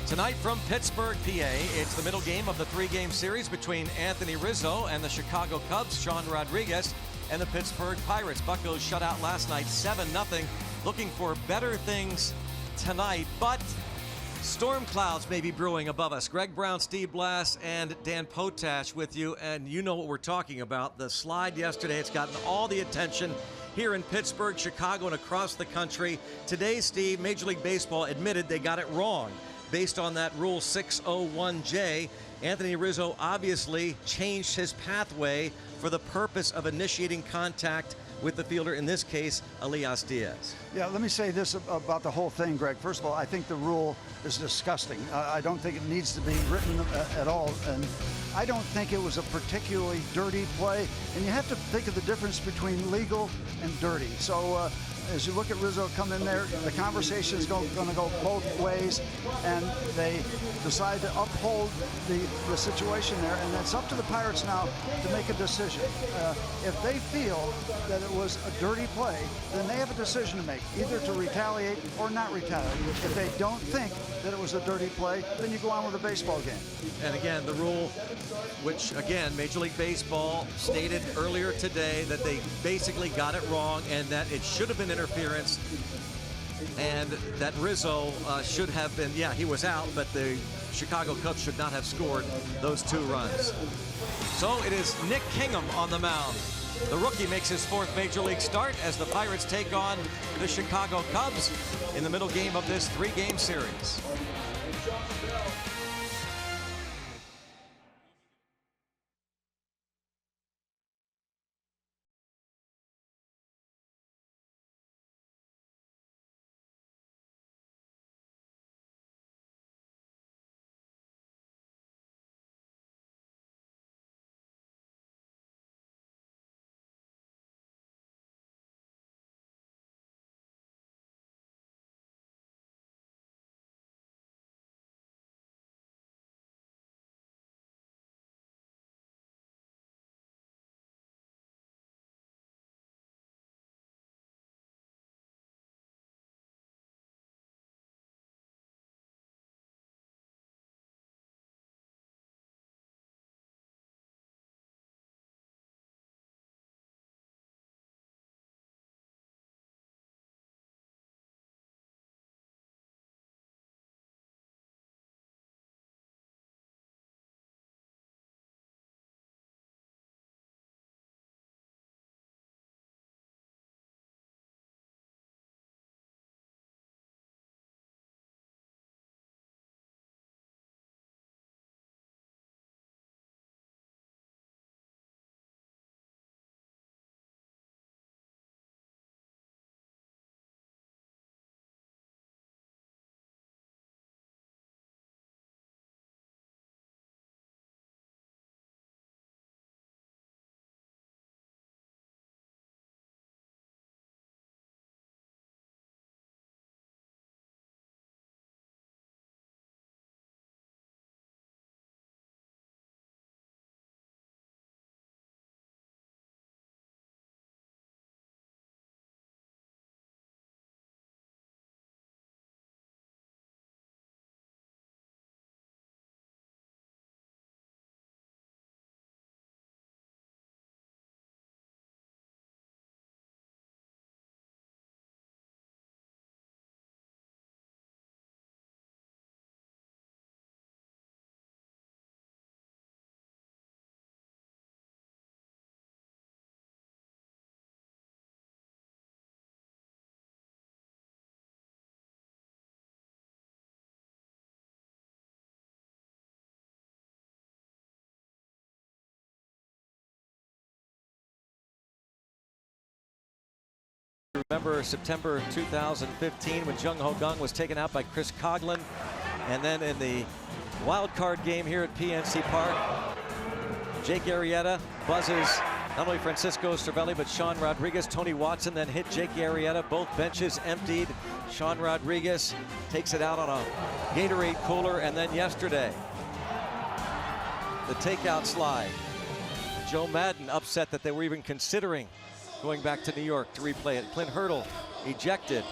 Tonight from Pittsburgh, PA, it's the middle game of the three-game series between Anthony Rizzo and the Chicago Cubs, Sean Rodriguez, and the Pittsburgh Pirates. Buccos shut out last night 7-0, looking for better things tonight, but storm clouds may be brewing above us. Greg Brown, Steve Blass, and Dan Potash with you, and you know what we're talking about. The slide yesterday, it's gotten all the attention here in Pittsburgh, Chicago, and across the country. Today, Steve, Major League Baseball admitted they got it wrong. Based on that Rule 601J, Anthony Rizzo obviously changed his pathway for the purpose of initiating contact with the fielder, in this case, Elias Díaz. Yeah, let me say this about the whole thing, Greg. First of all, I think the rule is disgusting. I don't think it needs to be written at all. And I don't think it was a particularly dirty play. And you have to think of the difference between legal and dirty. So as you look at Rizzo come in there, the conversation is going to go both ways, and they decide to uphold the situation there, and it's up to the Pirates now to make a decision. If they feel that it was a dirty play, then they have a decision to make, either to retaliate or not retaliate. If they don't think that it was a dirty play, then you go on with the baseball game. And again, the rule, which again, Major League Baseball stated earlier today that they basically got it wrong and that it should have been interference, and that Rizzo should have been, yeah, he was out, but the Chicago Cubs should not have scored those 2 runs. So it is Nick Kingham on the mound. The rookie makes his 4th Major League start as the Pirates take on the Chicago Cubs in the middle game of this 3-game series. Remember September 2015 when Jung Ho Kang was taken out by Chris Coughlin, and then in the wild card game here at PNC Park, Jake Arrieta buzzes not only Francisco Cervelli but Sean Rodriguez. Tony Watson then hit Jake Arrieta. Both benches emptied. Sean Rodriguez takes it out on a Gatorade cooler, and then yesterday the takeout slide. Joe Madden upset that they were even considering going back to New York to replay it. Clint Hurdle ejected.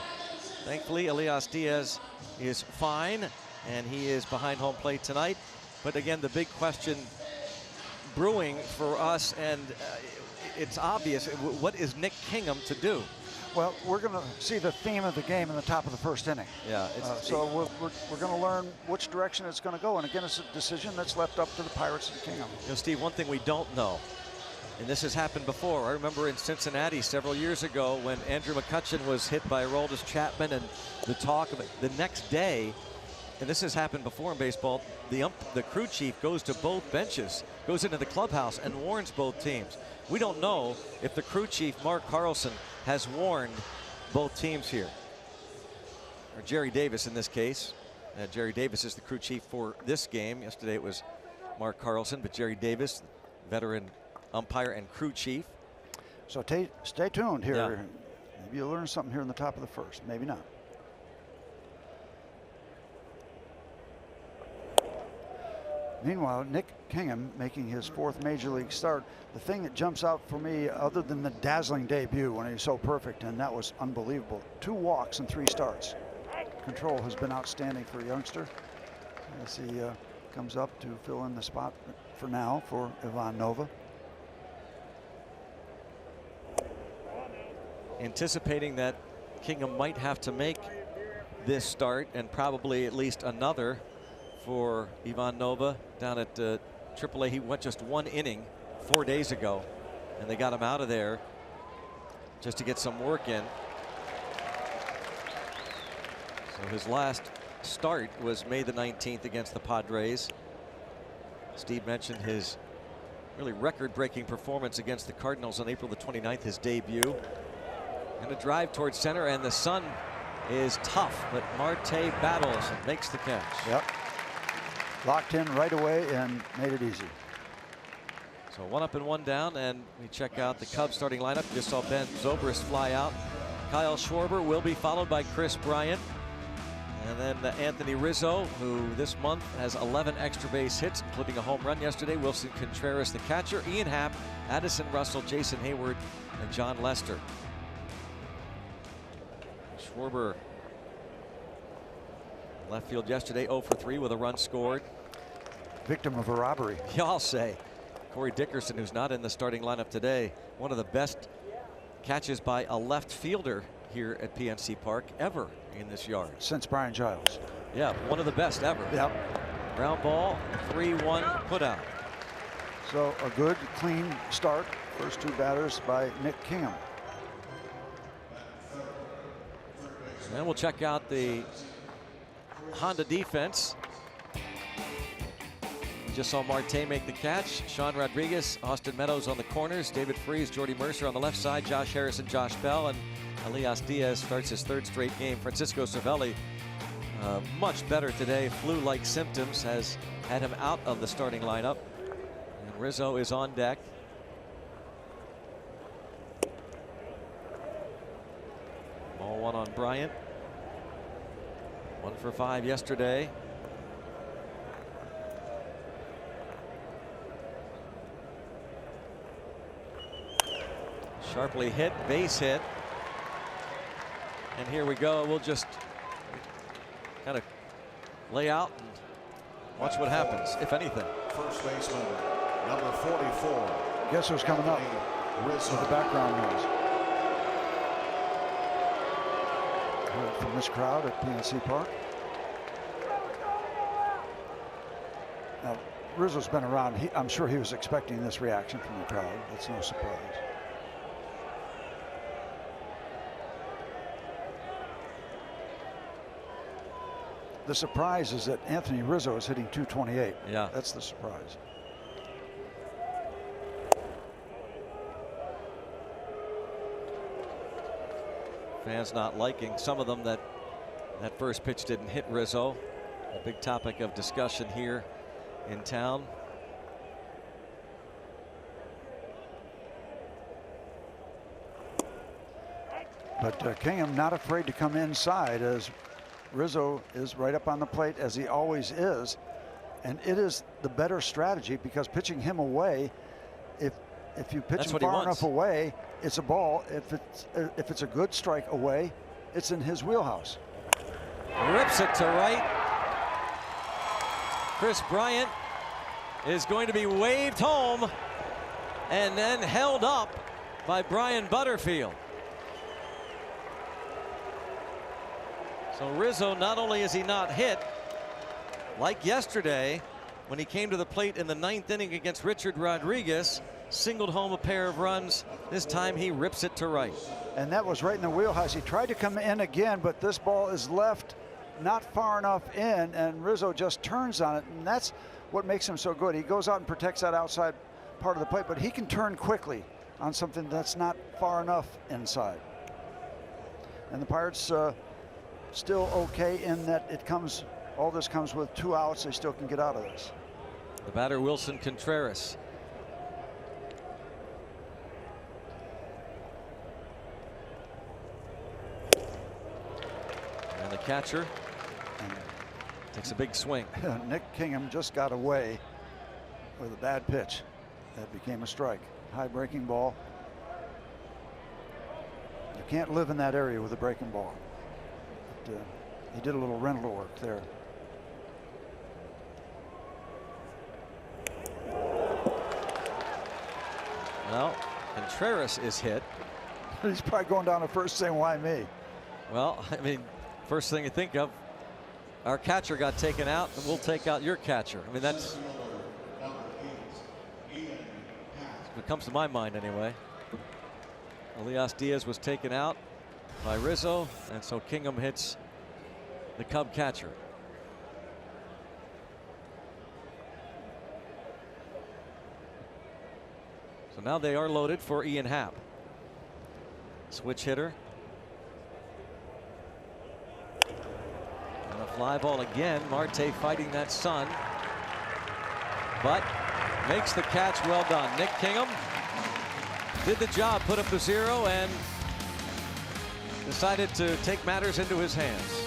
Thankfully, Elias Díaz is fine. and he is behind home plate tonight. But again, the big question brewing for us, and it's obvious, what is Nick Kingham to do? Well, we're going to see the theme of the game in the top of the first inning. Yeah. So we're going to learn which direction it's going to go. And again, it's a decision that's left up to the Pirates and Kingham. You know, Steve, one thing we don't know, and this has happened before. I remember in Cincinnati several years ago when Andrew McCutchen was hit by Aroldis Chapman, and the talk of it the next day, and this has happened before in baseball, the crew chief goes to both benches, goes into the clubhouse and warns both teams. We don't know if the crew chief, Mark Carlson, has warned both teams here. Or Jerry Davis in this case. Jerry Davis is the crew chief for this game. Yesterday it was Mark Carlson, but Jerry Davis, veteran umpire and crew chief. So stay tuned here. Yeah. Maybe you'll learn something here in the top of the first. Maybe not. Meanwhile, Nick Kingham making his 4th major league start. The thing that jumps out for me, other than the dazzling debut when he was so perfect, and that was unbelievable, 2 walks and 3 starts. Control has been outstanding for a youngster as he comes up to fill in the spot for now for Ivan Nova. Anticipating that Kingham might have to make this start, and probably at least another for Ivan Nova down at AAA. He went just 1 inning 4 days ago, and they got him out of there just to get some work in. So his last start was May the 19th against the Padres. Steve mentioned his really record-breaking performance against the Cardinals on April the 29th, his debut. And a drive towards center, and the sun is tough, but Marte battles and makes the catch. Yep. Locked in right away and made it easy. So 1 up and 1 down, and we check out the Cubs starting lineup. Just saw Ben Zobrist fly out. Kyle Schwarber will be followed by Chris Bryant. And then Anthony Rizzo, who this month has 11 extra base hits, including a home run yesterday. Wilson Contreras, the catcher. Ian Happ, Addison Russell, Jason Hayward, and John Lester. Schwarber left field yesterday, 0 for 3 with a run scored. Victim of a robbery. Y'all say. Corey Dickerson, who's not in the starting lineup today, one of the best catches by a left fielder here at PNC Park ever in this yard. Since Brian Giles. Yeah, one of the best ever. Yep. Ground ball, 3-1 put out. So a good, clean start. First 2 batters by Nick Kingham. And we'll check out the Honda defense. Just saw Marte make the catch. Sean Rodriguez, Austin Meadows on the corners. David Freese, Jordy Mercer on the left side. Josh Harrison, Josh Bell, and Elias Díaz starts his 3rd straight game. Francisco Cervelli much better today. Flu-like symptoms has had him out of the starting lineup. And Rizzo is on deck. Ball 1 on Bryant. 1 for 5 yesterday. Sharply hit, base hit. And here we go. We'll just kind of lay out and watch what happens, if anything. First baseman, number 44. Guess who's coming up with the background noise? Heard from this crowd at PNC Park. Now, Rizzo's been around. I'm sure he was expecting this reaction from the crowd. It's no surprise. The surprise is that Anthony Rizzo is hitting .228. Yeah. That's the surprise. Fans not liking some of them that first pitch didn't hit Rizzo. A big topic of discussion here in town. But Kingham not afraid to come inside as Rizzo is right up on the plate, as he always is. And it is the better strategy, because pitching him away, if you pitch him far enough away, it's a ball. If it's a good strike away, it's in his wheelhouse. Rips it to right. Chris Bryant is going to be waved home and then held up by Brian Butterfield. So Rizzo, not only is he not hit, like yesterday when he came to the plate in the 9th inning against Richard Rodriguez, singled home a pair of runs. This time he rips it to right. And that was right in the wheelhouse. He tried to come in again, but this ball is left not far enough in, and Rizzo just turns on it, and that's what makes him so good. He goes out and protects that outside part of the plate, but he can turn quickly on something that's not far enough inside. And the Pirates still okay in that it comes, all this comes with 2 outs. They still can get out of this. The batter, Wilson Contreras. And the catcher takes a big swing. Nick Kingham just got away with a bad pitch. That became a strike. High breaking ball. You can't live in that area with a breaking ball. But, he did a little rental work there. Well, Contreras is hit. He's probably going down to first saying, why me? Well, I mean, first thing you think of, our catcher got taken out, and we'll take out your catcher. I mean, that's what comes to my mind anyway. Elias Díaz was taken out by Rizzo, and so Kingham hits the Cub catcher. So now they are loaded for Ian Happ. Switch hitter. And a fly ball again. Marte fighting that sun, but makes the catch. Well done. Nick Kingham did the job, put up the 0, and decided to take matters into his hands.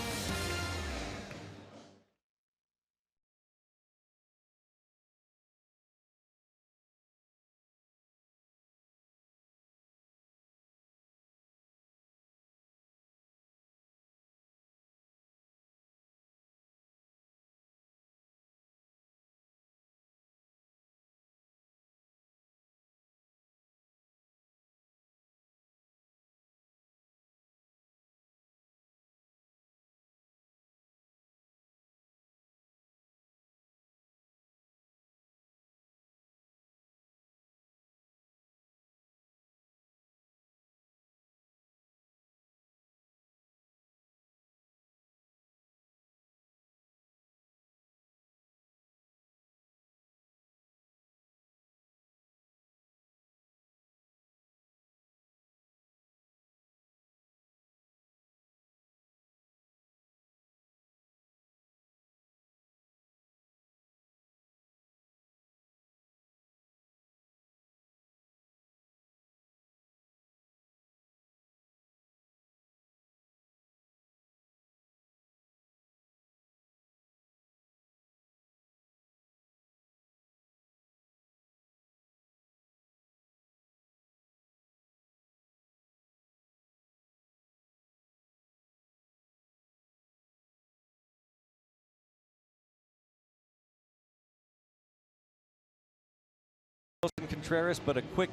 Contreras, but a quick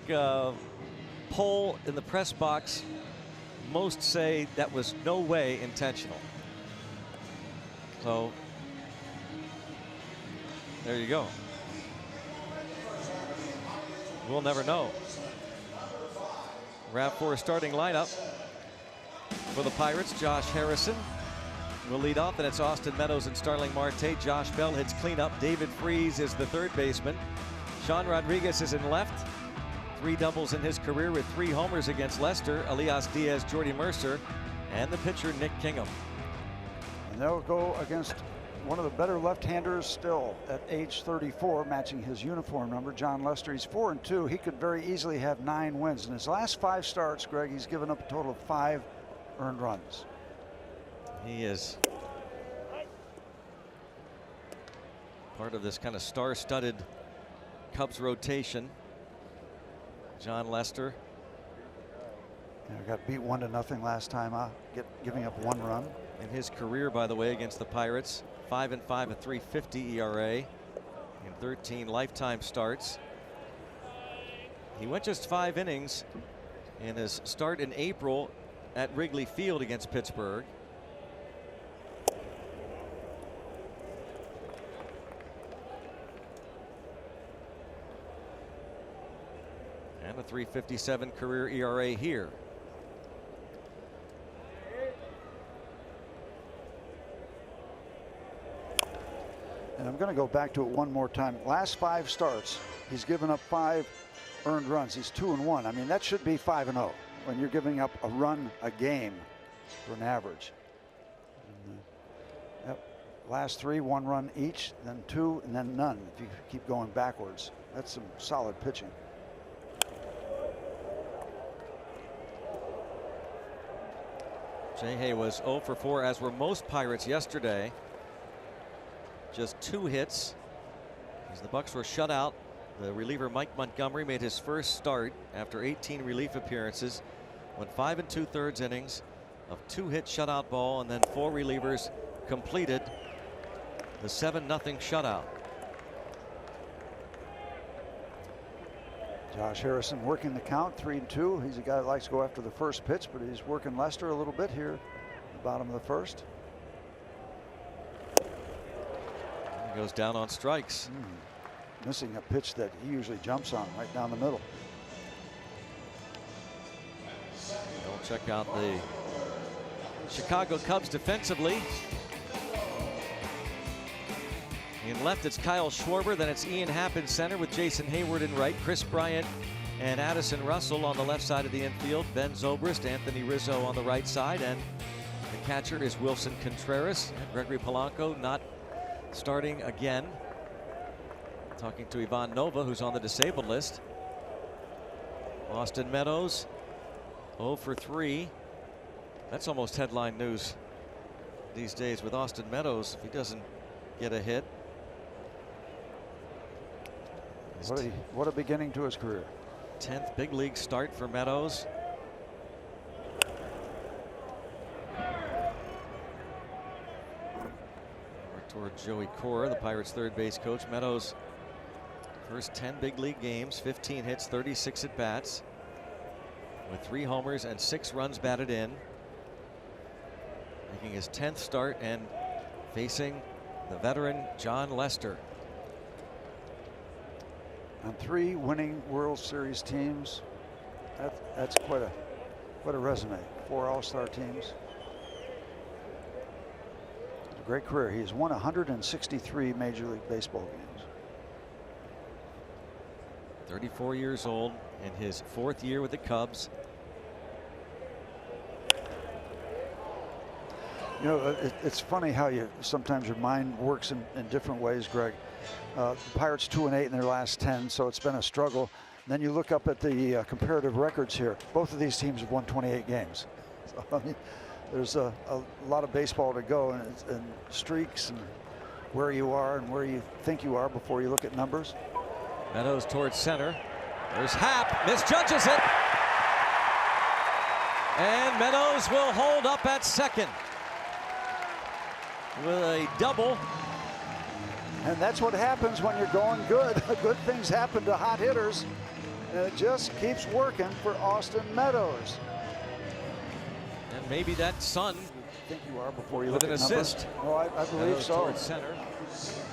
poll in the press box. Most say that was no way intentional. So there you go. We'll never know. RAV4 starting lineup for the Pirates. Josh Harrison will lead off, and it's Austin Meadows and Starling Marte. Josh Bell hits cleanup. David Freese is the third baseman. Sean Rodriguez is in left. 3 doubles in his career with 3 homers against Leicester. Elias Díaz, Jordy Mercer, and the pitcher Nick Kingham. And they'll go against one of the better left-handers still at age 34, matching his uniform number, John Lester. He's 4-2. He could very easily have 9 wins. In his last 5 starts, Greg, he's given up a total of 5 earned runs. He is part of this kind of star-studded Cubs rotation. John Lester. Got beat 1-0 last time, giving up 1 run. in his career, by the way, against the Pirates. 5-5, a 3.50 ERA in 13 lifetime starts. He went just 5 innings in his start in April at Wrigley Field against Pittsburgh. And a 3.57 career ERA here. And I'm going to go back to it one more time. Last 5 starts, he's given up 5 earned runs. He's 2-1. I mean, that should be 5-0 when you're giving up a run a game for an average. And, last 3, 1 run each, then 2, and then none if you keep going backwards. That's some solid pitching. Jay Hay was 0 for 4, as were most Pirates yesterday. Just 2 hits as the Bucs were shut out. The reliever Mike Montgomery made his first start after 18 relief appearances. Went 5 2/3 innings of 2-hit shutout ball, and then 4 relievers completed the 7-0 shutout. Josh Harrison working the count, 3-2. He's a guy that likes to go after the first pitch, but he's working Lester a little bit here at the bottom of the first. He goes down on strikes. Missing a pitch that he usually jumps on right down the middle. We'll check out the Chicago Cubs defensively. In left, it's Kyle Schwarber. Then it's Ian Happ in center with Jason Hayward in right. Chris Bryant and Addison Russell on the left side of the infield. Ben Zobrist, Anthony Rizzo on the right side. And the catcher is Wilson Contreras. And Gregory Polanco not starting again. Talking to Ivan Nova, who's on the disabled list. Austin Meadows, 0 for 3. That's almost headline news these days with Austin Meadows if he doesn't get a hit. What a beginning to his career. 10th big league start for Meadows. Over toward Joey Cora, the Pirates' third base coach. Meadows, first 10 big league games, 15 hits, 36 at bats, with 3 homers and 6 runs batted in. Making his 10th start and facing the veteran John Lester. On 3 winning World Series teams, that's quite a resume. 4 All-Star teams. It's a great career. He's won 163 Major League Baseball games. 34 years old in his 4th year with the Cubs. You know, it's funny how sometimes your mind works in different ways, Greg. The Pirates 2-8 in their last 10, so it's been a struggle. And then you look up at the comparative records here. Both of these teams have won 28 games. So, I mean, there's a lot of baseball to go, and streaks and where you are and where you think you are before you look at numbers. Meadows towards center. There's Happ, misjudges it. And Meadows will hold up at second with a double. And that's what happens when you're going good. Good things happen to hot hitters. And it just keeps working for Austin Meadows. And maybe that son Think you are before you with look an at numbers. assist. Oh, I believe Meadows so. towards center.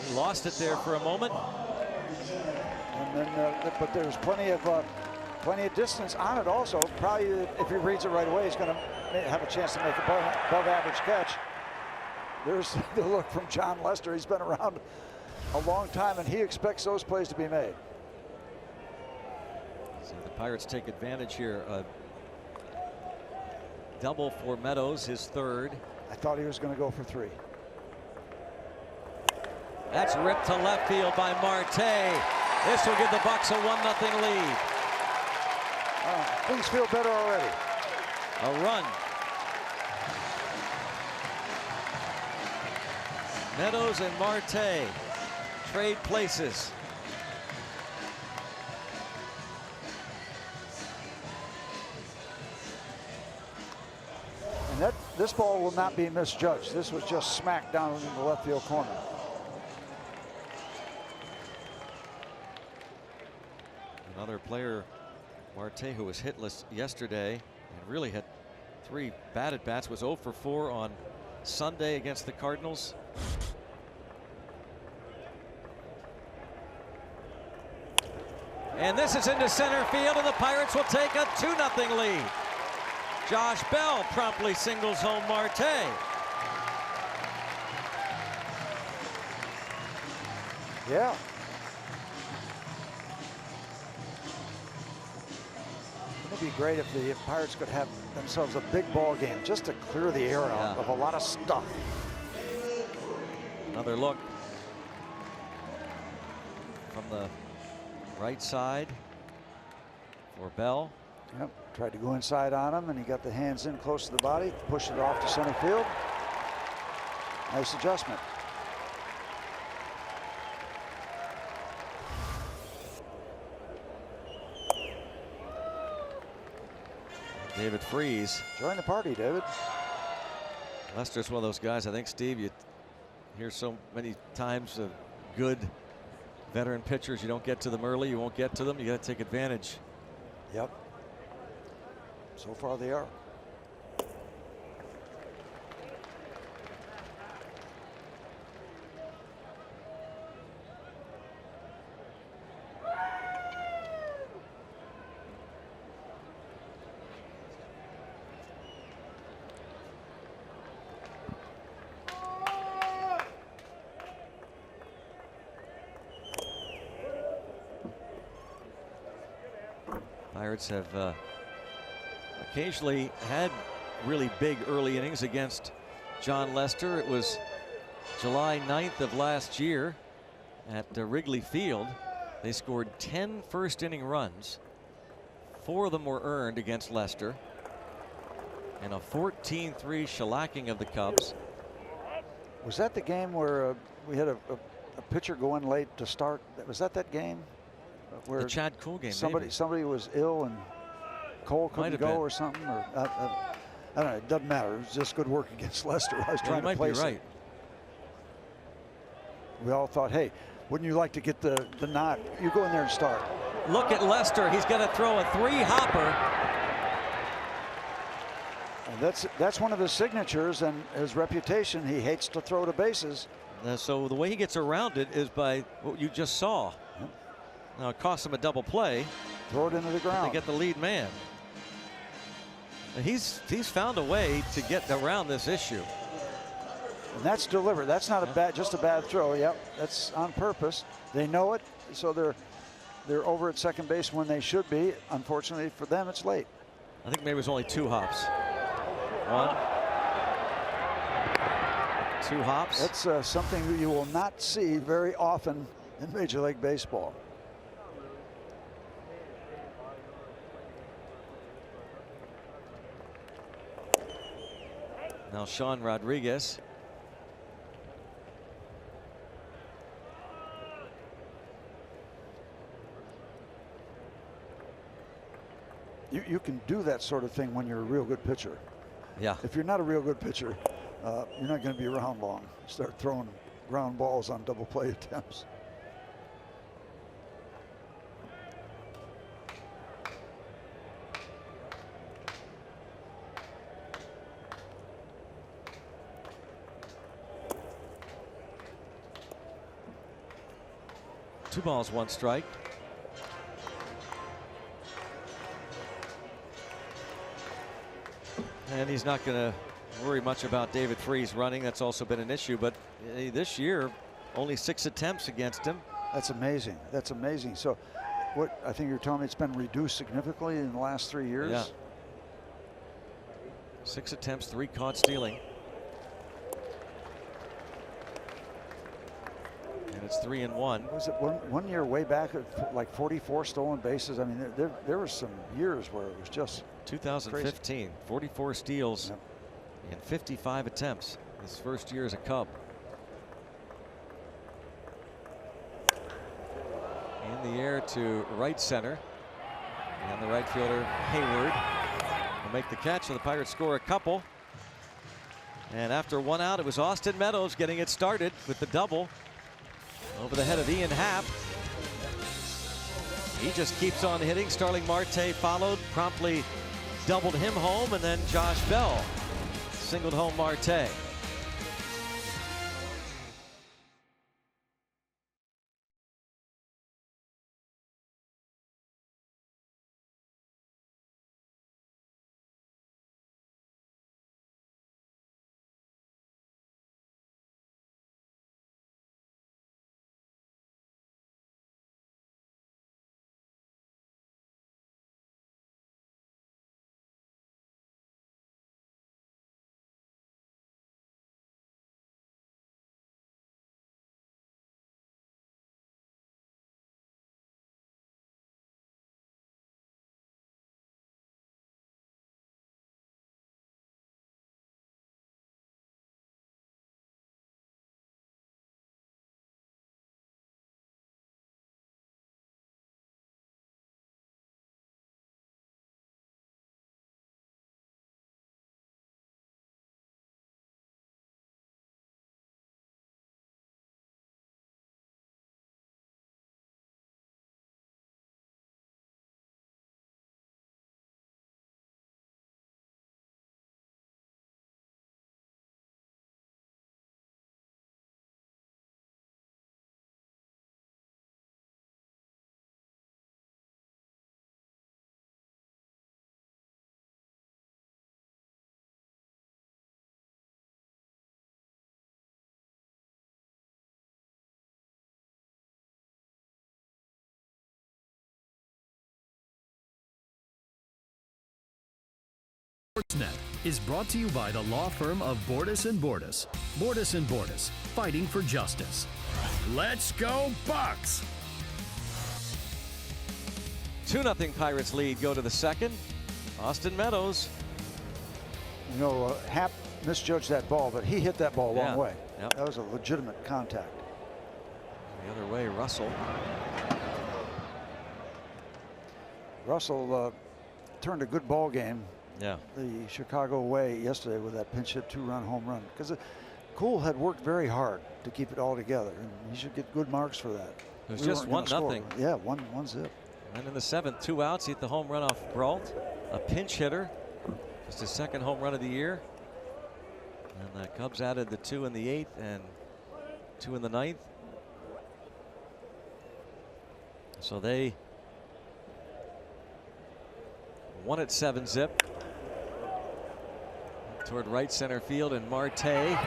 He lost it there for a moment. And then, but there's plenty of distance on it also. Probably, if he reads it right away, he's going to have a chance to make a above average catch. There's the look from John Lester. He's been around a long time, and he expects those plays to be made. So the Pirates take advantage here. A double for Meadows, his 3rd. I thought he was going to go for 3. That's ripped to left field by Marte. This will give the Bucs a 1-0 lead. Things feel better already. A run. Meadows and Marte trade places. And And this ball will not be misjudged. This was just smacked down in the left field corner. Another player, Marte, who was hitless yesterday and really had 3 bad at bats, was 0 for 4 on Sunday against the Cardinals. And this is into center field, and the Pirates will take a 2-0 lead. Josh Bell promptly singles home Marte. Yeah. It'd be great if the Pirates could have themselves a big ball game just to clear the air out of a lot of stuff. Another look from the right side for Bell. Yep, tried to go inside on him, and he got the hands in close to the body, pushed it off to center field. Nice adjustment. David Freese. Join the party, David. Lester's one of those guys, I think, Steve, you hear so many times of good veteran pitchers. You don't get to them early, you won't get to them. You got to take advantage. Yep. So far they are. Pirates have occasionally had really big early innings against John Lester. It was July 9th of last year at Wrigley Field. They scored 10 first inning runs. 4 of them were earned against Lester, and a 14-3 shellacking of the Cubs. Was that the game where we had a pitcher go in late to start? Was that game? Where the Chad Cole game. Somebody was ill and Cole couldn't go or something, or I don't know. It doesn't matter. It was just good work against Lester. I was trying to place it. We all thought, hey, wouldn't you like to get the nod? You go in there and start. Look at Lester. He's going to throw a 3-hopper. And that's one of his signatures and his reputation. He hates to throw to bases. So the way he gets around it is by what you just saw. Yep. Now it costs him a double play. Throw it into the ground. They get the lead man. And he's found a way to get around this issue. And that's deliberate. That's not just a bad throw. Yep, that's on purpose. They know it, so they're over at second base when they should be. Unfortunately for them, it's late. I think maybe it was only 2 hops. 1, 2 hops. That's something that you will not see very often in Major League Baseball. Now Sean Rodriguez. You can do that sort of thing when you're a real good pitcher. Yeah. If you're not a real good pitcher, you're not going to be around long. Start throwing ground balls on double play attempts. Two balls, 1 strike. And he's not going to worry much about David Freese running. That's also been an issue, but this year only 6 attempts against him. That's amazing. That's amazing. So what I think you're telling me, it's been reduced significantly in the last 3 years. Yeah. 6 attempts, 3 caught stealing. And it's 3-1. Was it one year way back at like 44 stolen bases? I mean, there were some years where it was just 2015, crazy. 44 steals in 55 attempts. His first year as a Cub. In the air to right center. And the right fielder Hayward will make the catch, so the Pirates score a couple. And after one out, it was Austin Meadows getting it started with the double over the head of Ian Happ. He just keeps on hitting. Starling Marte followed, promptly doubled him home, and then Josh Bell singled home Marte. Sportsnet is brought to you by the law firm of Bordas & Bordas. Bordas & Bordas, fighting for justice. Let's go Bucks! 2-0 Pirates lead, go to the second. Austin Meadows. You know, Happ misjudged that ball, but he hit that ball a long way. Yep. That was a legitimate contact. The other way, Russell. Russell turned a good ball game. Yeah. The Chicago way yesterday with that pinch hit 2-run home run, because Cole had worked very hard to keep it all together, and he should get good marks for that. It was just 1-0. Yeah, one zip. And in the seventh, 2 outs, he hit the home run off Brault, a pinch hitter, just his second home run of the year. And the Cubs added the 2 in the 8th and 2 in the 9th. So they won at 7-zip. Toward right center field, and Marte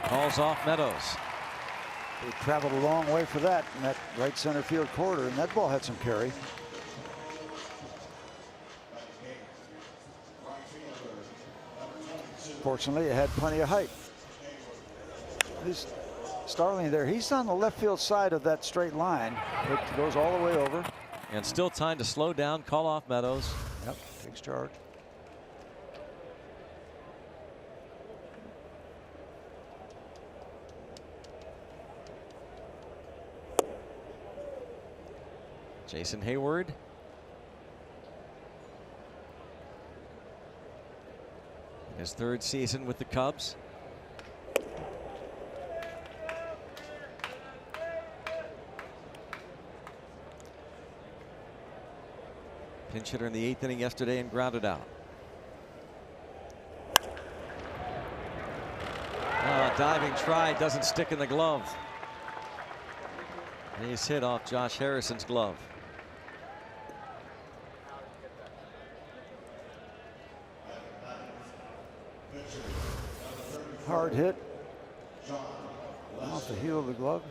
calls off Meadows. They traveled a long way for that in that right center field corner, and that ball had some carry. Fortunately, it had plenty of height. This Starling there, he's on the left field side of that straight line. It goes all the way over. And still time to slow down, call off Meadows. Yep, takes charge. Jason Hayward. His 3rd season with the Cubs. Pinch hitter in the 8th inning yesterday and grounded out. Diving try, doesn't stick in the glove. Base hit off Josh Harrison's glove. Hard hit off the heel of the glove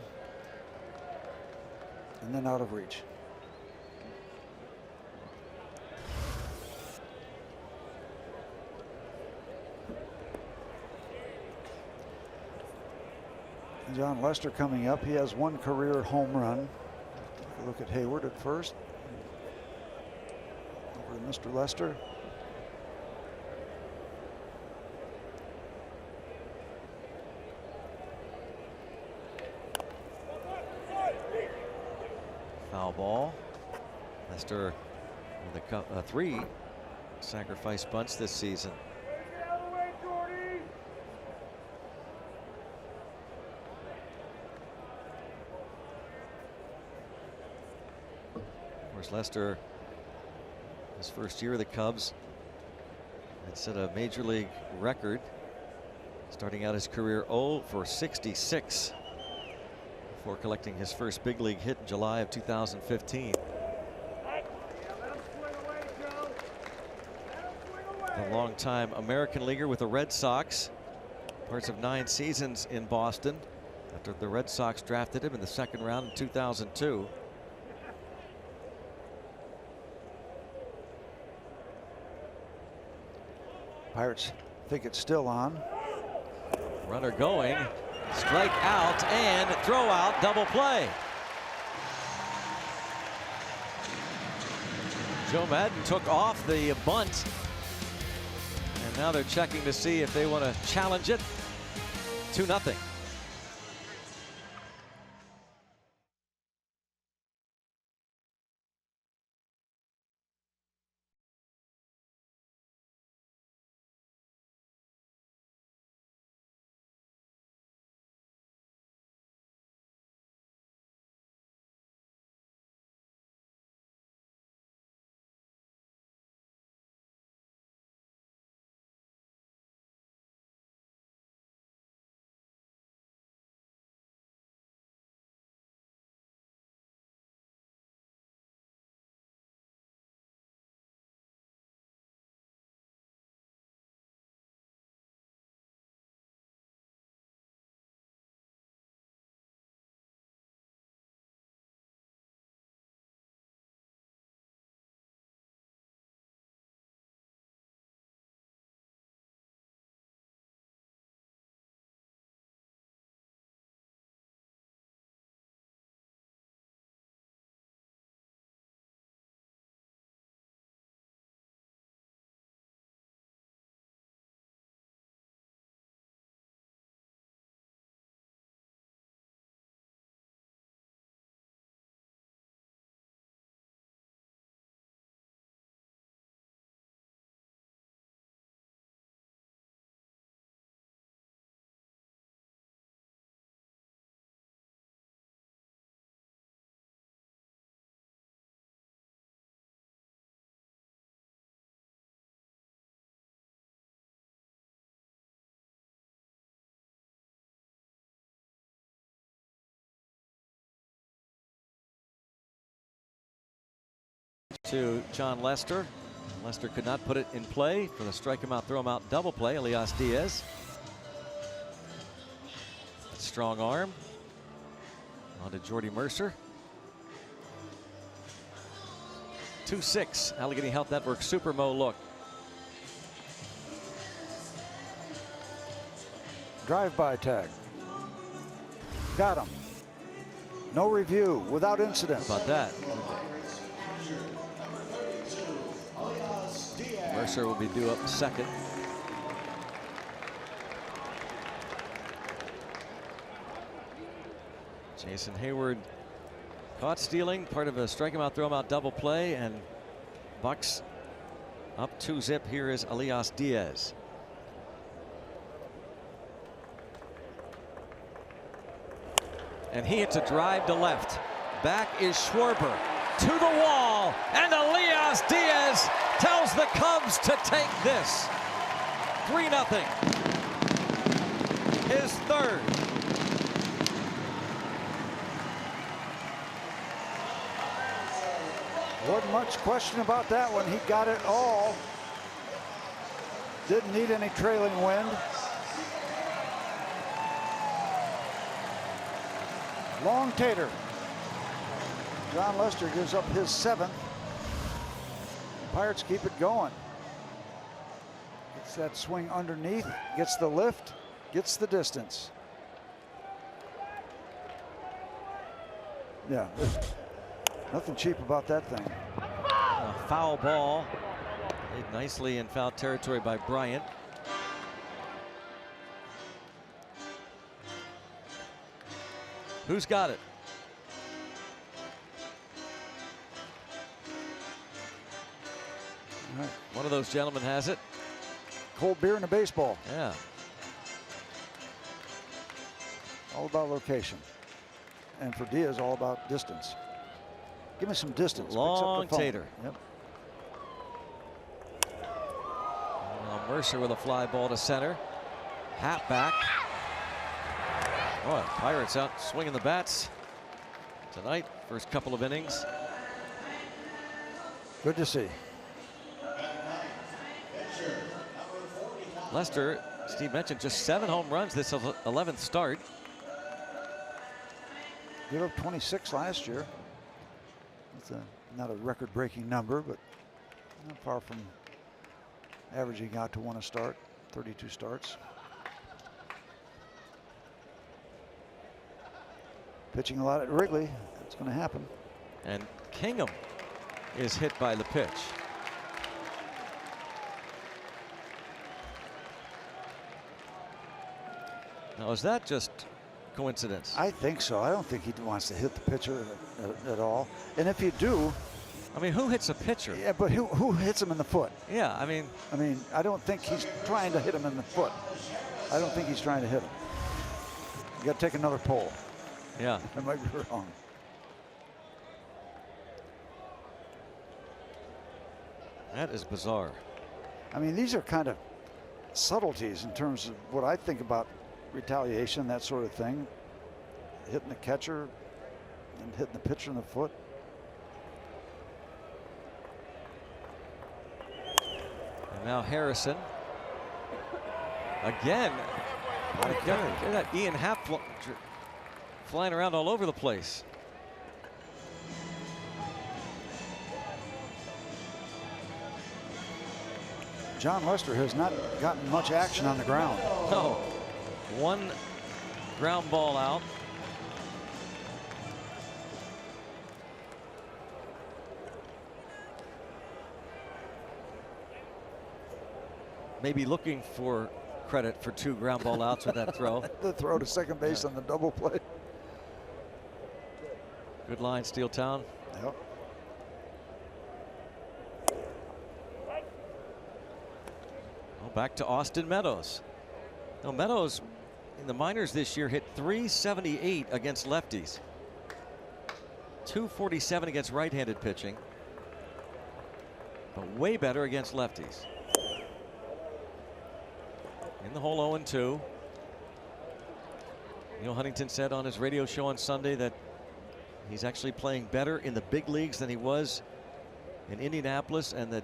and then out of reach. John Lester coming up. He has 1 career home run. Take a look at Hayward at first. Over to Mr. Lester. Foul ball. Lester with 3 sacrifice bunts this season. course, Lester, his first year of the Cubs, had set a major league record, starting out his career 0 for 66 before collecting his first big league hit in July of 2015. A longtime American leaguer with the Red Sox, parts of 9 seasons in Boston after the Red Sox drafted him in the second round in 2002. Pirates think it's still on. Runner going, strike out and throw out, double play. Joe Madden took off the bunt, and now they're checking to see if they want to challenge it. 2-0. To John Lester. Lester could not put it in play for the strike him out, throw him out double play. Elias Díaz. Strong arm. On to Jordy Mercer. 2-6. Allegheny Health Network Super Mo look. Drive-by tag. Got him. No review, without incident. How about that? Mercer will be due up second. Jason Hayward caught stealing, part of a strike him out, throw him out double play, and Bucks up 2-0. Here is Elias Díaz. And he hits a drive to left. Back is Schwarber to the wall, and Elias Díaz tells the Cubs to take this. 3-0. His third. Wasn't much question about that one. He got it all. Didn't need any trailing wind. Long tater. John Lester gives up his 7th. Pirates keep it going. Gets that swing underneath, gets the lift, gets the distance. Yeah, nothing cheap about that thing. A foul ball. Played nicely in foul territory by Bryant. Who's got it? All right. One of those gentlemen has it. Cold beer and a baseball. Yeah. All about location. And for Diaz, all about distance. Give me some distance. Long Picks up the phone. tater. Yep. Now Mercer with a fly ball to center. Hat back. Oh, Pirates out swinging the bats tonight. First couple of innings. Good to see. Lester, Steve mentioned, just 7 home runs this 11th start. Gave up 26 last year. It's not a record-breaking number, but not far from averaging out to 1 a start, 32 starts. Pitching a lot at Wrigley. That's going to happen. And Kingham is hit by the pitch. Now, is that just coincidence? I think so. I don't think he wants to hit the pitcher at all. And if you do, I mean, who hits a pitcher? yeah, but who hits him in the foot? Yeah, I mean, I don't think he's trying to hit him in the foot. I don't think he's trying to hit him. You got to take another poll. yeah. I might be wrong. That is bizarre. I mean, these are kind of subtleties in terms of what I think about retaliation, that sort of thing. Hitting the catcher and hitting the pitcher in the foot. And now Harrison. Again. Look at that Ian Happ flying around all over the place. John Lester has not gotten much action on the ground. No. 1 ground ball out. Maybe looking for credit for 2 ground ball outs with that throw. The throw to second base on the double play. Good line, Steel Town. Yep. Back to Austin Meadows. Now Meadows in the minors this year hit .378 against lefties. .247 against right-handed pitching. But way better against lefties. In the hole 0-2. Neil Huntington said on his radio show on Sunday that he's actually playing better in the big leagues than he was in Indianapolis, and that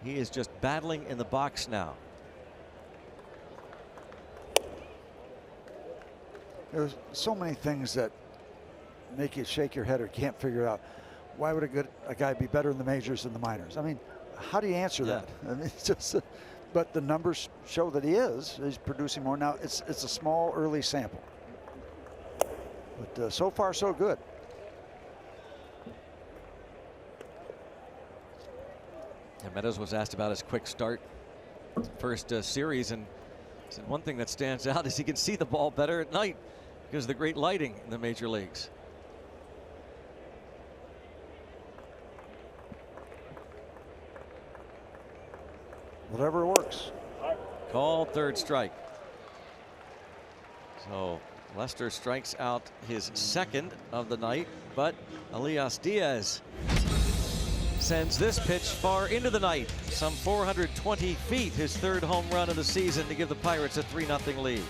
he is just battling in the box now. There's so many things that make you shake your head or can't figure out. Why would a guy be better in the majors than the minors? I mean, how do you answer that? I mean, it's just, but the numbers show that he is. He's producing more now. It's a small early sample, but so far so good. And Meadows was asked about his quick start first series, and said one thing that stands out is he can see the ball better at night because of the great lighting in the major leagues. Whatever works. Called, 3rd strike. So Lester strikes out his 2nd of the night, but Elias Díaz sends this pitch far into the night, some 420 feet, his 3rd home run of the season to give the Pirates a 3-0 lead.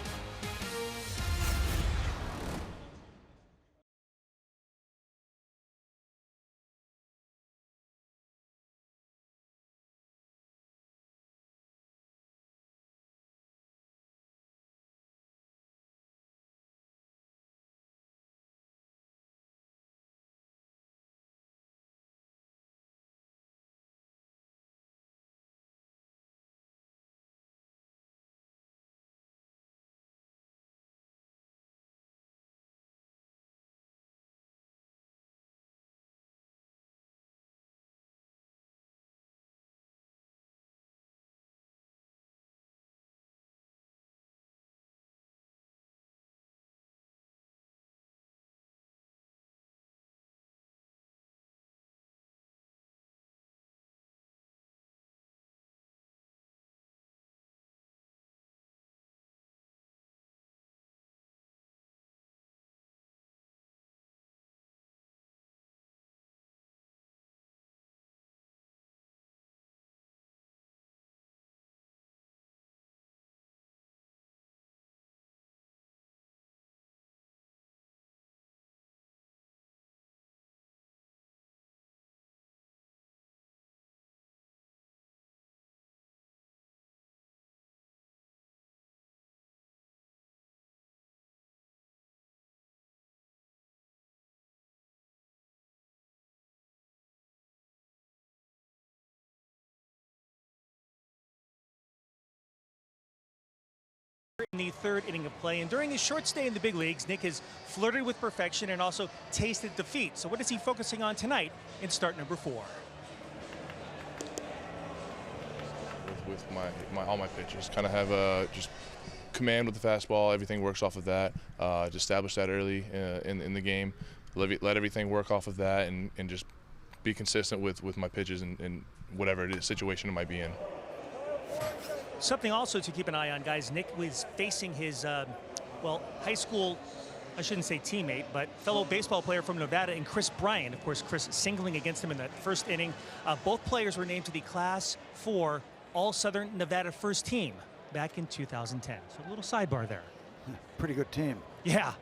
in the third inning of play, and during his short stay in the big leagues, Nick has flirted with perfection and also tasted defeat. So what is he focusing on tonight in start number 4? With all my pitches, kind of have just command with the fastball. Everything works off of that. Just establish that early in the game. Let everything work off of that, and just be consistent with my pitches and whatever it is, situation it might be in. Something also to keep an eye on, guys. Nick was facing his, well, high school, I shouldn't say teammate, but fellow baseball player from Nevada, and Chris Bryant. Of course, Chris singling against him in that first inning. Both players were named to the Class 4 All-Southern Nevada first team back in 2010. So a little sidebar there. Pretty good team. Yeah.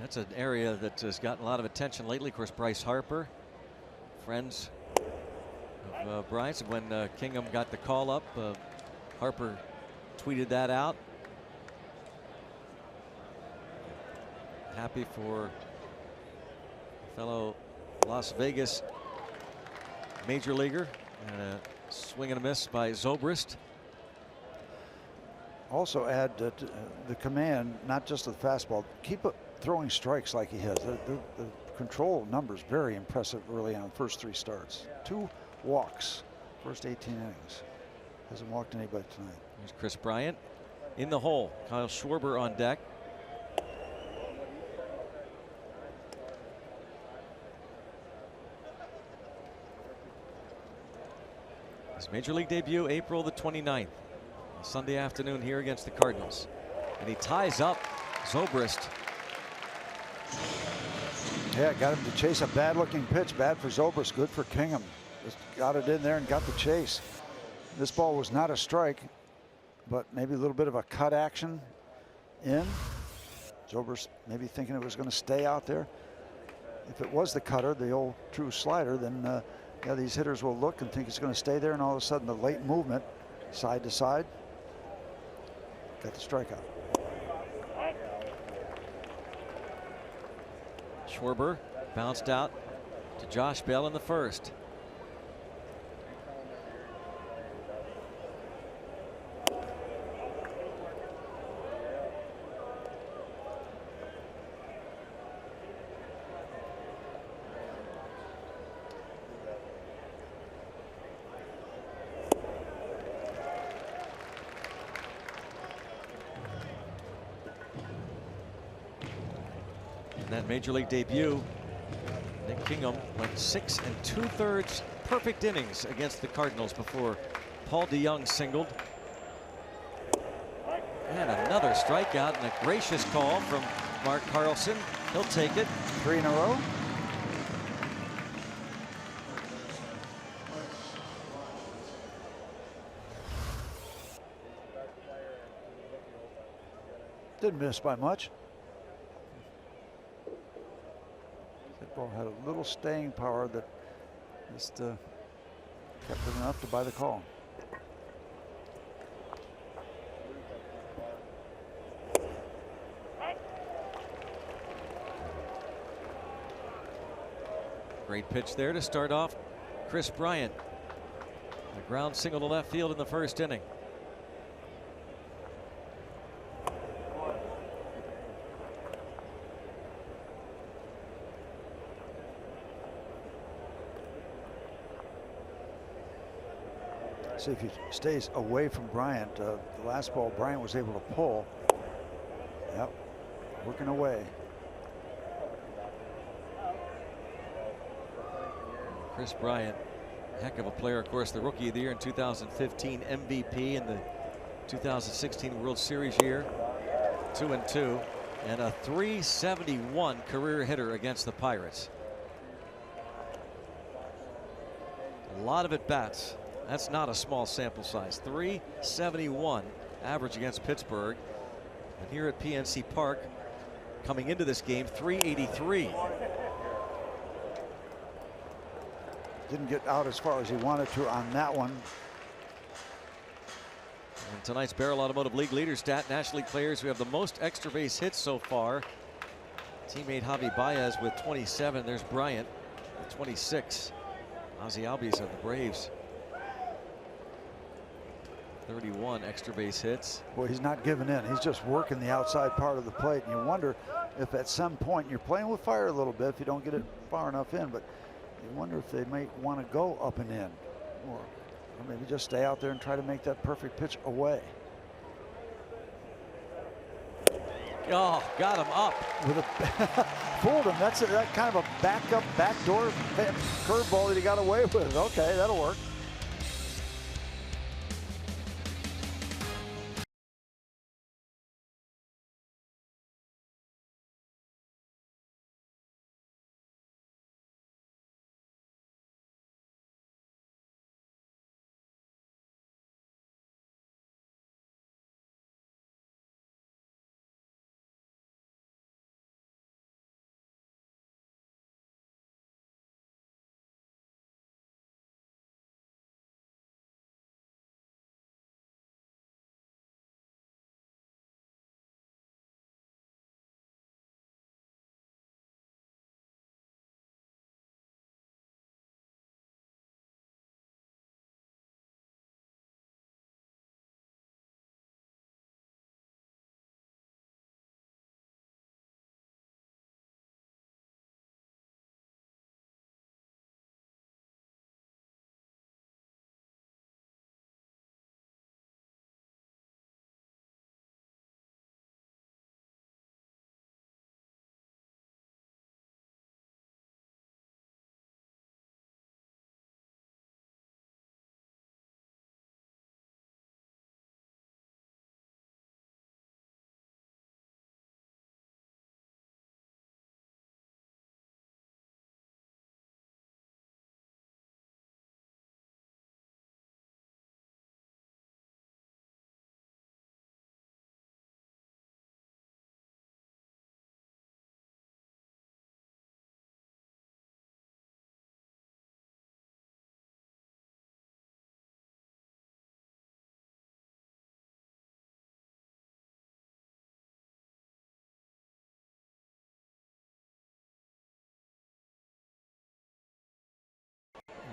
That's an area that has gotten a lot of attention lately. Of course, Bryce Harper, friends of Bryce. When Kingham got the call up, Harper tweeted that out. Happy for fellow Las Vegas major leaguer. And a swing and a miss by Zobrist. Also add the command, not just the fastball. Keep throwing strikes like he has. The control numbers very impressive early on, first 3 starts. 2 walks, first 18 innings. Hasn't walked anybody tonight. Here's Chris Bryant in the hole. Kyle Schwarber on deck. His major league debut, April the 29th. Sunday afternoon here against the Cardinals. And he ties up Zobrist. Yeah, got him to chase a bad-looking pitch. Bad for Zobrist, good for Kingham. Just got it in there and got the chase. This ball was not a strike, but maybe a little bit of a cut action in. Zobrist maybe thinking it was going to stay out there. If it was the cutter, the old true slider, then yeah, these hitters will look and think it's going to stay there, and all of a sudden the late movement side to side got the strikeout. Schwarber bounced out to Josh Bell in the first. That major league debut, Nick Kingham went 6 2/3 perfect innings against the Cardinals before Paul DeYoung singled. And another strikeout, and a gracious call from Mark Carlson. He'll take it. 3 in a row. Didn't miss by much. That ball had a little staying power that just kept it enough to buy the call. Great pitch there to start off Chris Bryant. A ground single to left field in the first inning. See if he stays away from Bryant. The last ball Bryant was able to pull. Yep, working away. Chris Bryant, heck of a player, of course, the Rookie of the Year in 2015, MVP in the 2016 World Series year, 2-2, and a .371 career hitter against the Pirates. A lot of at-bats. That's not a small sample size. .371 average against Pittsburgh. And here at PNC Park, coming into this game, .383. Didn't get out as far as he wanted to on that one. And tonight's Barrel Automotive League leader stat, National League players who have the most extra base hits so far. Teammate Javi Baez with 27. There's Bryant with 26. Ozzie Albies of the Braves. 31 extra base hits. Boy, he's not giving in. He's just working the outside part of the plate. And you wonder if at some point, you're playing with fire a little bit if you don't get it far enough in, but you wonder if they might want to go up and in, or maybe just stay out there and try to make that perfect pitch away. Oh, got him up. With a fooled him. That's that kind of a backup, backdoor curveball that he got away with. Okay, that'll work.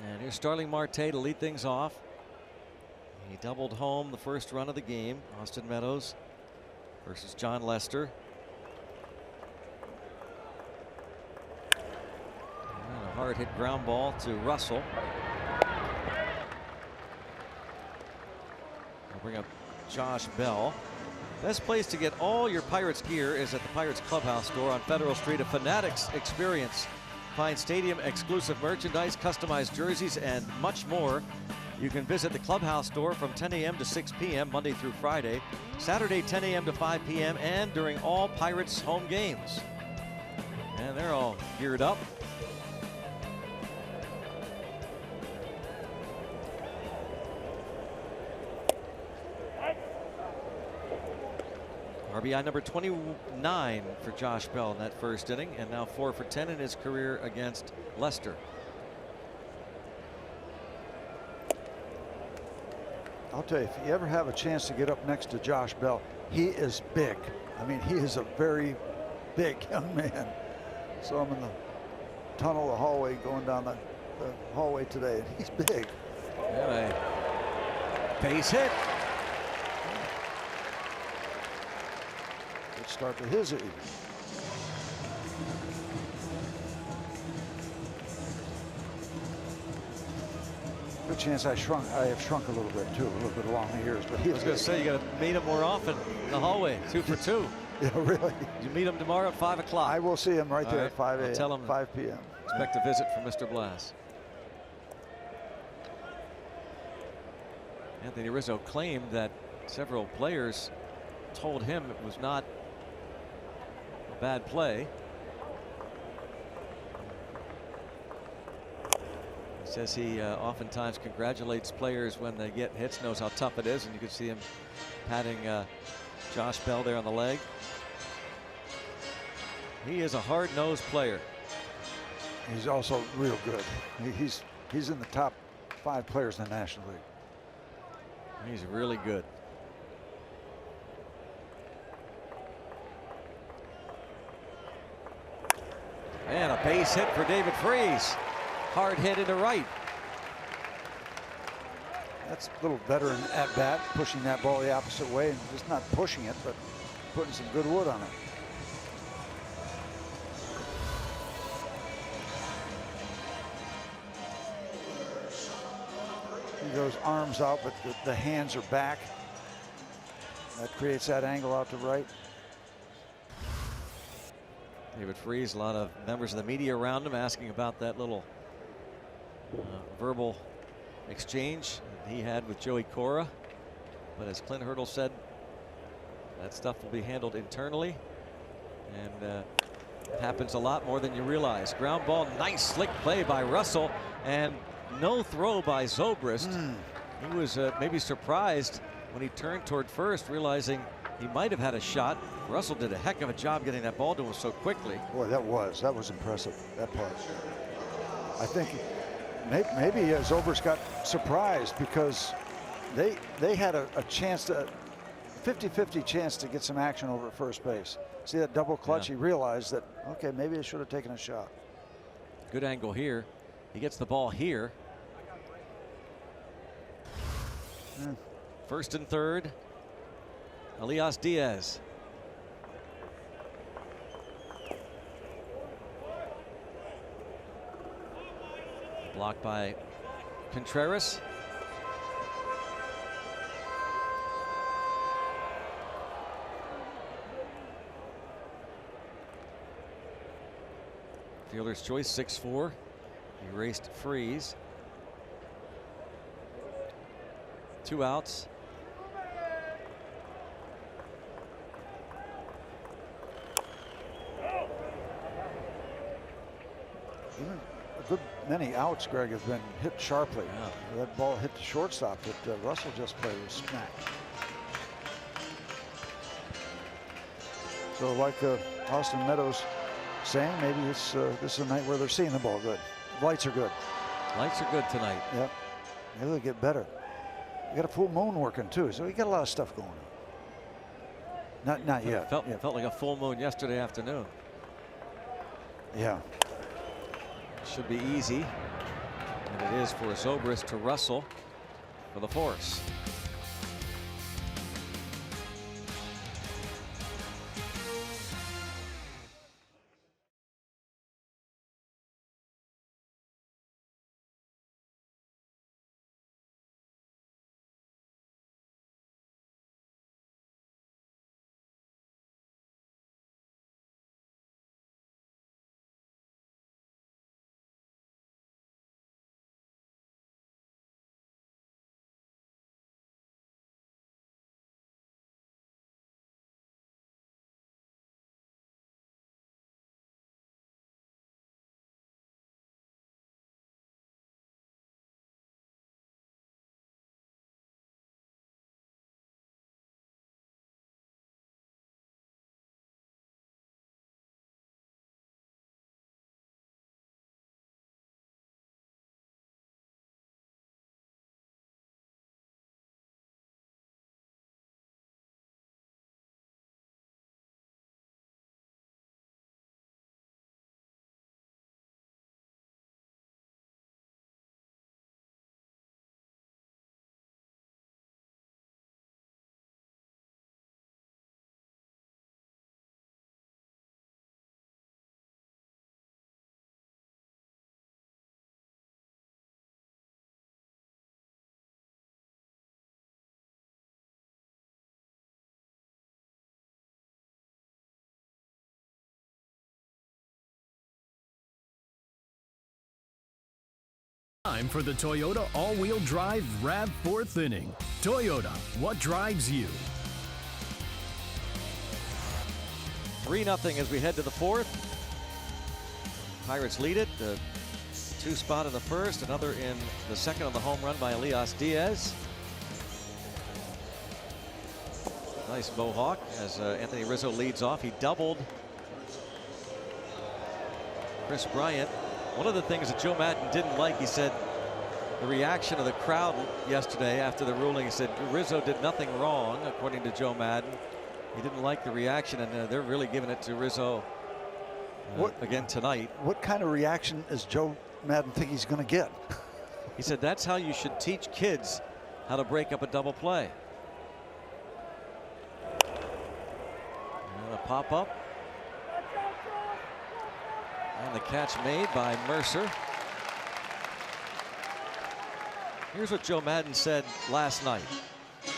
And here's Starling Marte to lead things off. He doubled home the first run of the game. Austin Meadows versus John Lester. And a hard hit ground ball to Russell. We'll bring up Josh Bell. Best place to get all your Pirates gear is at the Pirates Clubhouse store on Federal Street, a Fanatics experience. Find stadium exclusive merchandise, customized jerseys, and much more. You can visit the Clubhouse store from 10 a.m. to 6 p.m. Monday through Friday, Saturday 10 a.m. to 5 p.m. and during all Pirates home games. And they're all geared up. RBI number 29 for Josh Bell in that first inning, and now 4 for 10 in his career against Lester. I'll tell you, if you ever have a chance to get up next to Josh Bell, he is big. I mean, he is a very big young man. So I'm in the tunnel, the hallway, going down the hallway today, and he's big. And a base hit. Good start to his evening. Good chance I have shrunk a little bit too, a little bit along the ears. But I was going to say, you got to meet him more often in the hallway. 2 for 2. Yeah, really. You meet him tomorrow at 5 o'clock. I will see him right there at 5 a.m. Tell him 5 p.m. Expect a visit from Mr. Blas. Anthony Rizzo claimed that several players told him it was not a bad play. He says he oftentimes congratulates players when they get hits, knows how tough it is, and you can see him patting Josh Bell there on the leg. He is a hard-nosed player. He's also real good. He's in the top 5 players in the National League. He's really good. And a base hit for David Freese. Hard hit into right. That's a little veteran at bat, pushing that ball the opposite way and just not pushing it, but putting some good wood on it. He goes arms out, but the hands are back. That creates that angle out to right. David Freese, a lot of members of the media around him asking about that little verbal exchange that he had with Joey Cora. But as Clint Hurdle said, that stuff will be handled internally. And it happens a lot more than you realize. Ground ball, nice slick play by Russell, and no throw by Zobrist. He was maybe surprised when he turned toward first, realizing he might have had a shot. Russell did a heck of a job getting that ball to him so quickly. Boy, that was impressive, that part. I think maybe Zobrist got surprised because they had a chance to 50-50 chance to get some action over at first base. See that double clutch? Yeah. He realized that, okay, maybe they should have taken a shot. Good angle here. He gets the ball here. First and third. Elias Díaz. Blocked by Contreras. Fielder's choice, 6'4". Erased Freeze. 2 outs. Even a good many outs, Greg, have been hit sharply. Yeah. That ball hit the shortstop that Russell just played was smacked. So like Austin Meadows saying, maybe this is a night where they're seeing the ball good. Lights are good. Lights are good tonight. Yep. Maybe they'll get better. You got a full moon working too, so you got a lot of stuff going on. Not yet. Felt like a full moon yesterday afternoon. Yeah. Should be easy. And it is for Zobrist to Russell for the force. Time for the Toyota all-wheel drive RAV4th inning. Toyota, what drives you? 3-0 as we head to the fourth. Pirates lead it. The 2 spot in the first, another in the second on the home run by Elias Díaz. Nice mohawk as Anthony Rizzo leads off. He doubled Chris Bryant. One of the things that Joe Maddon didn't like, he said, the reaction of the crowd yesterday after the ruling. He said Rizzo did nothing wrong, according to Joe Maddon. He didn't like the reaction, and they're really giving it to Rizzo again tonight. What kind of reaction does Joe Maddon think he's going to get? He said that's how you should teach kids how to break up a double play. And a pop up. And the catch made by Mercer. Here's what Joe Madden said last night. It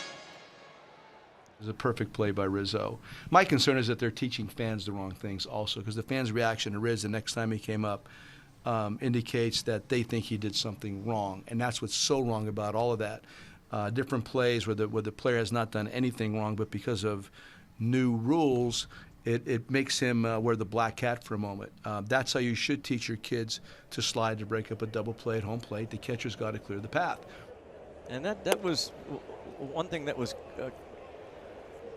was a perfect play by Rizzo. My concern is that they're teaching fans the wrong things also, because the fans' reaction to Riz the next time he came up indicates that they think he did something wrong, and that's what's so wrong about all of that. Different plays where the player has not done anything wrong, but because of new rules, it makes him wear the black hat for a moment. That's how you should teach your kids to slide to break up a double play at home plate. The catcher's got to clear the path. And that was one thing that was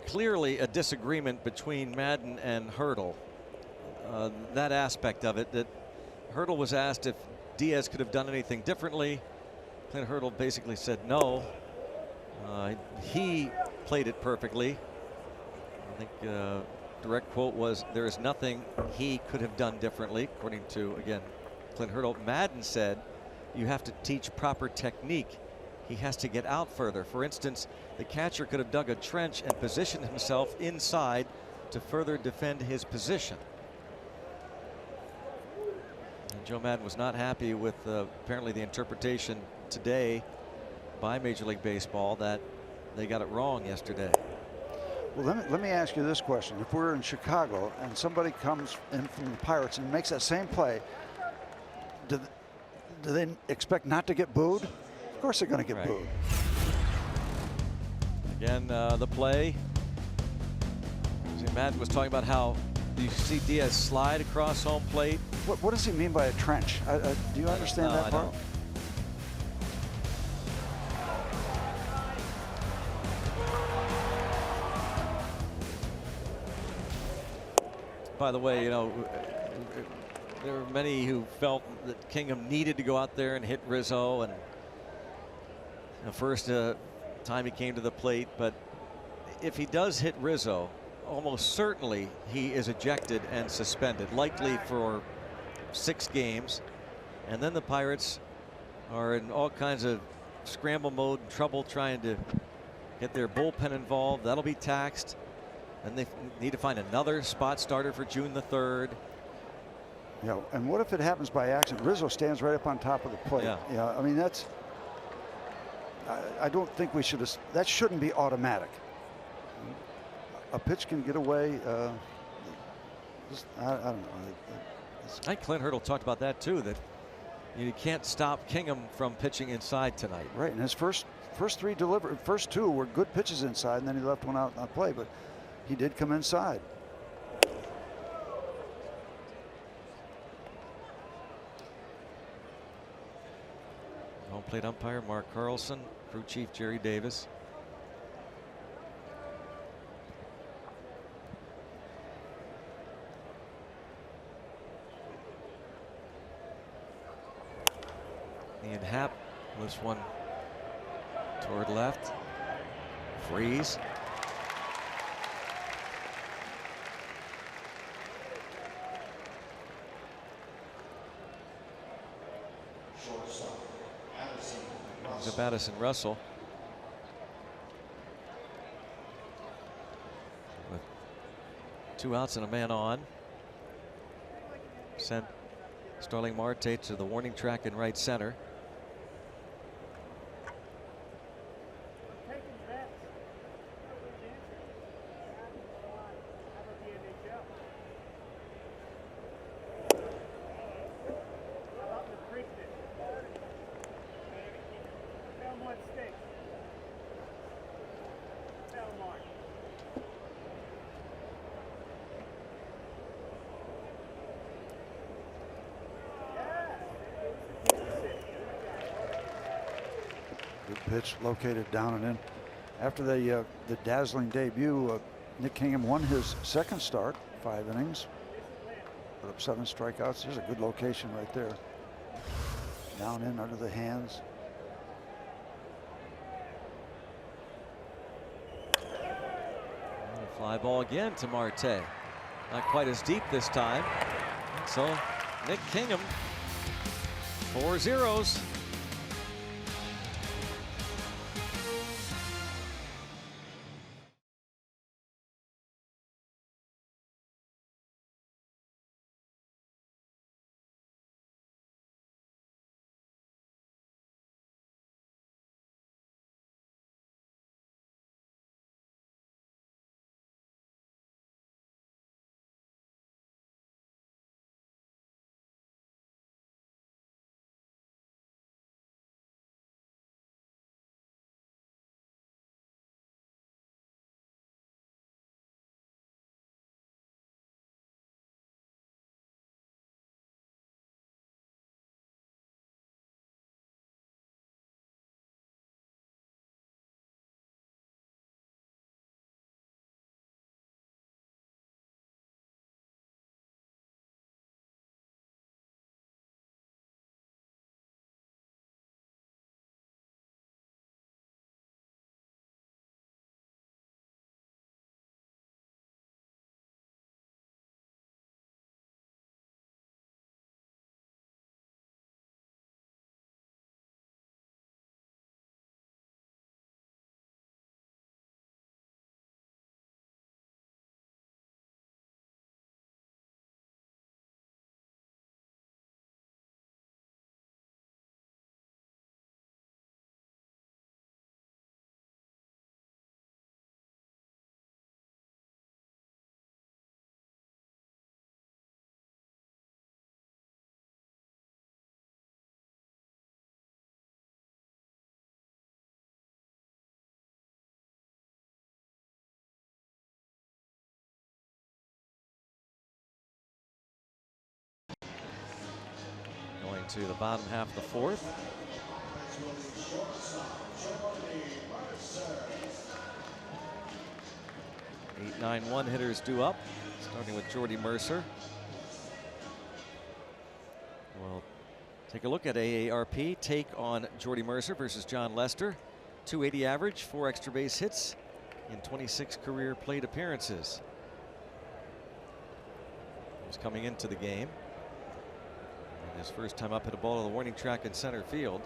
clearly a disagreement between Madden and Hurdle. That aspect of it, that Hurdle was asked if Diaz could have done anything differently. Clint Hurdle basically said no. He played it perfectly. I think direct quote was, "There is nothing he could have done differently," according to, again, Clint Hurdle. Madden said you have to teach proper technique. He has to get out further. For instance, the catcher could have dug a trench and positioned himself inside to further defend his position. And Joe Madden was not happy with apparently the interpretation today by Major League Baseball that they got it wrong yesterday. Well, let me ask you this question. If we're in Chicago and somebody comes in from the Pirates and makes that same play, do they expect not to get booed? Of course they're going to get booed. Again, the play. Madden was talking about how you see Diaz slide across home plate. What does he mean by a trench? Do you understand that part? I don't. By the way, you know, there were many who felt that Kingham needed to go out there and hit Rizzo, and the first time he came to the plate. But if he does hit Rizzo, almost certainly he is ejected and suspended, likely for 6 games. And then the Pirates are in all kinds of scramble mode and trouble trying to get their bullpen involved. That'll be taxed. And they need to find another spot starter for June the 3rd. Yeah, and what if it happens by accident? Rizzo stands right up on top of the plate. Yeah, I mean, that's, I don't think we should, that shouldn't be automatic. A pitch can get away. I don't know. I think Clint Hurdle talked about that too, that you can't stop Kingham from pitching inside tonight. Right, and his first 2 were good pitches inside, and then he left one out on play, but he did come inside. Home plate umpire Mark Carlson, crew chief Jerry Davis. Ian Happ lifts one toward left. Freeze. Brings up Addison Russell. With 2 outs and a man on. Sent Starling Marte to the warning track in right center. Pitch located down and in. After the dazzling debut, Nick Kingham won his 2nd start, 5 innings, put up 7 strikeouts. There's a good location right there. Down in under the hands. Fly ball again to Marte. Not quite as deep this time. So Nick Kingham, 4 zeros. into the bottom half of the fourth. Eight, 9-1 hitters due up, starting with Jordy Mercer. We'll take a look at AARP take on Jordy Mercer versus John Lester. 280 average, 4 extra base hits in 26 career plate appearances. He's coming into the game. And his first time up hit a ball to the warning track in center field.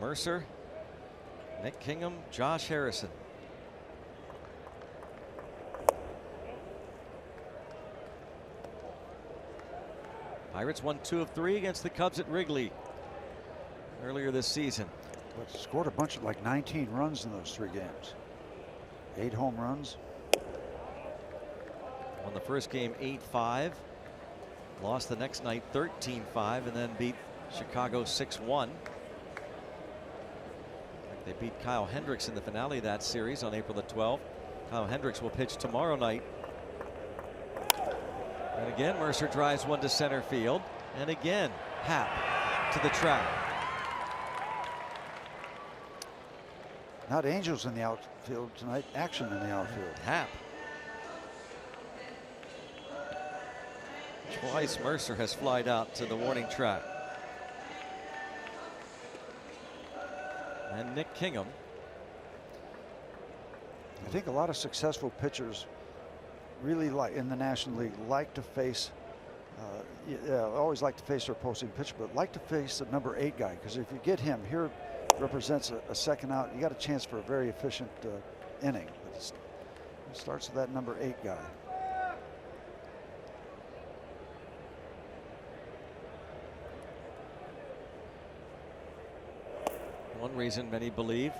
Mercer, Nick Kingham, Josh Harrison. Pirates won 2 of 3 against the Cubs at Wrigley earlier this season. But scored a bunch of like 19 runs in those 3 games. 8 home runs. Won the first game 8-5. Lost the next night 13-5 and then beat Chicago 6-1. They beat Kyle Hendricks in the finale of that series on April the 12th. Kyle Hendricks will pitch tomorrow night. And again, Mercer drives one to center field. And again, Happ to the track. Not Angels in the outfield tonight, action in the outfield. Happ. Twice Mercer has flied out to the warning track. And Nick Kingham. I think a lot of successful pitchers really like in the National League like to face always like to face their opposing pitcher, but like to face the number 8 guy, because if you get him here, represents a second out, you got a chance for a very efficient inning. But it starts with that number 8 guy. One reason many believe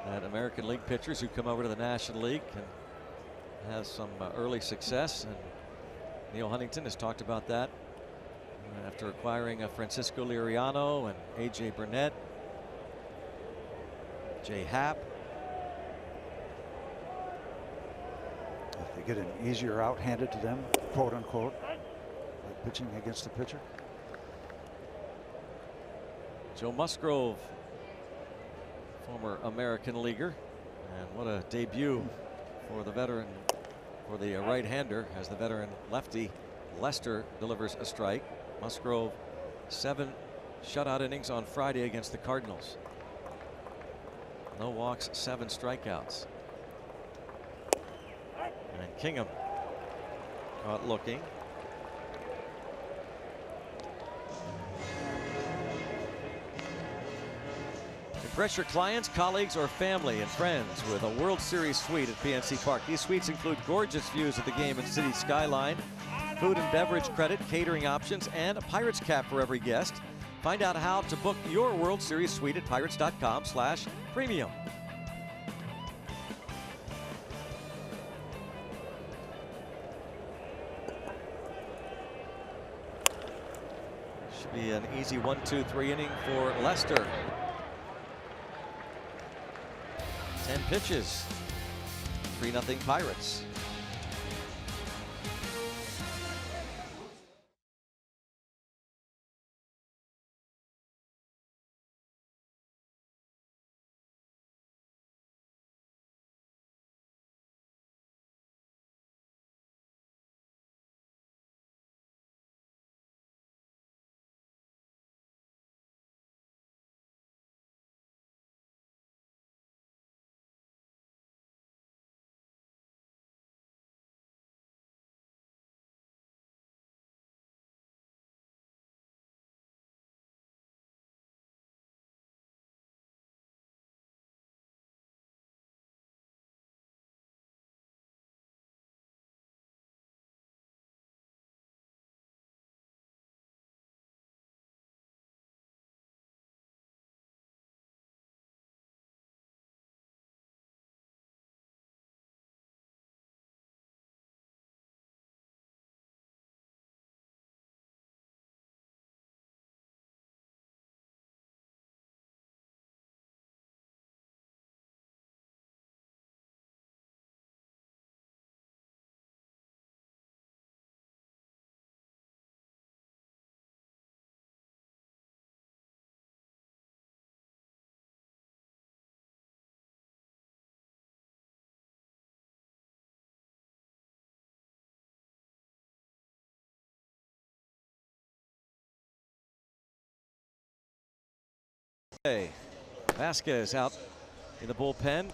that American League pitchers who come over to the National League can have some early success, and Neil Huntington has talked about that after acquiring Francisco Liriano and A.J. Burnett, Jay Happ. If they get an easier out handed to them, quote unquote, like pitching against the pitcher. Joe Musgrove, former American leaguer, and what a debut for the veteran, for the right-hander, as the veteran lefty Lester delivers a strike. Musgrove 7 shutout innings on Friday against the Cardinals. No walks, 7 strikeouts. And Kingham caught looking. Impress your clients, colleagues, or family and friends with a World Series suite at PNC Park. These suites include gorgeous views of the game and city skyline, food and beverage credit, catering options, and a Pirates cap for every guest. Find out how to book your World Series suite at pirates.com/premium. Should be an easy 1-2-3 inning for Lester. 10 pitches, 3-0 Pirates. Hey, Vasquez out in the bullpen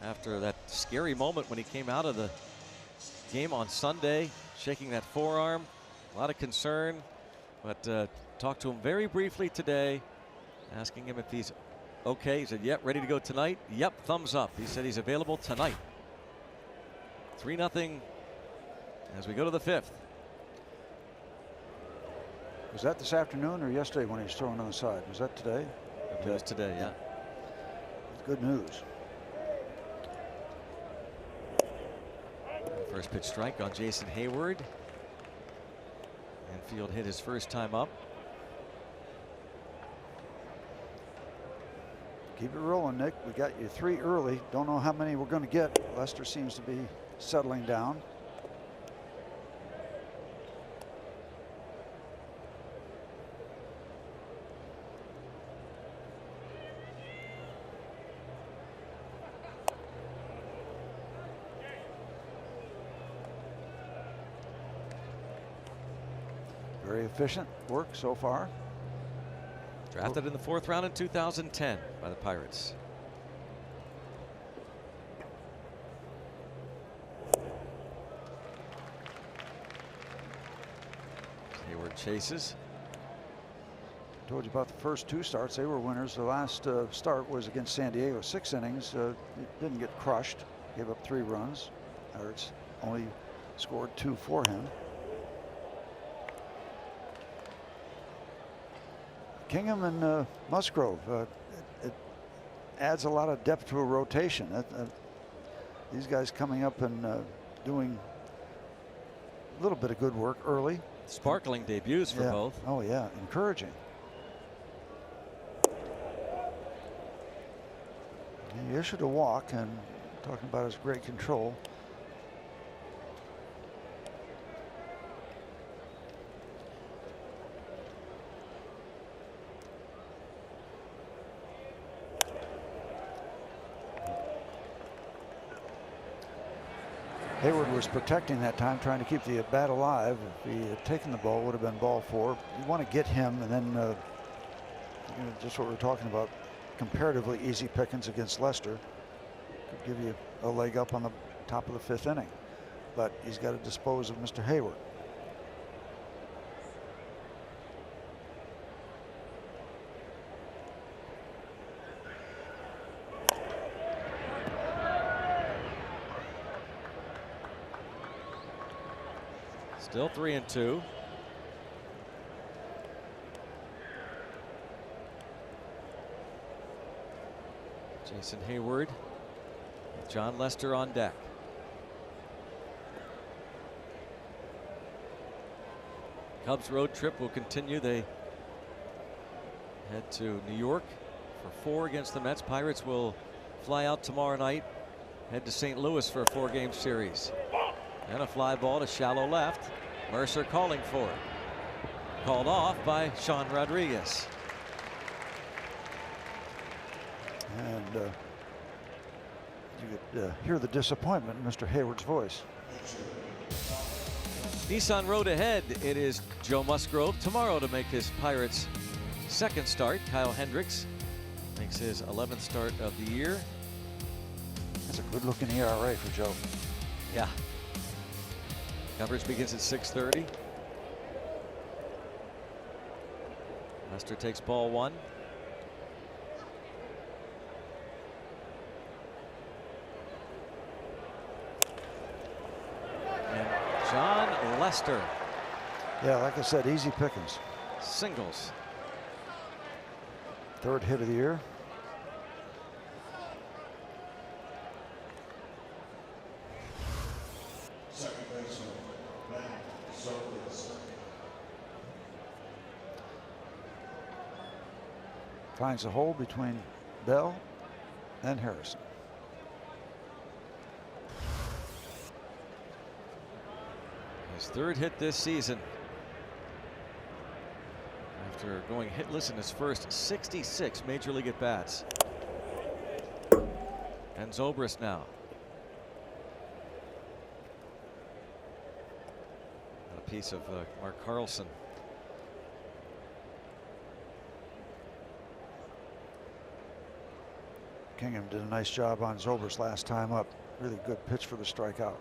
after that scary moment when he came out of the game on Sunday, shaking that forearm. A lot of concern, but talked to him very briefly today, asking him if he's okay. He said, yep, ready to go tonight. Yep, thumbs up. He said he's available tonight. 3-0 as we go to the 5th. Was that this afternoon or yesterday when he was throwing on the side? Was that today? It was today, yeah. Good news. First pitch strike on Jason Hayward. Infield hit his first time up. Keep it rolling, Nick. We got you 3 early. Don't know how many we're going to get. Lester seems to be settling down. Very efficient work so far. Drafted in the 4th round in 2010 by the Pirates. Hayward chases. Told you about the first 2 starts. They were winners. The last start was against San Diego. 6 innings. Didn't get crushed. Gave up 3 runs. Pirates only scored 2 for him. Kingham and Musgrove. It adds a lot of depth to a rotation. These guys coming up and doing a little bit of good work early. Sparkling debuts for both. Oh yeah, encouraging. He issued a walk, and talking about his great control. Hayward was protecting that time, trying to keep the at bat alive. If he had taken the ball, it would have been ball 4. You want to get him, and then you know, just what we're talking about, comparatively easy pickings against Lester could give you a leg up on the top of the 5th inning. But he's got to dispose of Mr. Hayward. Still 3-2. Jason Hayward with John Lester on deck. Cubs road trip will continue. They head to New York for 4 against the Mets. Pirates will fly out tomorrow night, head to St. Louis for a 4-game series. And a fly ball to shallow left. Mercer calling for it. Called off by Sean Rodriguez. And you could hear the disappointment in Mr. Hayward's voice. Nissan Road ahead. It is Joe Musgrove tomorrow to make his Pirates' 2nd start. Kyle Hendricks makes his 11th start of the year. That's a good-looking ERA for Joe. Yeah. Coverage begins at 6:30. Lester takes ball 1. And John Lester. Yeah, like I said, easy pickings. Singles. 3rd hit of the year. Finds a hole between Bell and Harrison. His 3rd hit this season. After going hitless in his first 66 major league at-bats. And Zobrist now. A piece of Mark Carlson. Kingham did a nice job on Zobrist last time up. Really good pitch for the strikeout.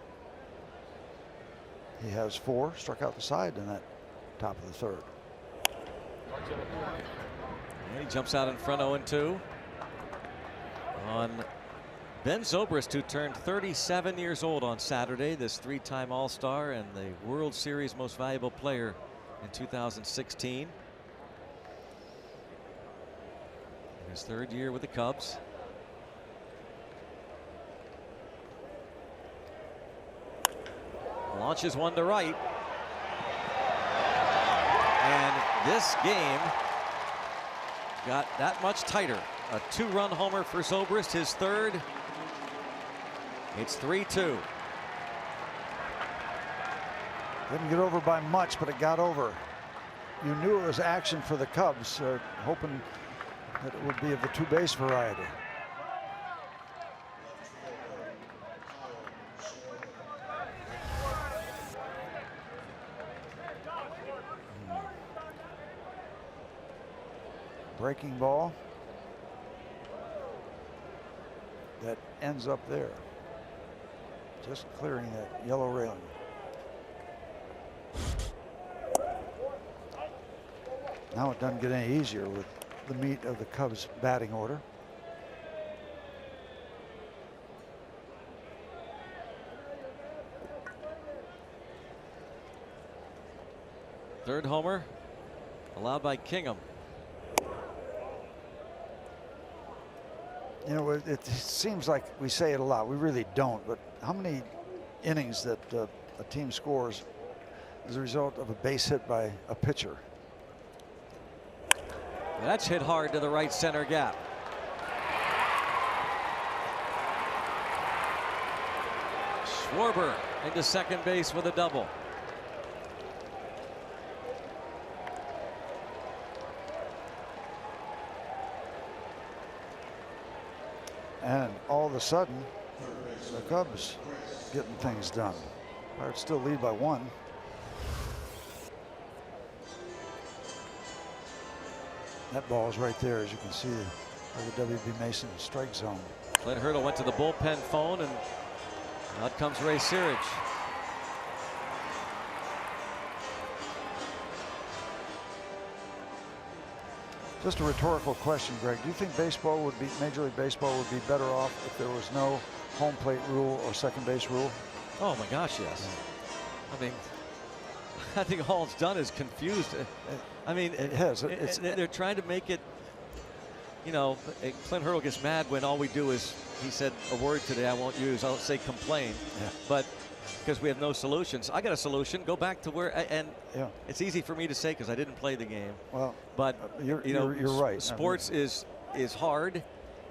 He has 4, struck out the side in that top of the third. And he jumps out in front 0-2 on Ben Zobrist, who turned 37 years old on Saturday, this 3-time All-Star and the World Series most valuable player in 2016. In his 3rd year with the Cubs. Launches one to right. And this game got that much tighter. A 2-run homer for Zobrist, his 3rd. It's 3-2. Didn't get over by much, but it got over. You knew it was action for the Cubs, hoping that it would be of the 2-base variety. Breaking ball that ends up there, just clearing that yellow railing. Now it doesn't get any easier with the meat of the Cubs batting order. Third homer allowed by Kingham. You know, it seems like we say it a lot. We really don't. But how many innings that a team scores as a result of a base hit by a pitcher? That's hit hard to the right center gap. Schwarber into second base with a double. And all of a sudden, the Cubs getting things done. Pirates still lead by 1. That ball's right there, as you can see, by the W.B. Mason strike zone. Clint Hurdle went to the bullpen phone, and out comes Ray Searage. Just a rhetorical question, Greg. Do you think baseball would be, Major League Baseball would be better off if there was no home plate rule or second base rule? Oh my gosh, yes. I mean, I think all it's done is confused. I mean, it has. They're trying to make it, you know, Clint Hurdle gets mad when all we do is, he said a word today I won't use, I'll say complain. Yeah. But because we have no solutions. I got a solution. Go back to where, and yeah. It's easy for me to say because I didn't play the game. Well, but you're right. Sports is hard,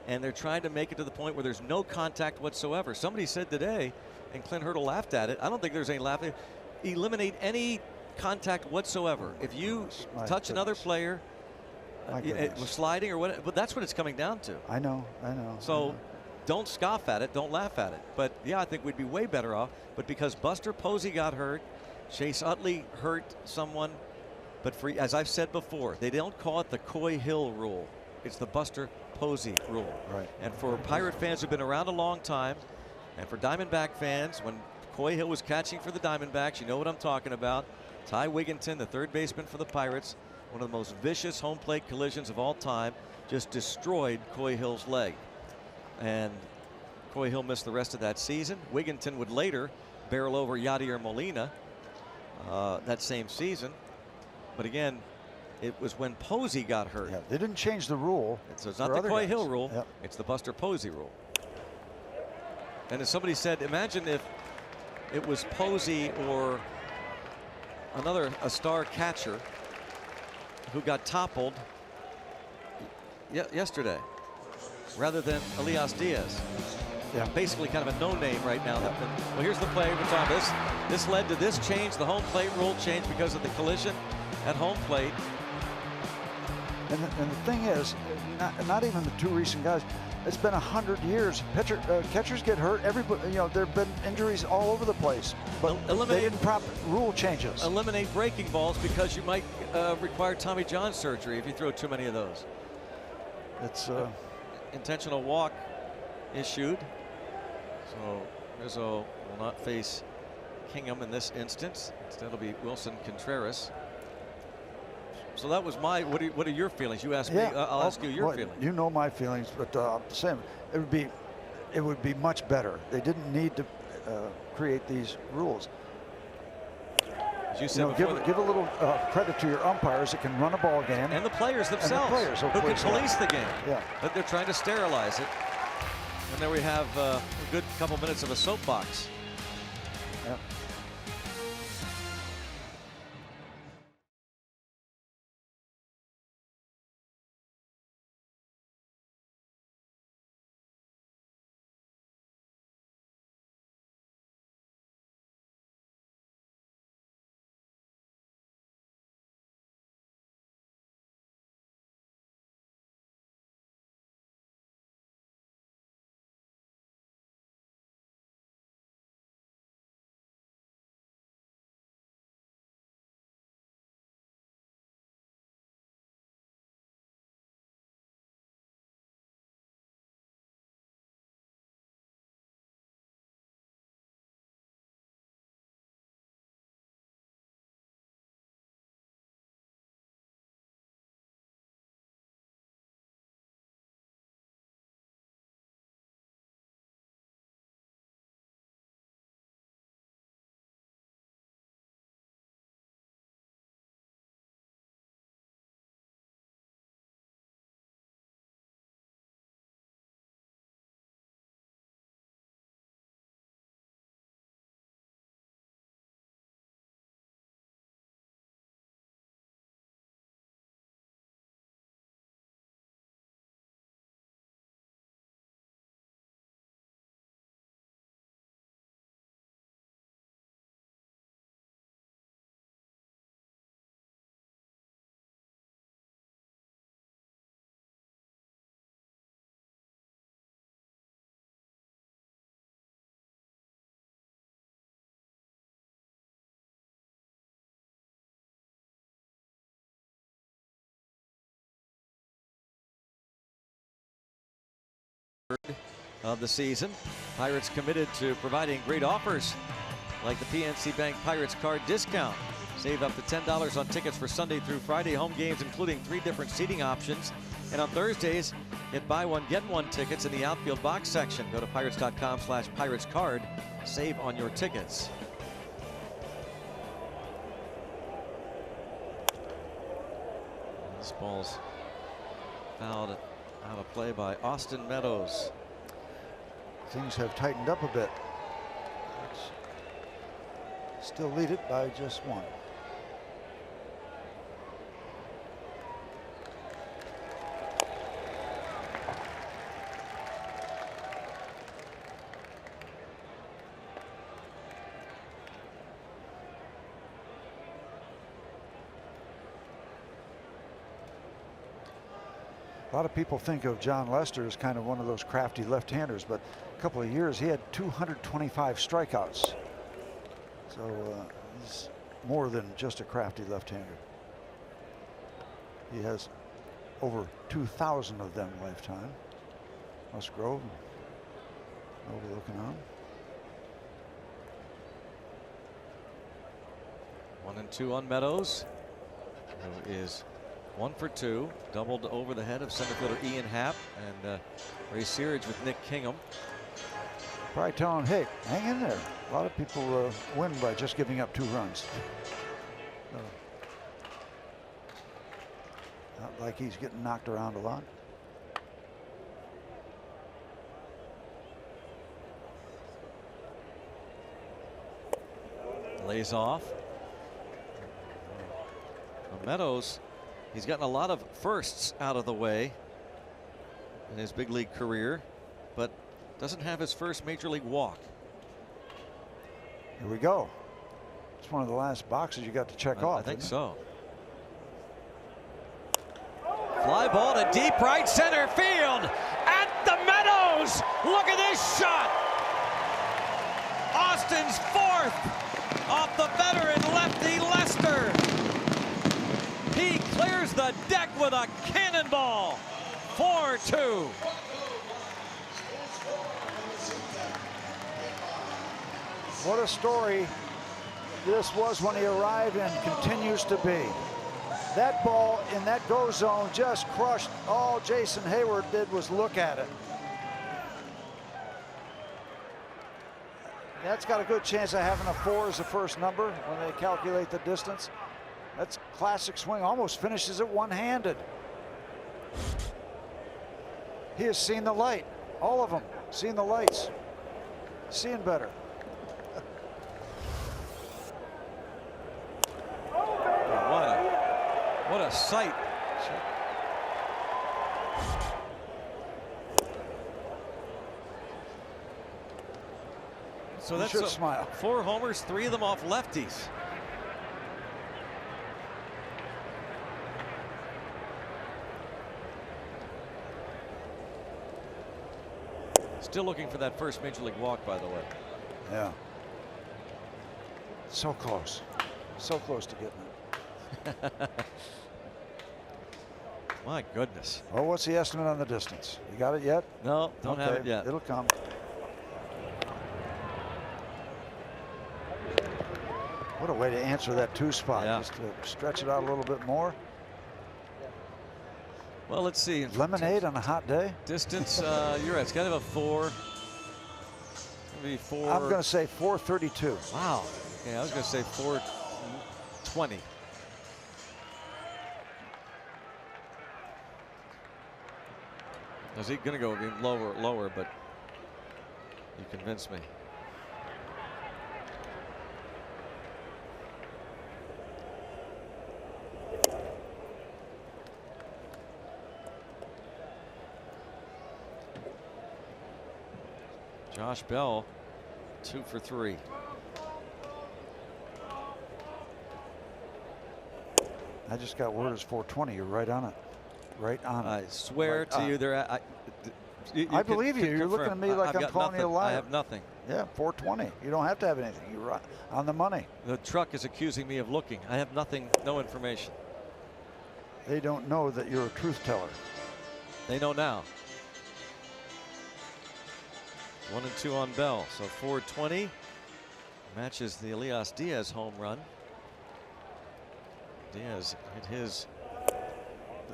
and they're trying to make it to the point where there's no contact whatsoever. Somebody said today, and Clint Hurdle laughed at it. I don't think there's any laughing. Eliminate any contact whatsoever. If you touch another player, sliding or what, but that's what it's coming down to. I know. So don't scoff at it, don't laugh at it. But yeah, I think we'd be way better off. But because Buster Posey got hurt, Chase Utley hurt someone, but as I've said before, they don't call it the Coy Hill rule. It's the Buster Posey rule. Right. And for Pirate fans who've been around a long time, and for Diamondback fans, when Coy Hill was catching for the Diamondbacks, you know what I'm talking about. Ty Wigginton, the third baseman for the Pirates, one of the most vicious home plate collisions of all time, just destroyed Coy Hill's leg. And Coy Hill missed the rest of that season. Wigginton would later barrel over Yadier Molina that same season. But again, it was when Posey got hurt. Yeah, they didn't change the rule. So it's not the Coy Hill rule. Yep. It's the Buster Posey rule. And as somebody said, imagine if it was Posey or a star catcher who got toppled yesterday rather than Elias Díaz. Yeah. Basically kind of a no-name right now. Well, here's the play we're talking about. This led to this change. The home plate rule changed because of the collision at home plate. And the thing is, not even the two recent guys. It's been 100 years. Catchers get hurt. Everybody, you know, there've been injuries all over the place. But they didn't proper rule changes. Eliminate breaking balls because you might require Tommy John surgery if you throw too many of those. It's intentional walk issued. So Rizzo will not face Kingham in this instance. Instead it'll be Wilson Contreras. So that was my, what are your feelings? You asked me, I'll ask you your feelings. You know my feelings, but same. It would be much better. They didn't need to create these rules. As you said, give a little credit to your umpires that can run a ball game. And the players themselves, who can police the game. Yeah. But they're trying to sterilize it. And there we have a good couple minutes of a soapbox. Yeah. Of the season. Pirates committed to providing great offers like the PNC Bank Pirates card discount. Save up to $10 on tickets for Sunday through Friday home games, including 3 different seating options. And on Thursdays, get buy one, get one tickets in the outfield box section. Go to pirates.com/piratescard. Save on your tickets. This ball's fouled out of play by Austin Meadows. Things have tightened up a bit. Still lead it by just 1. A lot of people think of John Lester as kind of one of those crafty left-handers, but a couple of years he had 225 strikeouts. So he's more than just a crafty left-hander. He has over 2,000 of them lifetime. Musgrove overlooking on. 1-2 on Meadows, who is 1 for 2, doubled over the head of center fielder Ian Happ and Ray Searage with Nick Kingham. Probably telling him, hey, hang in there. A lot of people win by just giving up 2 runs. Not like he's getting knocked around a lot. Lays off. Meadows, he's gotten a lot of firsts out of the way in his big league career, but doesn't have his first major league walk. Here we go. It's one of the last boxes you got to check off. I think so. Fly ball to deep right center field. At the Meadows. Look at this shot. Austin's 4th off the veteran lefty Lester. He clears the deck with a cannonball. 4-2. What a story this was when he arrived and continues to be. That ball in that go zone just crushed. All Jason Hayward did was look at it. That's got a good chance of having a 4 as the first number when they calculate the distance. That's classic swing, almost finishes it one-handed. He has seen the light, all of them, seen the lights, seeing better. What a sight. So that's smile. 4 homers, 3 of them off lefties. Still looking for that first major league walk, by the way. Yeah. So close. So close to getting it. My goodness. Oh, what's the estimate on the distance? You got it yet? No, don't have it yet. It'll come. What a way to answer that 2 spot. Yeah. Just to stretch it out a little bit more. Well, let's see. Lemonade on a hot day? Distance, you're right. It's kind of a 4. Maybe 4. I'm going to say 432. Wow. Okay, I was going to say 420. I was going to go even lower, but you convinced me. Josh Bell, 2 for 3. I just got word it's 420. You're right on it. Right on it. I swear right to you, there. I believe you. You're looking at me like I'm calling you a liar. I have nothing. Yeah, 420. You don't have to have anything. You're right on the money. The truck is accusing me of looking. I have nothing, no information. They don't know that you're a truth teller. They know now. 1 and 2 on Bell, so 420 matches the Elias Díaz home run. Diaz hit his.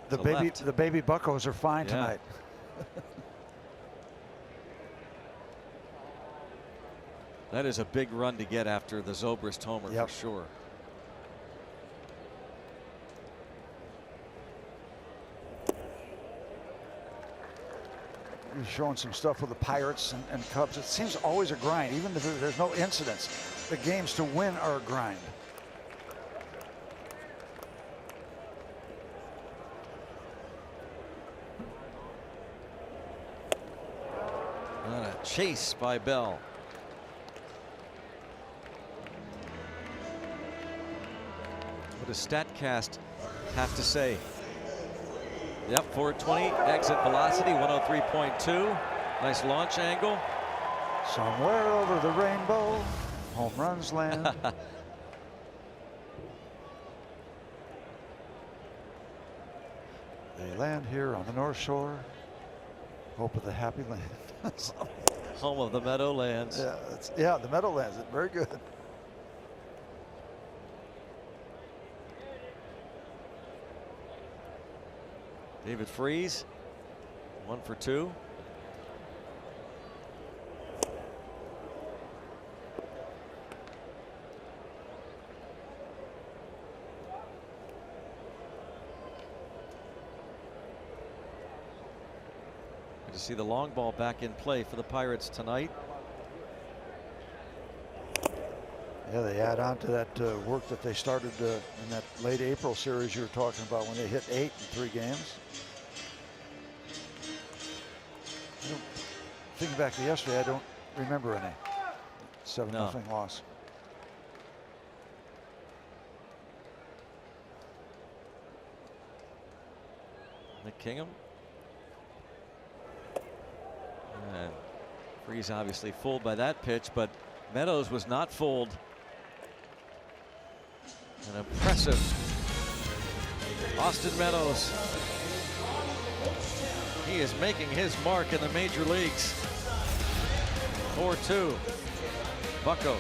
The baby buckos are fine tonight. That is a big run to get after the Zobrist homer for sure. You're showing some stuff with the Pirates and Cubs. It seems always a grind, even if there's no incidents. The games to win are a grind. And a chase by Bell. What does StatCast have to say? Yep, 420 exit velocity, 103.2. Nice launch angle. Somewhere over the rainbow, home runs land. They land here on the North Shore. Hope of the happy land. Home of the Meadowlands. Yeah, the Meadowlands. Very good. David Freese, 1 for 2. Good to see the long ball back in play for the Pirates tonight. Yeah, they add on to that work that they started in that late April series you were talking about when they hit 8 in 3 games. Thinking back to yesterday, I don't remember any 7-0 loss. Nick Kingham. And Freese obviously fooled by that pitch, but Meadows was not fooled. An impressive Austin Meadows. He is making his mark in the major leagues. 4-2. Buccos.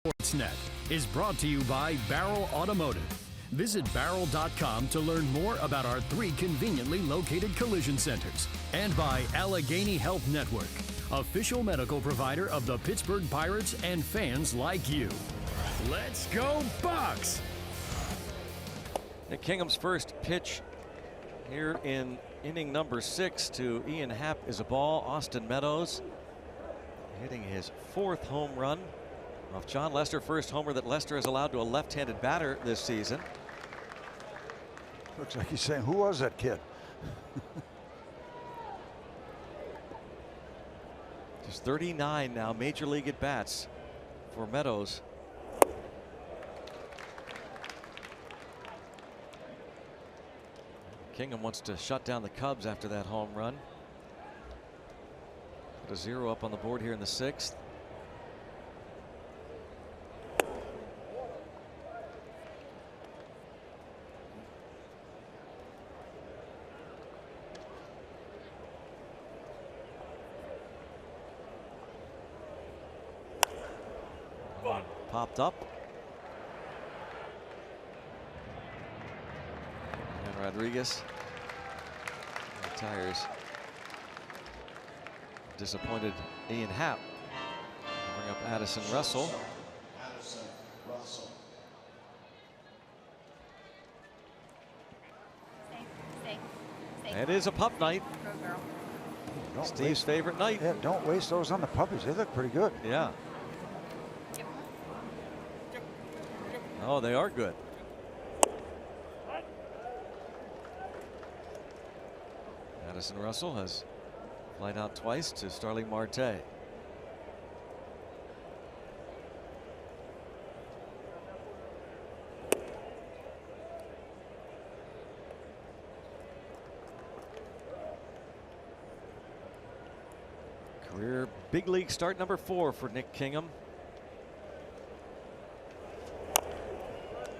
Sportsnet is brought to you by Barrel Automotive. Visit barrel.com to learn more about our 3 conveniently located collision centers. And by Allegheny Health Network, official medical provider of the Pittsburgh Pirates and fans like you. Let's go Bucks! Nick Kingham's first pitch here in inning number 6 to Ian Happ is a ball. Austin Meadows hitting his 4th home run off John Lester, first homer that Lester has allowed to a left-handed batter this season. Looks like he's saying, who was that kid? Just 39 now major league at bats for Meadows. Kingham wants to shut down the Cubs after that home run. Put a 0 up on the board here in the 6th. Popped up. And Rodriguez retires. Disappointed Ian Happ. Bring up Addison Russell. It is a pup night. Steve's favorite night. Yeah, don't waste those on the puppies. They look pretty good. Yeah. Oh, they are good. Addison Russell has flied out twice to Starling Marte. Career big league start number 4 for Nick Kingham.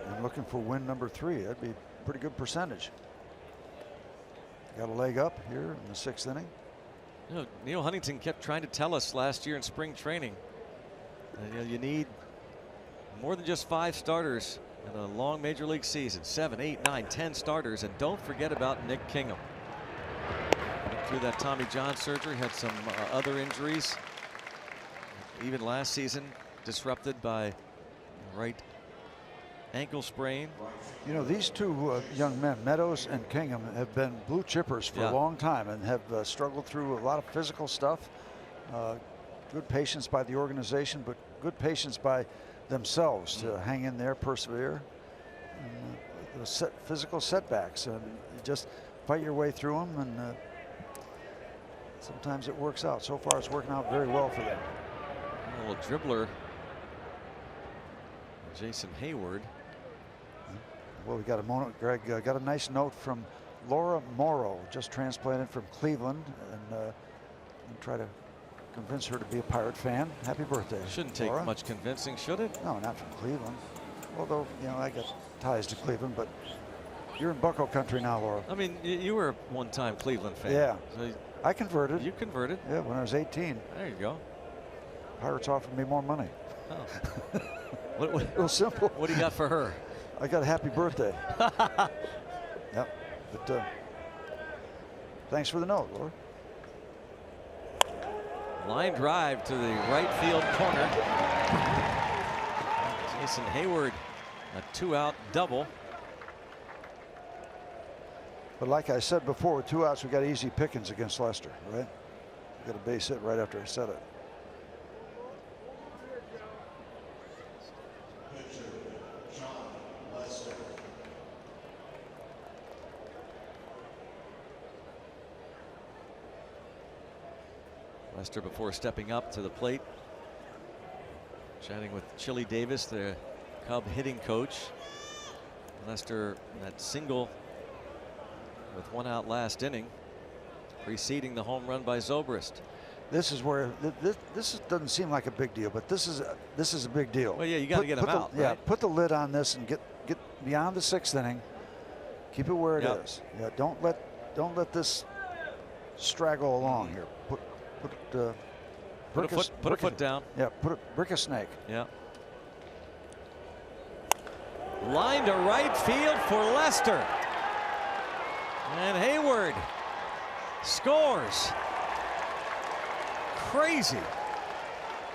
I'm looking for win number 3. That'd be a pretty good percentage. Got a leg up here in the 6th inning. You know, Neil Huntington kept trying to tell us last year in spring training that you need more than just 5 starters in a long major league season. 7, 8, 9, 10 starters, and don't forget about Nick Kingham. Went through that Tommy John surgery, had some other injuries. Even last season, disrupted by right ankle sprain. You know, these 2 young men, Meadows and Kingham, have been blue chippers for a long time and have struggled through a lot of physical stuff. Good patience by the organization, but good patience by themselves to hang in there, persevere. And, the physical setbacks, and you just fight your way through them, and sometimes it works out. So far, it's working out very well for them. A little dribbler, Jason Hayward. Well, we got a moment, Greg. Got a nice note from Laura Morrow, just transplanted from Cleveland, and try to convince her to be a Pirate fan. Happy birthday. Shouldn't take Laura. much convincing, should it? No, not from Cleveland. Although, you know, I got ties to Cleveland, but you're in Bucko country now, Laura. I mean, you were a one-time Cleveland fan. Yeah. So I converted. you converted. Yeah, when I was 18. There you go. Pirates offered me more money. Oh. What, Real simple. what do you got for her? I got a happy birthday. Yep. But thanks for the note, Laura. Line drive to the right field corner. Jason Hayward, a 2-out double. But like I said before, with 2 outs, we got easy pickings against Lester, right? We got a base hit right after I said it. Lester, before stepping up to the plate, chatting with Chili Davis, the Cub hitting coach. Lester, that single with 1 out last inning, preceding the home run by Zobrist. This is where this doesn't seem like a big deal, but this is a big deal. Well, yeah, you got to get him out. Yeah, right? put the lid on this and get beyond the 6th inning. Keep it where it is. Yeah, don't let this straggle along here. Put a foot down. Yeah, brick a snake. Yeah. Line to right field for Lester. And Hayward scores. Crazy.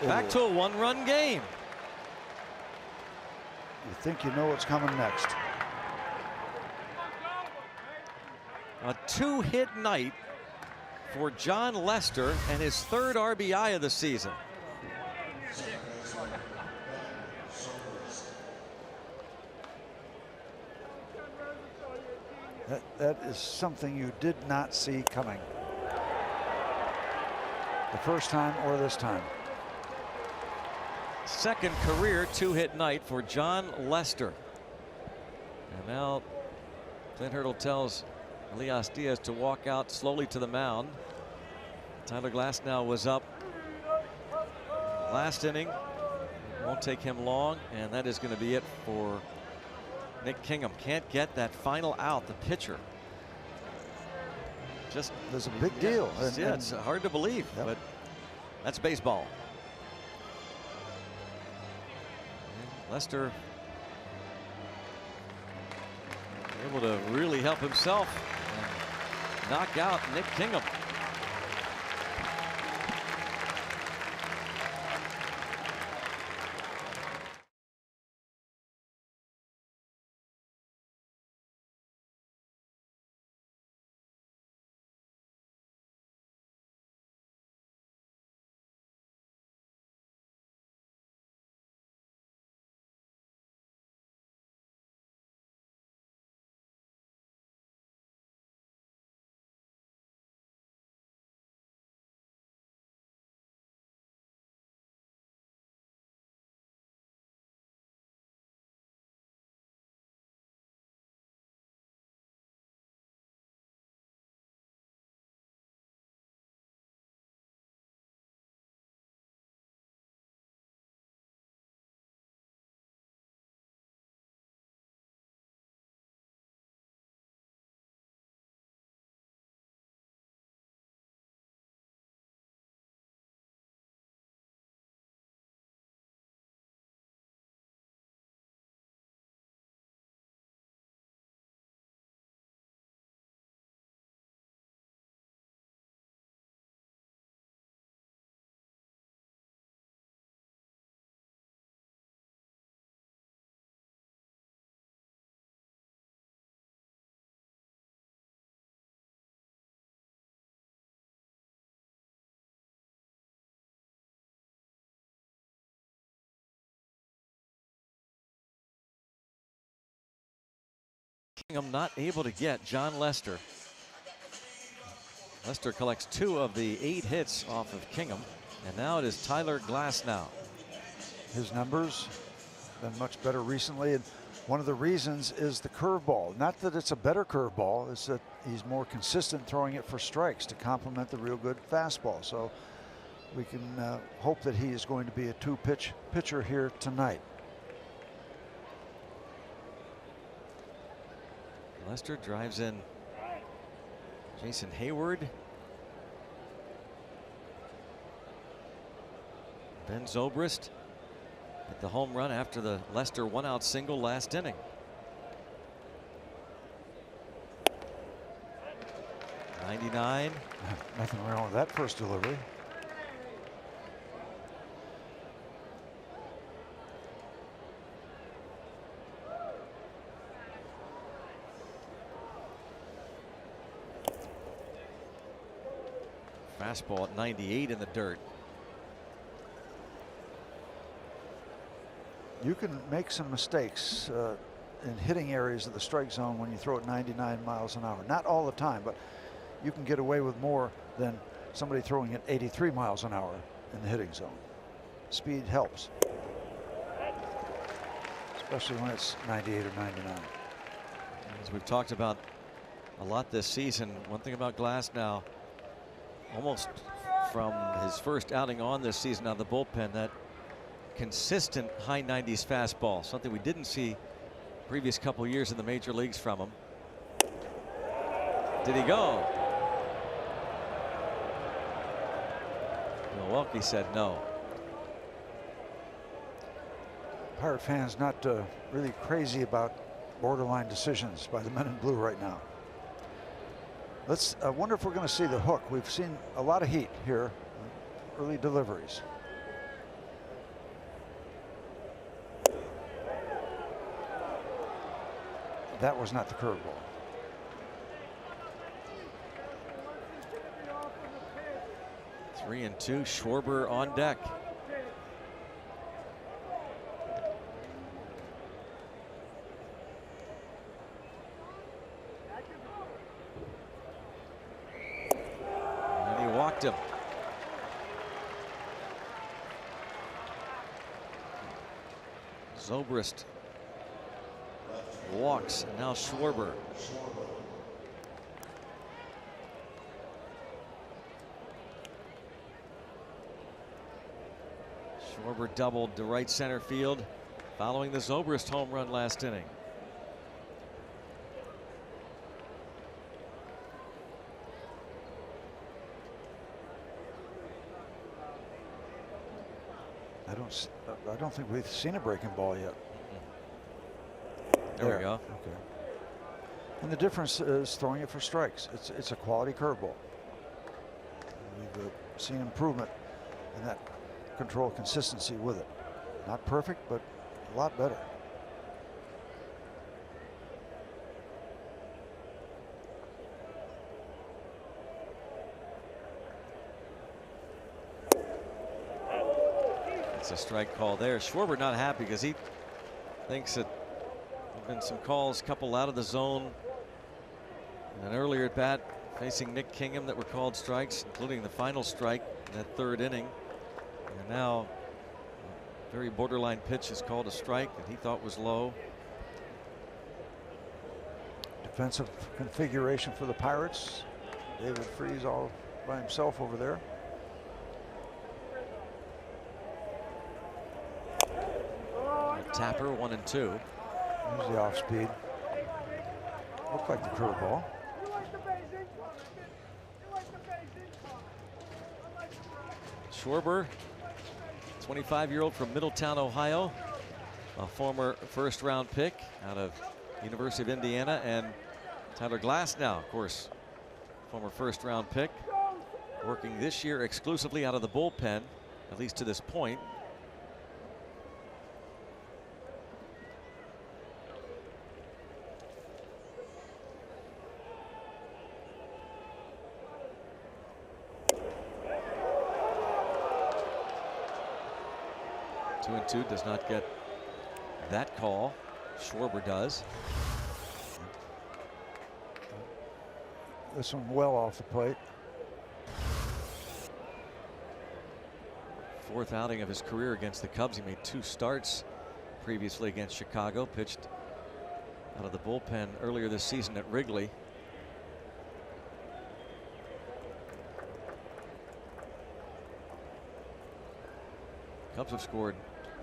Back to a 1-run game. You think you know what's coming next. A 2-hit night for John Lester and his 3rd RBI of the season. That is something you did not see coming. The first time or this time. 2nd career 2-hit night for John Lester. And now Clint Hurdle tells Elias Díaz to walk out slowly to the mound. Tyler Glasnow was up last inning. Won't take him long, and that is going to be it for Nick Kingham. Can't get that final out, the pitcher. Just there's a big deal. Yeah, it's hard to believe, but that's baseball. And Lester able to really help himself and knock out Nick Kingham. Kingham not able to get John Lester. Lester collects 2 of the 8 hits off of Kingham, and now it is Tyler Glasnow. His numbers been much better recently, and One of the reasons is the curveball. Not that it's a better curveball, it's that he's more consistent throwing it for strikes to complement the real good fastball. So we can hope that he is going to be a two-pitch pitcher here tonight. Lester drives in Jason Hayward. Ben Zobrist hit the home run after the Lester one-out single last inning. '99. Nothing wrong with that first delivery. Fastball at 98 in the dirt. You can make some mistakes in hitting areas of the strike zone when you throw it 99 miles an hour. Not all the time, but you can get away with more than somebody throwing it 83 miles an hour in the hitting zone. Speed helps, especially when it's 98 or 99. As we've talked about a lot this season, one thing about Glasnow, almost from his first outing on this season out of the bullpen, that consistent high 90s fastball, something we didn't see previous couple years in the major leagues from him. Did he go? Milwaukee said no. Pirate fans not really crazy about borderline decisions by the men in blue right now. Let's wonder if we're going to see the hook. We've seen a lot of heat here, early deliveries. That was not the curveball. Three and two, Schwarber on deck. And he walked him. Zobrist walks, and now Schwarber. Schwarber doubled to right center field following the Zobrist home run last inning. I don't think we've seen a breaking ball yet. There we go. Okay. And the difference is throwing it for strikes. It's a quality curveball. We've seen improvement in that control consistency with it. Not perfect, but a lot better. It's a strike call there. Schwarber not happy because he thinks that there have been some calls, couple out of the zone. And an earlier at bat facing Nick Kingham that were called strikes, including the final strike in that third inning. And now a very borderline pitch is called a strike that he thought was low. Defensive configuration for the Pirates. David Freese all by himself over there. Tapper 1 and 2. Here's the off speed. Looked like the curveball. Schwarber, 25-year-old from Middletown, Ohio, a former first-round pick out of University of Indiana, and Tyler Glasnow, of course, former first-round pick, working this year exclusively out of the bullpen, at least to this point. Two and two does not get that call. Schwarber does. This one well off the plate. Fourth outing of his career against the Cubs. He made 2 starts previously against Chicago. Pitched out of the bullpen earlier this season at Wrigley. Cubs have scored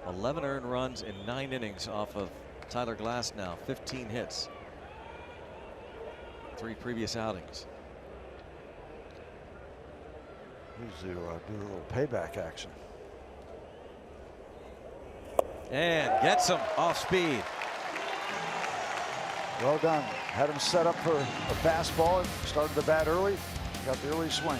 11 earned runs in 9 innings off of Tyler Glasnow. 15 hits. 3 previous outings. He's to do a little payback action. And gets him off speed. Well done. Had him set up for a fastball. Started the bat early. Got the early swing.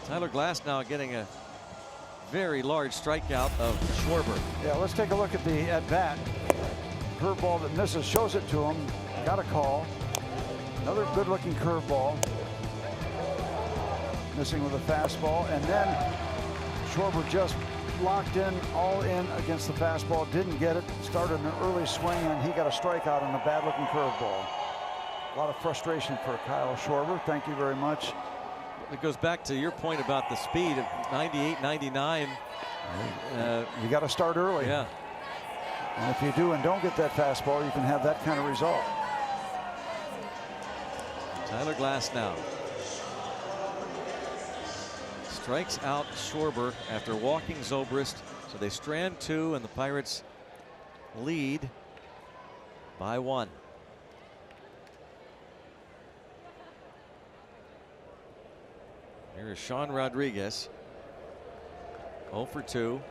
Tyler Glasnow getting a very large strikeout of Schwarber. Yeah, let's take a look at the at-bat. Curveball that misses, shows it to him. Got a call. Another good-looking curveball. Missing with a fastball. And then Schwarber just locked in, all in against the fastball. Didn't get it. Started an early swing, and he got a strikeout on a bad-looking curveball. A lot of frustration for Kyle Schwarber. Thank you very much. It goes back to your point about the speed of 98, 99. You got to start early. Yeah. And if you do and don't get that fastball, you can have that kind of result. Tyler Glasnow strikes out Schwarber after walking Zobrist. So they strand 2, and the Pirates lead by 1. Here is Sean Rodriguez. 0 for 2.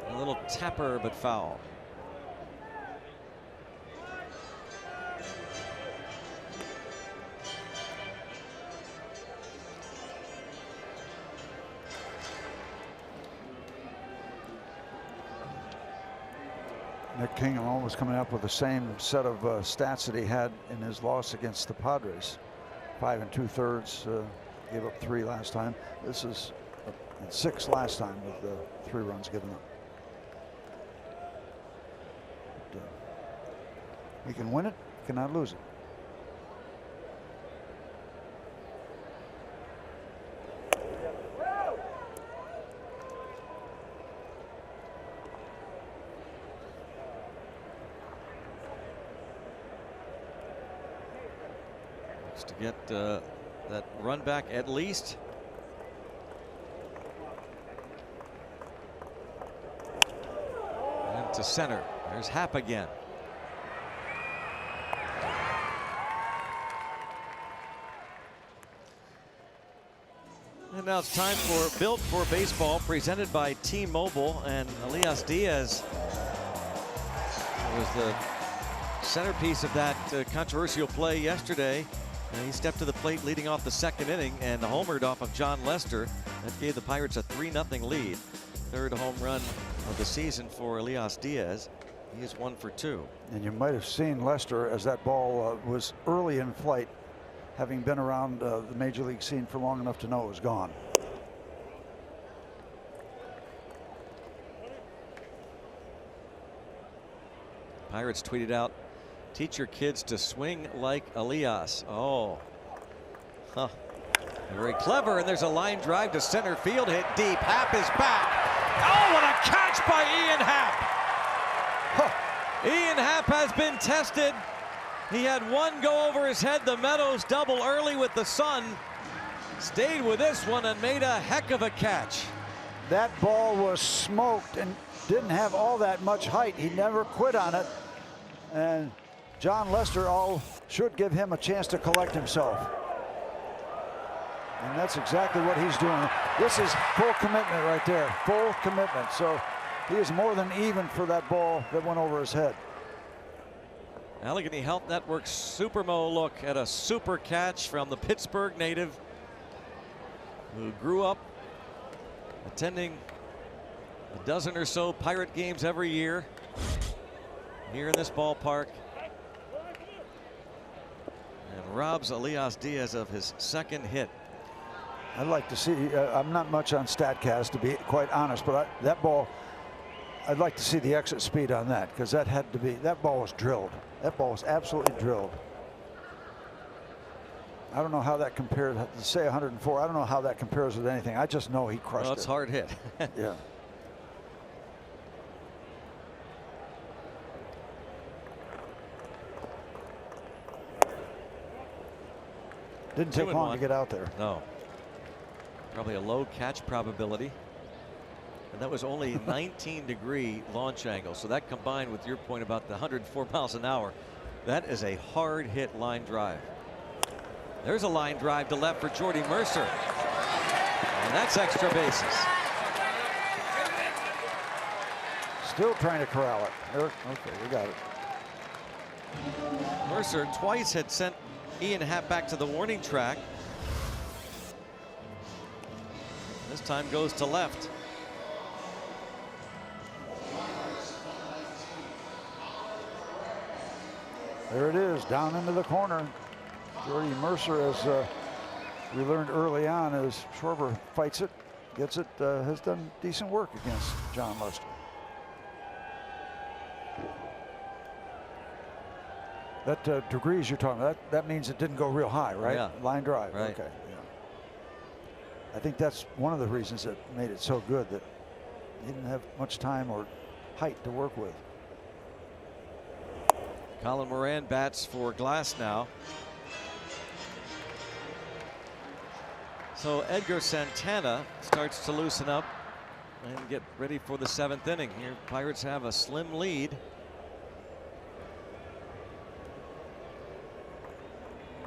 A little tapper, but foul. Nick Kingham was coming up with the same set of stats that he had in his loss against the Padres. 5 2/3, gave up 3 last time. This is 6 last time with 3 runs given up. But, he can win it, cannot lose it. To get that run back at least. And to center. There's Happ again. And now it's time for Built for Baseball, presented by T-Mobile. And Elias Díaz was the centerpiece of that controversial play yesterday. He stepped to the plate leading off the second inning and homered off of John Lester. That gave the Pirates a 3-0 lead. Third home run of the season for Elias Díaz. He is 1 for 2. And you might have seen Lester as that ball was early in flight, having been around the major league scene for long enough to know it was gone. Pirates tweeted out, "Teach your kids to swing like Elias." Oh, huh. Very clever, and there's a line drive to center field, hit deep. Happ is back. Oh, what a catch by Ian Happ. Huh. Ian Happ has been tested. He had one go over his head. The Meadows double early with the sun. Stayed with this one and made a heck of a catch. That ball was smoked and didn't have all that much height. He never quit on it. And John Lester should give him a chance to collect himself. And that's exactly what he's doing. This is full commitment right there, full commitment. So he is more than even for that ball that went over his head. Allegheny Health Network Supermo look at a super catch from the Pittsburgh native who grew up attending a dozen or so Pirate games every year here in this ballpark, and robs Elias Díaz of his second hit. I'd like to see, I'm not much on StatCast to be quite honest, but that ball, I'd like to see the exit speed on that, because that had to be, that ball was drilled. That ball was absolutely drilled. I don't know how that compares, to say 104, I don't know how that compares with anything. I just know he crushed it. Well, it's hard hit. Yeah. Didn't take long to get out there. No. Probably a low catch probability. And that was only 19-degree launch angle. So that combined with your point about the 104 miles an hour, that is a hard hit line drive. There's a line drive to left for Jordy Mercer. And that's extra bases. Still trying to corral it. Okay, we got it. Mercer twice had sent Ian Happ back to the warning track. This time goes to left. There it is, down into the corner. Jordy Mercer, as we learned early on, as Schwarber fights it, gets it, has done decent work against John Lester. That degrees you're talking about, that means it didn't go real high, right? Yeah. Line drive. Right. Okay. Yeah. I think that's one of the reasons that made it so good, that he didn't have much time or height to work with. Colin Moran bats for Glass now. So Edgar Santana starts to loosen up and get ready for the 7th inning. Here, Pirates have a slim lead.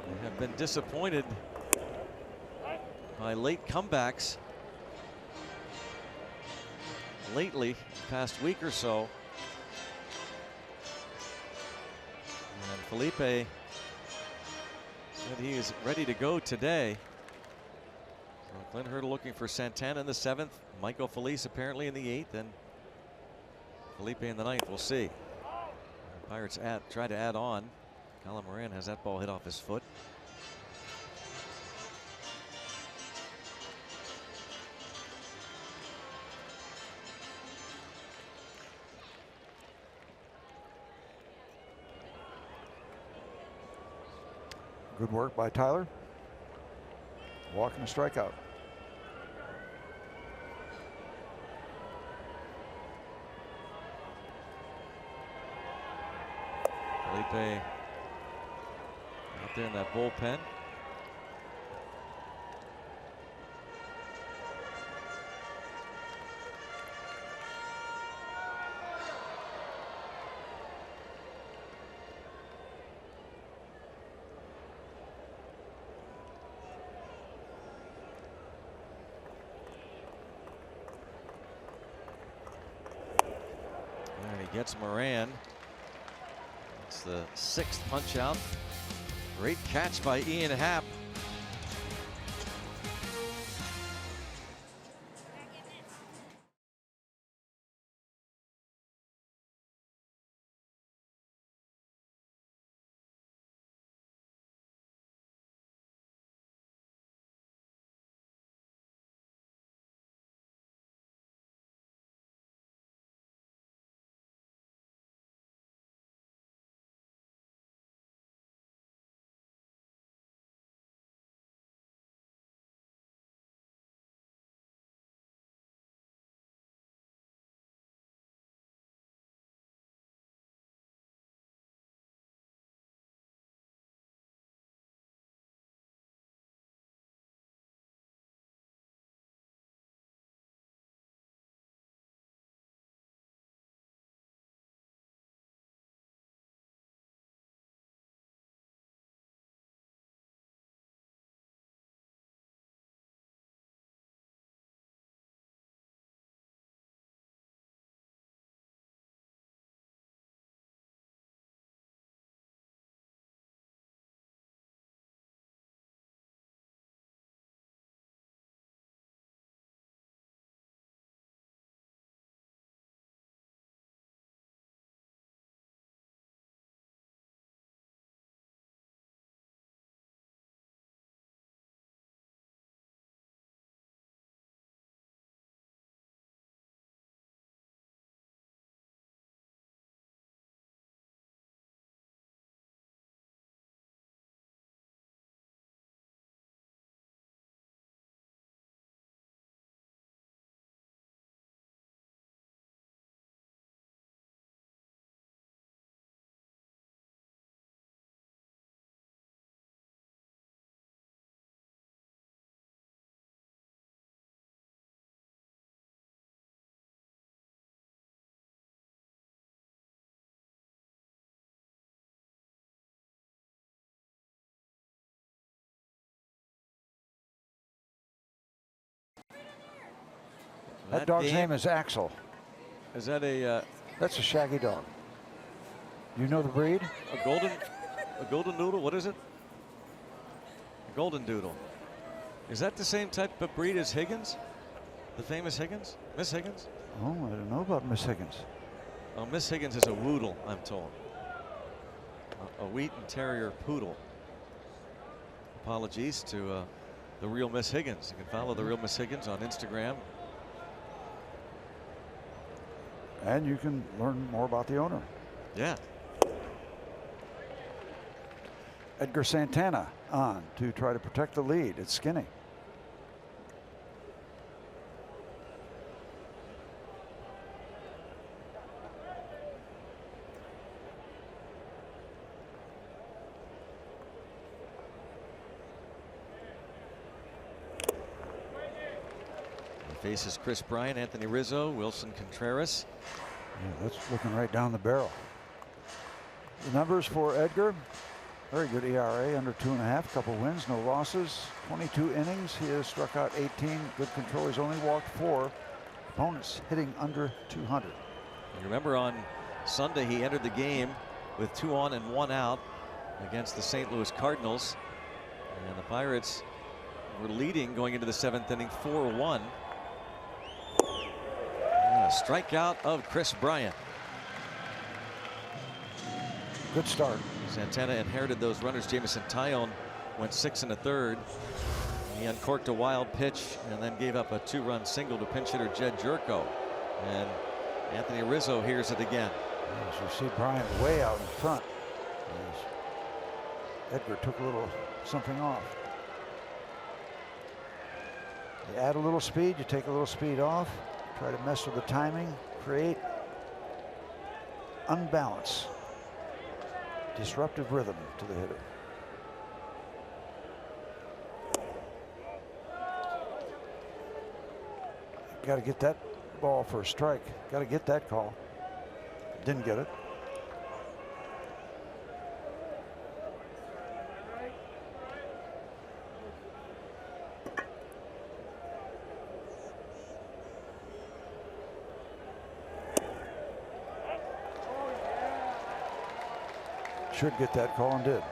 They have been disappointed by late comebacks lately, past week or so. And Felipe said he is ready to go today. So Glenn Hurdle looking for Santana in the 7th, Michael Felice apparently in the 8th, and Felipe in the 9th. We'll see. Pirates try to add on. Colin Moran has that ball hit off his foot. Good work by Tyler. Walk and a strikeout. Felipe out there in that bullpen. gets Moran. It's the 6th punch out. Great catch by Ian Happ. That dog's name is Axel. Is that a? That's a shaggy dog. You know the breed? A golden doodle. What is it? A golden doodle. Is that the same type of breed as Higgins? The famous Higgins? Miss Higgins? Oh, I don't know about Miss Higgins. Oh, Miss Higgins is a Woodle, I'm told. A Wheaton Terrier Poodle. Apologies to the real Miss Higgins. You can follow the real Miss Higgins on Instagram. And you can learn more about the owner. Yeah. Edgar Santana on to try to protect the lead. It's Skinny. Faces Chris Bryant, Anthony Rizzo, Wilson Contreras. Yeah, that's looking right down the barrel. The numbers for Edgar: very good ERA, under 2.5, couple wins, no losses, 22 innings. He has struck out 18, good control. He's only walked 4. Opponents hitting under 200. You remember on Sunday he entered the game with 2 on and 1 out against the St. Louis Cardinals, and the Pirates were leading going into the 7th inning 4-1. Strikeout of Chris Bryant. Good start. Santana inherited those runners. Jamison Tyone went 6 1/3. He uncorked a wild pitch and then gave up a 2-run single to pinch hitter Jed Jerko. And Anthony Rizzo hears it again. As you see Bryant way out in front. As Edgar took a little something off. You add a little speed, you take a little speed off. Try to mess with the timing, create unbalance, disruptive rhythm to the hitter. Got to get that ball for a strike. Got to get that call. Didn't get it. Should get that call and did.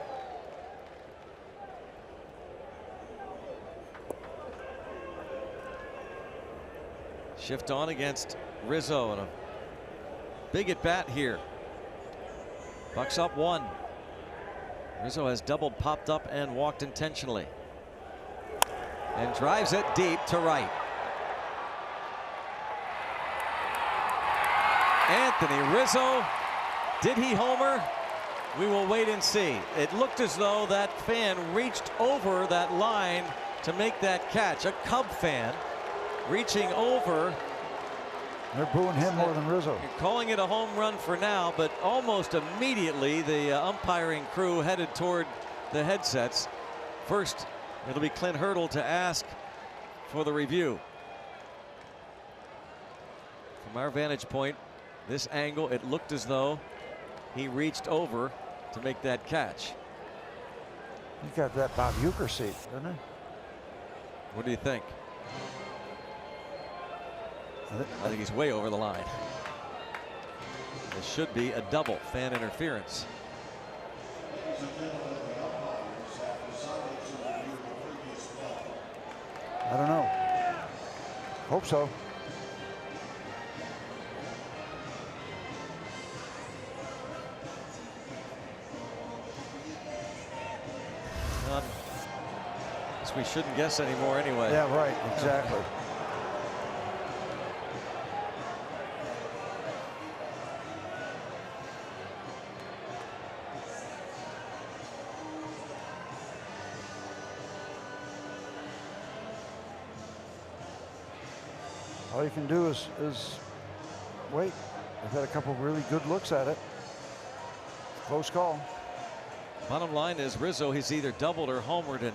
Shift on against Rizzo, and a big at bat here. Bucks up 1. Rizzo has doubled, popped up, and walked intentionally. And drives it deep to right. Anthony Rizzo, did he homer? We will wait and see. It looked as though that fan reached over that line to make that catch. A Cub fan reaching over. They're booing him more than Rizzo. You're calling it a home run for now, but almost immediately the umpiring crew headed toward the headsets. First, it'll be Clint Hurdle to ask for the review. From our vantage point, this angle, it looked as though he reached over to make that catch. He got that Bob Uecker seat, doesn't he? What do you think? I think he's way over the line. This should be a double, fan interference. I don't know. Hope so. We shouldn't guess anymore anyway. Yeah, right, exactly. All you can do is wait. They've had a couple really good looks at it. Close call. Bottom line is Rizzo, he's either doubled or homered, and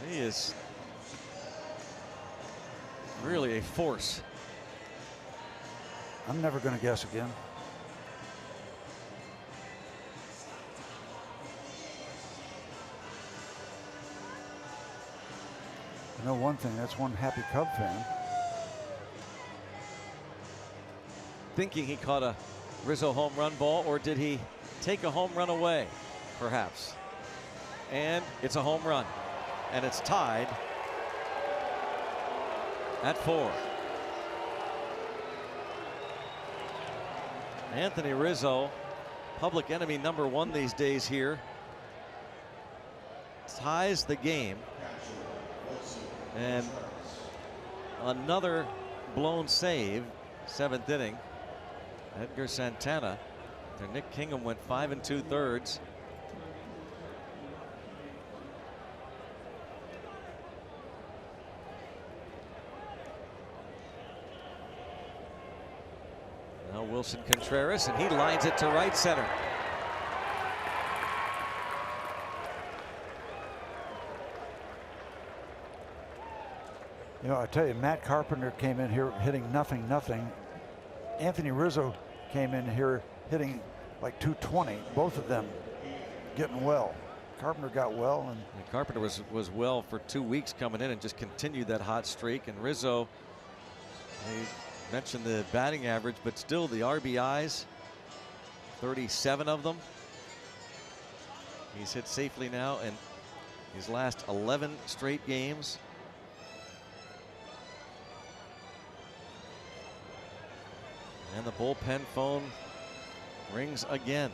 he is really a force. I'm never going to guess again. I know one thing, that's one happy Cub fan. Thinking he caught a Rizzo home run ball, or did he take a home run away, perhaps? And it's a home run. And it's tied at 4. Anthony Rizzo, public enemy #1 these days here, ties the game. And another blown save, 7th inning. Edgar Santana. Nick Kingham went 5 2/3. Now Wilson Contreras, and he lines it to right center. You know, I tell you, Matt Carpenter came in here hitting nothing. Anthony Rizzo came in here hitting like 220. Both of them getting well. Carpenter got well, and Carpenter was well for 2 weeks coming in and just continued that hot streak. And Rizzo, he mentioned the batting average, but still the RBIs, 37 of them. He's hit safely now in his last 11 straight games. And the bullpen phone rings again.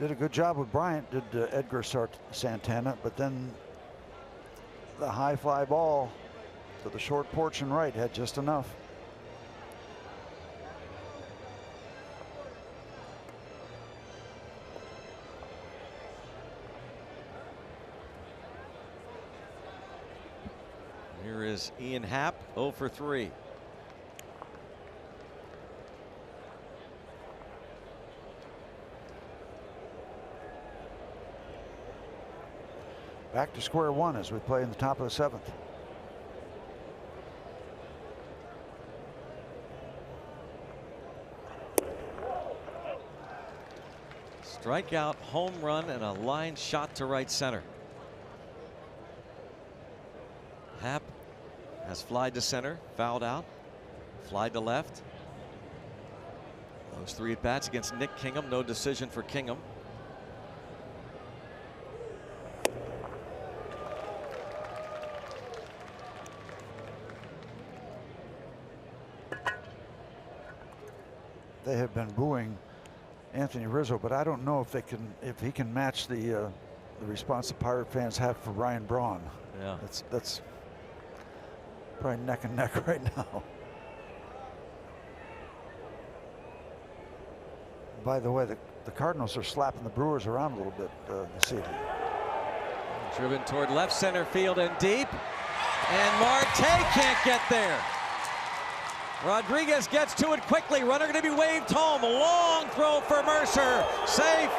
did a good job with Bryant, did Edgar Santana, but then the high fly ball to the short porch and right had just enough. Here is Ian Happ, 0 for 3. Back to square one as we play in the top of the 7th. Strikeout, home run, and a line shot to right center. Happ has flied to center, fouled out, flied to left, Those 3 at-bats against Nick Kingham. No decision for Kingham. They have been booing Anthony Rizzo, but I don't know if he can match the response the Pirate fans have for Ryan Braun. Yeah, that's probably neck and neck right now. By the way, the Cardinals are slapping the Brewers around a little bit this evening. Driven toward left center field and deep, and Marte can't get there. Rodriguez gets to it quickly. Runner going to be waved home. Long throw for Mercer. Safe.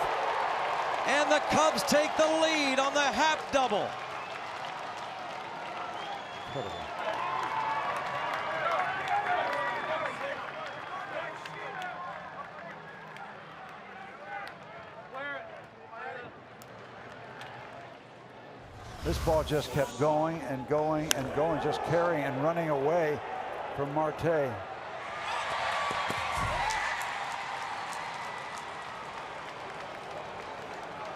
And the Cubs take the lead on the half double. This ball just kept going and going and going, just carrying and running away from Marte.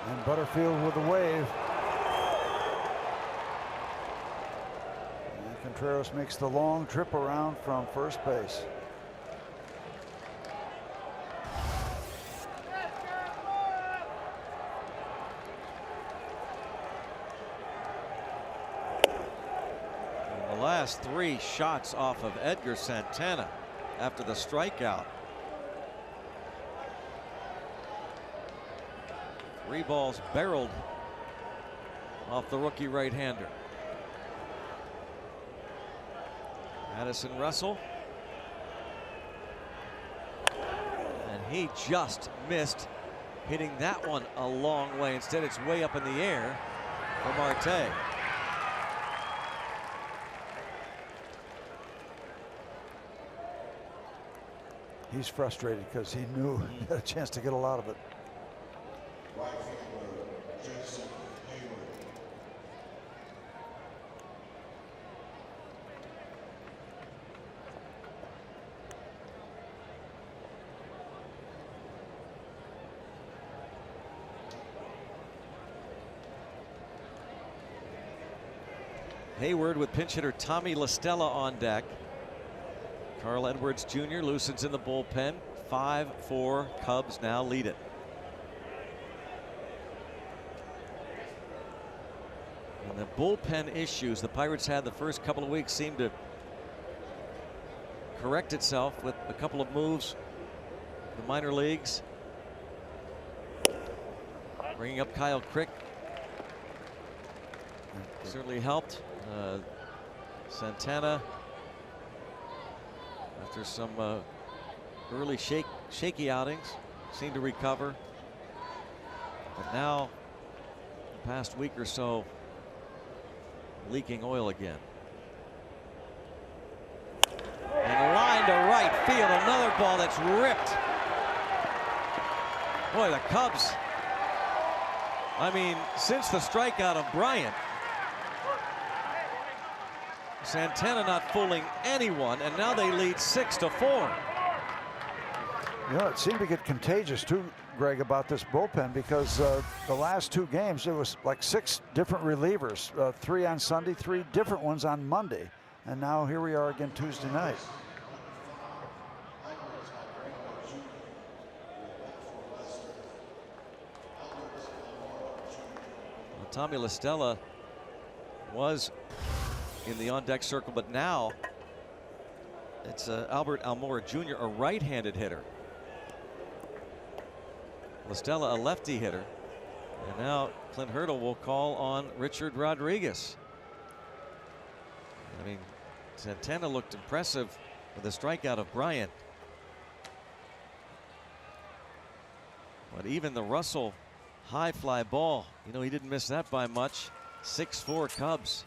And Butterfield with a wave. And Contreras makes the long trip around from first base. Last 3 shots off of Edgar Santana after the strikeout. 3 balls barreled off the rookie right-hander. Addison Russell. And he just missed hitting that one a long way. Instead, it's way up in the air for Marte. He's frustrated because he knew he had a chance to get a lot of it. Hayward with pinch hitter Tommy LaStella on deck. Carl Edwards Jr. loosens in the bullpen. 5-4 Cubs now lead it. And the bullpen issues the Pirates had the first couple of weeks seemed to correct itself with a couple of moves in the minor leagues. Bringing up Kyle Crick certainly helped. Santana, after some early shaky outings, seemed to recover. But now, the past week or so, leaking oil again. And line to right field, another ball that's ripped. Boy, the Cubs, I mean, since the strikeout of Bryant, Santana not fooling anyone, and now they lead 6-4. You know, it seemed to get contagious too, Greg, about this bullpen, because the last 2 games, it was like 6 different relievers, 3 on Sunday, 3 different ones on Monday. And now here we are again Tuesday night. Well, Tommy LaStella was in the on-deck circle, but now it's Albert Almora Jr., a right-handed hitter. LaStella, a lefty hitter. And now Clint Hurdle will call on Richard Rodriguez. I mean, Santana looked impressive with the strikeout of Bryant. But even the Russell high fly ball, you know, he didn't miss that by much. 6-4 Cubs.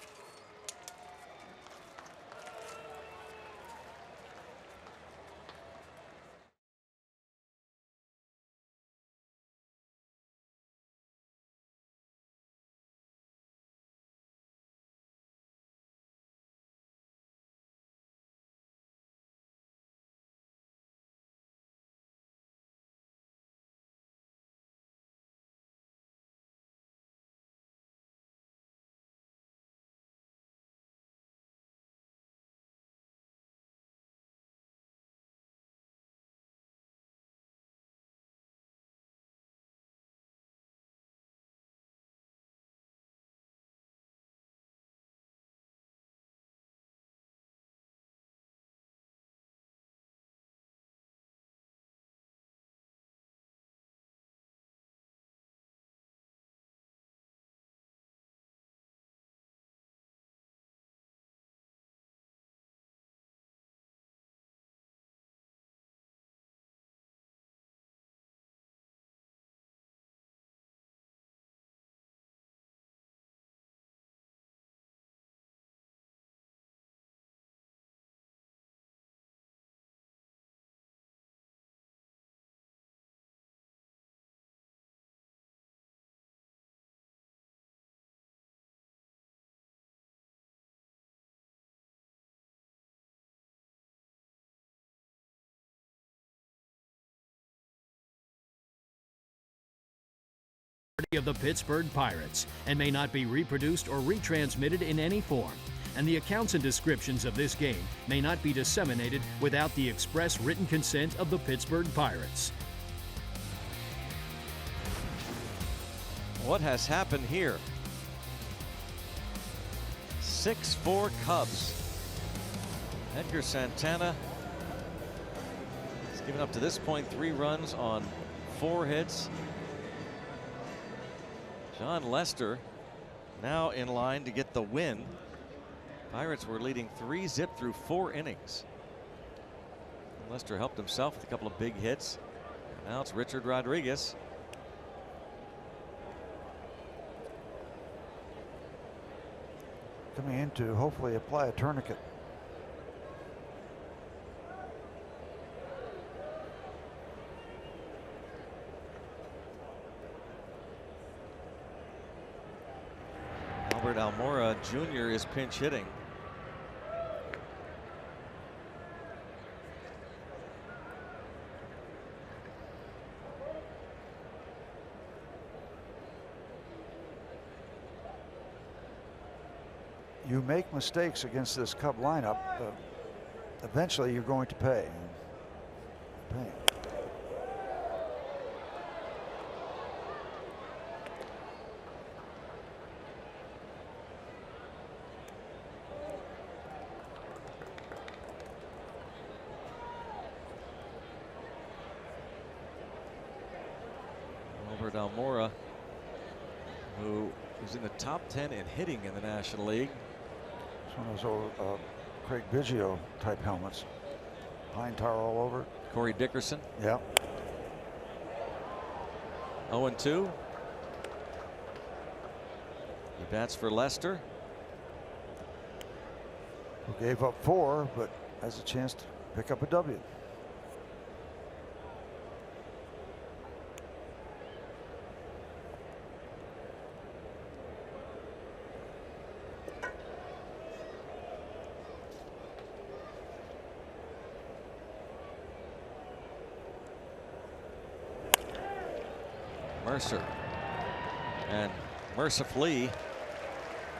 of the Pittsburgh Pirates and may not be reproduced or retransmitted in any form. And the accounts and descriptions of this game may not be disseminated without the express written consent of the Pittsburgh Pirates. What has happened here? 6-4 Cubs. Edgar Santana has given up to this point 3 runs on 4 hits. John Lester now in line to get the win. Pirates were leading 3-0 through 4 innings. Lester helped himself with a couple of big hits. And now it's Richard Rodriguez. Coming in to hopefully apply a tourniquet. Albert Almora Jr. is pinch hitting. You make mistakes against this Cub lineup, eventually you're going to pay. Albert Almora, who is in the top 10 in hitting in the National League. It's one of those old Craig Biggio type helmets. Pine tar all over. Corey Dickerson. Yeah. 0-2. He bats for Lester. Who gave up 4, but has a chance to pick up a W. Mercer, and mercifully,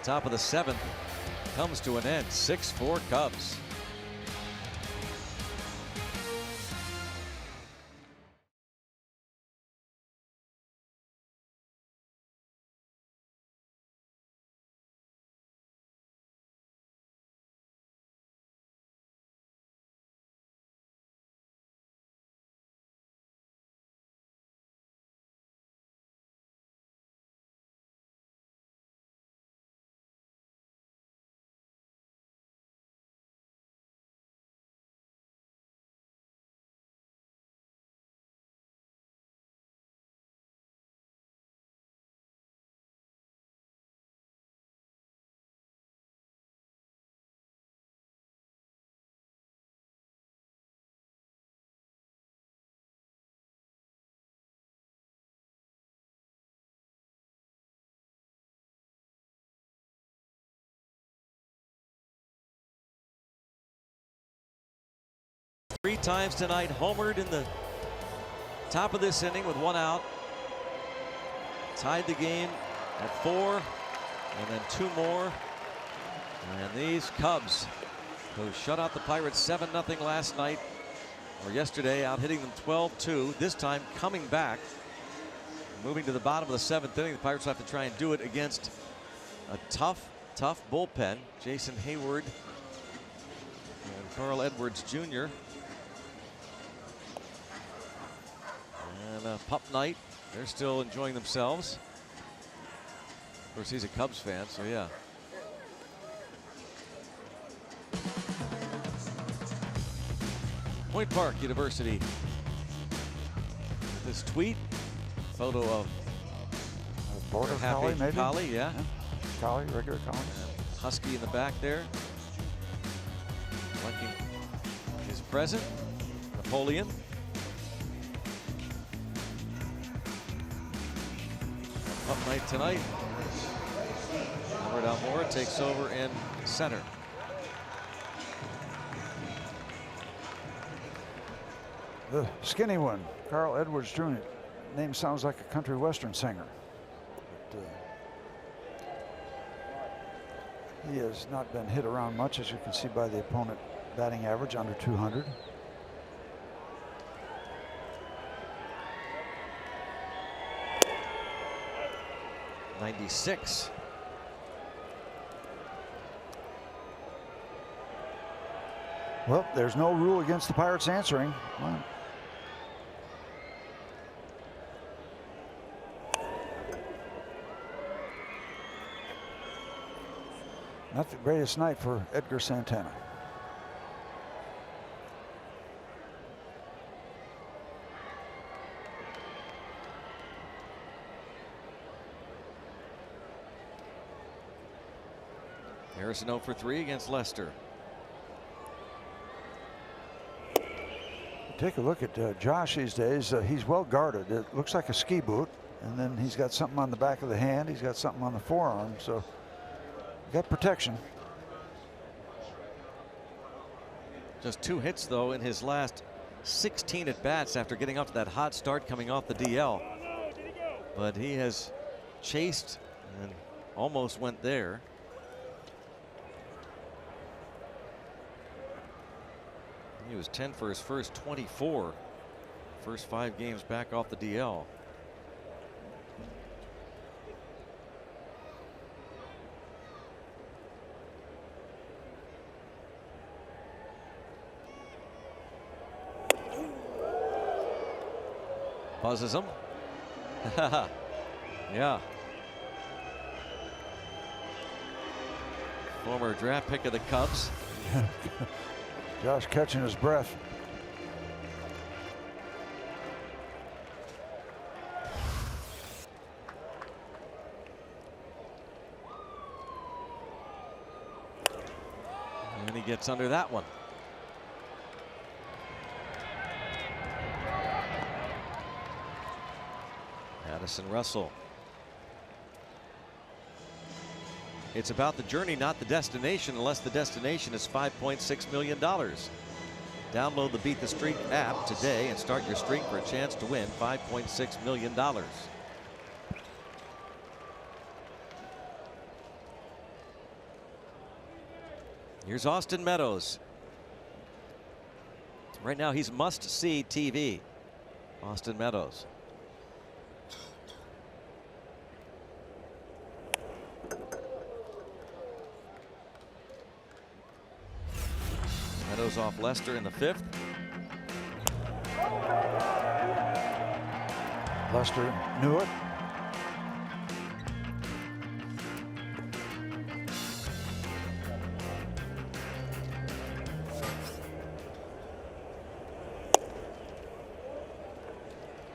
top of the 7th comes to an end. 6-4 Cubs. Three times tonight, homered in the top of this inning with 1 out. Tied the game at 4, and then 2 more. And these Cubs, who shut out the Pirates 7-0 last night, or yesterday, out hitting them 12-2. This time coming back, moving to the bottom of the 7th inning. The Pirates will have to try and do it against a tough bullpen. Jason Hayward and Carl Edwards Jr. And Pup Knight, they're still enjoying themselves. Of course, he's a Cubs fan, so yeah. Point Park University. This tweet, photo of Border Happy Collie, maybe? Collie, yeah. Collie, regular Collie. Husky in the back there. Liking his present, Napoleon. Up night tonight. Albert Almora takes over in center. The skinny one, Carl Edwards Jr. Name sounds like a country western singer. he has not been hit around much, as you can see by the opponent batting average, under 200. '96. Well, there's no rule against the Pirates answering. Well, not the greatest night for Edgar Santana. Harrison 0 for 3 against Lester. Take a look at Josh these days. He's well guarded. It looks like a ski boot, and then he's got something on the back of the hand. He's got something on the forearm, so got protection. Just 2 hits though in his last 16 at bats after getting off to that hot start coming off the DL. But he has chased and almost went there. He was 10 for his first 24. First 5 games back off the DL. Buzzes him. Yeah. Former draft pick of the Cubs. Josh catching his breath. And he gets under that one. Addison Russell. It's about the journey, not the destination, unless the destination is $5.6 million. Download the Beat the Streak app today and start your streak for a chance to win $5.6 million. Here's Austin Meadows. Right now he's must-see TV. Austin Meadows. Meadows off Lester in the 5th. Lester knew it.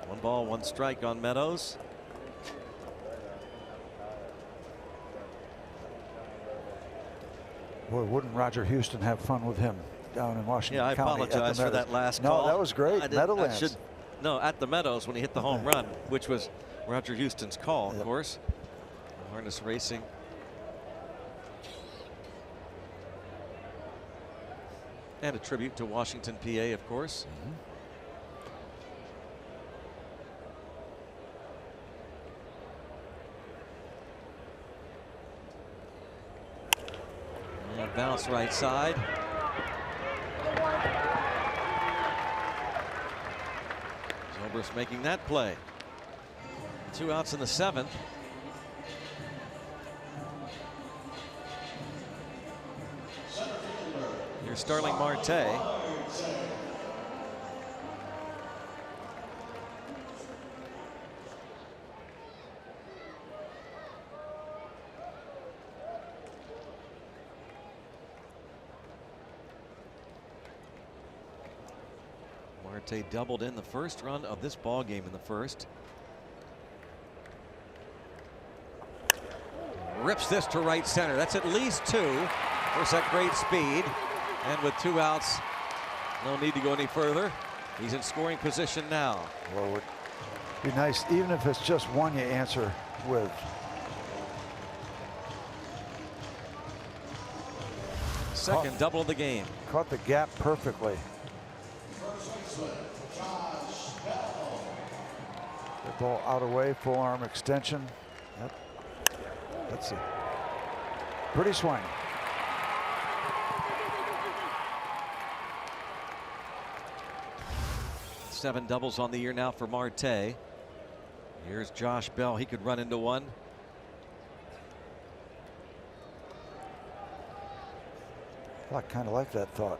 One ball, one strike on Meadows. Boy, wouldn't Roger Houston have fun with him down in Washington County? Yeah, I apologize for that last call. call. No, that was great. Meadowlands. No, at the Meadows when he hit the home run, which was Roger Houston's call, of course. Harness racing. And a tribute to Washington, PA, of course. And bounce right side. Zobrist making that play. 2 outs in the 7th. Here's Starling Marte. Marte doubled in the first run of this ball game in the 1st. Rips this to right center. That's at least 2. There's that great speed. And with 2 outs, no need to go any further. He's in scoring position now. Well, it would be nice, even if it's just one you answer with. Second double of the game. Caught the gap perfectly. The ball out away, full arm extension. Yep. That's a pretty swing. Seven doubles on the year now for Marte. Here's Josh Bell. He could run into one. I kind of like that thought.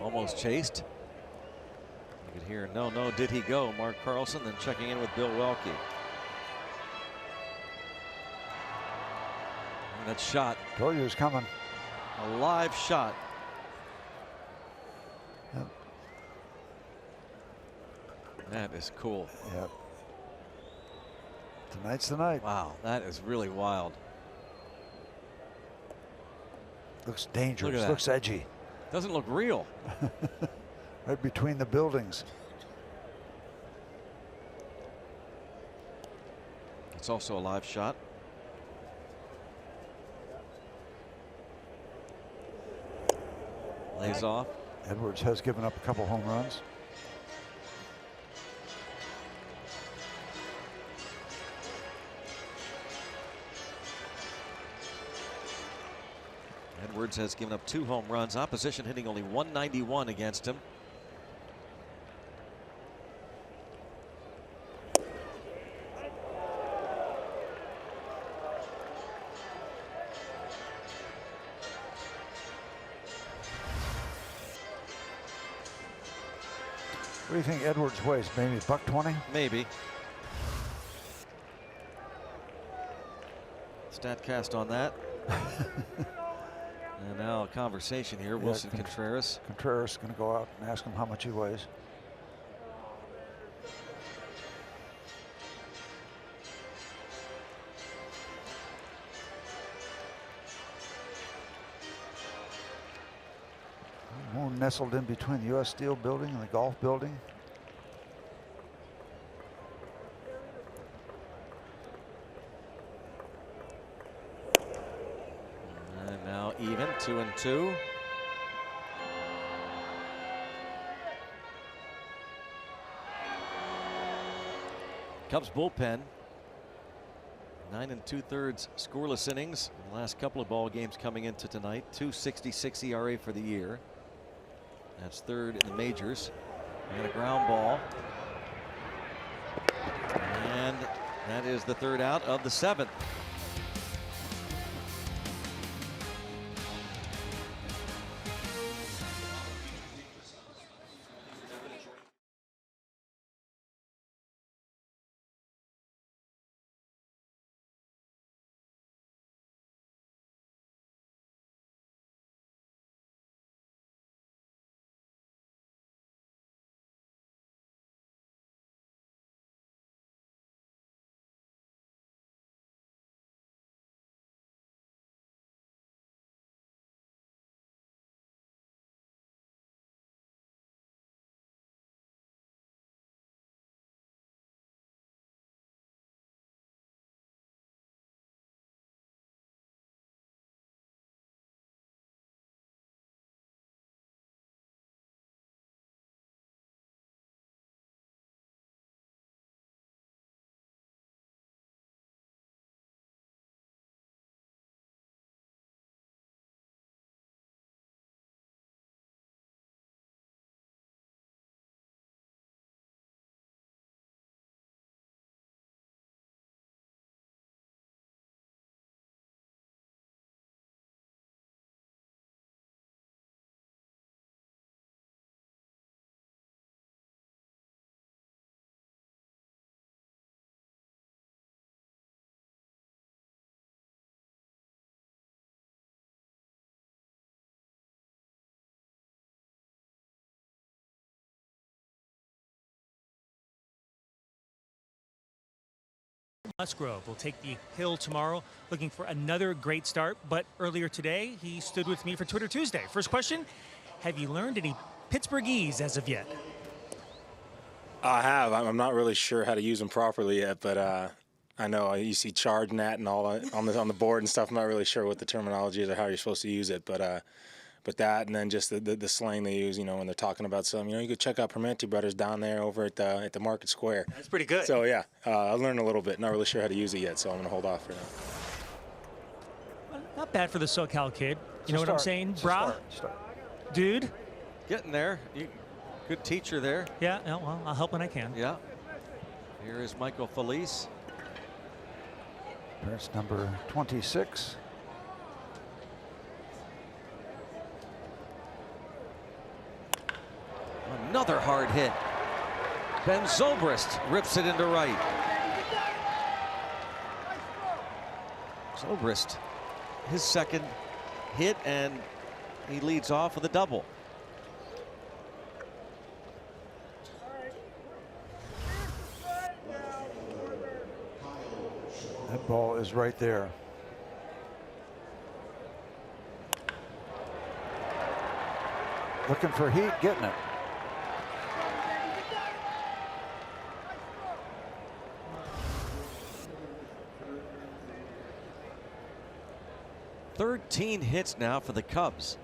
Almost chased. You could hear, no, no, did he go? Mark Carlson then checking in with Bill Welke. And that shot. Told you it was coming. A live shot. Yep. That is cool. Yep. Tonight's the night. Wow, that is really wild. Looks dangerous. Look at that. Looks edgy. Doesn't look real. Right between the buildings. It's also a live shot. Lays off. Edwards has given up a couple home runs. Edwards has given up 2 home runs. Opposition hitting only 191 against him. What do you think Edwards weighs? Maybe $120? Maybe. Statcast on that. And now a conversation here. Yeah, Wilson Contreras. Contreras going to go out and ask him how much he weighs. Moon nestled in between the U.S. Steel building and the golf building. And now even, 2-2. Cubs bullpen, 9 2/3 scoreless innings in the last couple of ball games coming into tonight. 2.66 ERA for the year. That's third in the majors. And a ground ball. And that is the third out of the 7th. Musgrove will take the hill tomorrow, looking for another great start. But earlier today, he stood with me for Twitter Tuesday. First question, have you learned any Pittsburghese as of yet? I have. I'm not really sure how to use them properly yet, but I know you see charge nat and all on the board and stuff. I'm not really sure what the terminology is or how you're supposed to use it, but But that, and then just the slang they use, when they're talking about some, you could check out Permeating brothers down there over at the Market Square. That's pretty good. So yeah, I learned a little bit. Not really sure how to use it yet, so I'm gonna hold off for now. Well, not bad for the SoCal kid. You know what I'm saying, brah? Dude. Getting there. Good teacher there. Yeah. Well, I'll help when I can. Yeah. Here is Michael Felice. There's number 26. Another hard hit. Ben Zobrist rips it into right. Zobrist, his second hit, and he leads off with a double. That ball is right there. Looking for heat, getting it. Thirteen hits now for the Cubs.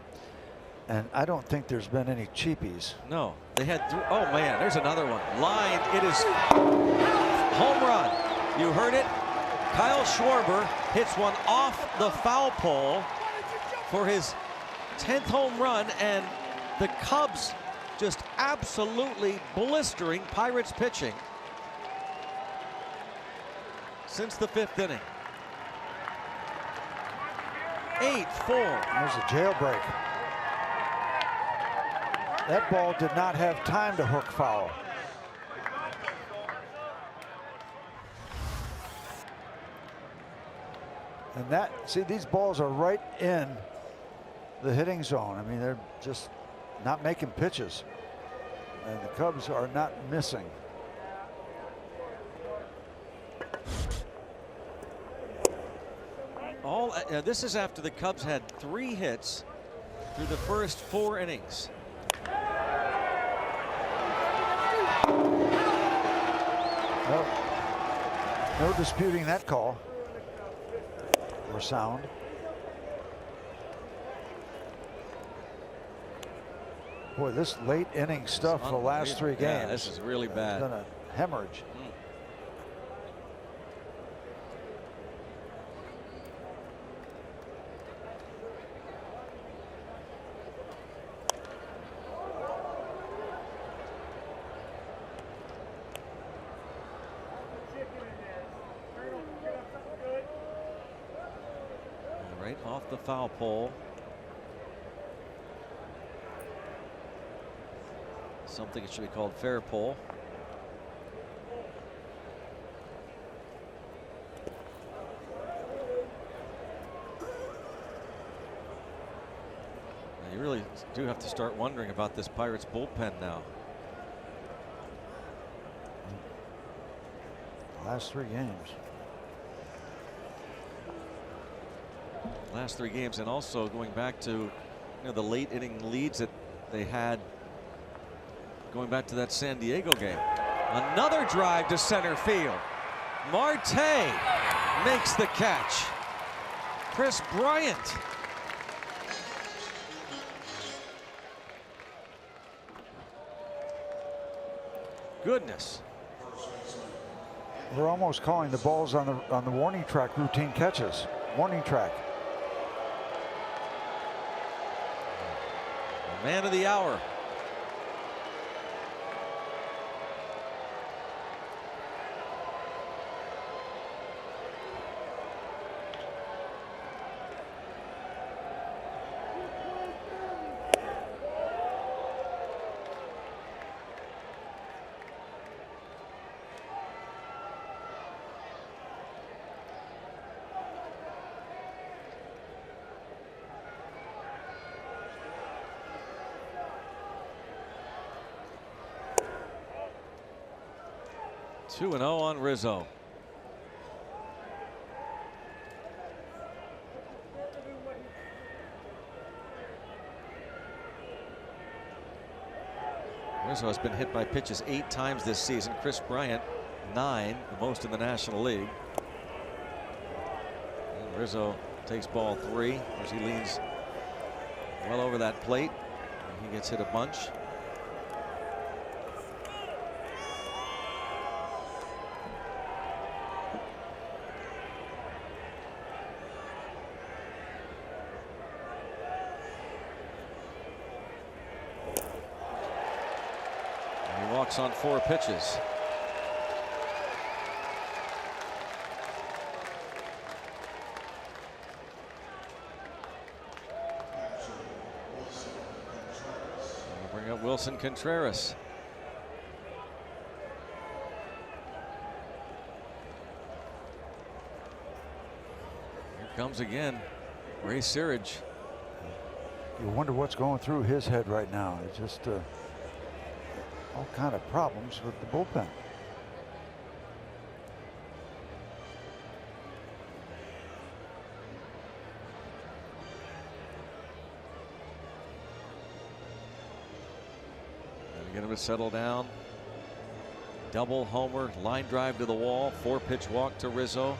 And I don't think there's been any cheapies. No, they had, oh man, there's another one. Line, it is home run. You heard it. Kyle Schwarber hits one off the foul pole for his 10th home run, and the Cubs just absolutely blistering Pirates pitching since the 5th inning. 8-4. There's a jailbreak. That ball did not have time to hook foul. And that, see, these balls are right in the hitting zone. I mean, they're just not making pitches. And the Cubs are not missing. This is after the Cubs had 3 hits through the first 4 innings. No disputing that call or sound. Boy, this late inning stuff for the last 3 games. Yeah, this is really bad. It's been a hemorrhage. Right off the foul pole. Something it should be called fair pole. Now you really do have to start wondering about this Pirates bullpen now. Last 3 games. Last 3 games, and also going back to the late inning leads that they had going back to that San Diego game. Another drive to center field. Marte makes the catch. Chris Bryant. Goodness. We're almost calling the balls on the warning track routine catches. Warning track. Man of the hour. Two 2-0 on Rizzo. Rizzo has been hit by pitches 8 times this season. Chris Bryant 9, the most in the National League. And Rizzo takes ball 3 as he leans well over that plate. He gets hit a bunch. And he walks on 4 pitches. Wilson Contreras. Here comes again Ray Searage. You wonder what's going through his head right now. It's just all kind of problems with the bullpen. Get him to settle down. Double homer, line drive to the wall, 4-pitch walk to Rizzo.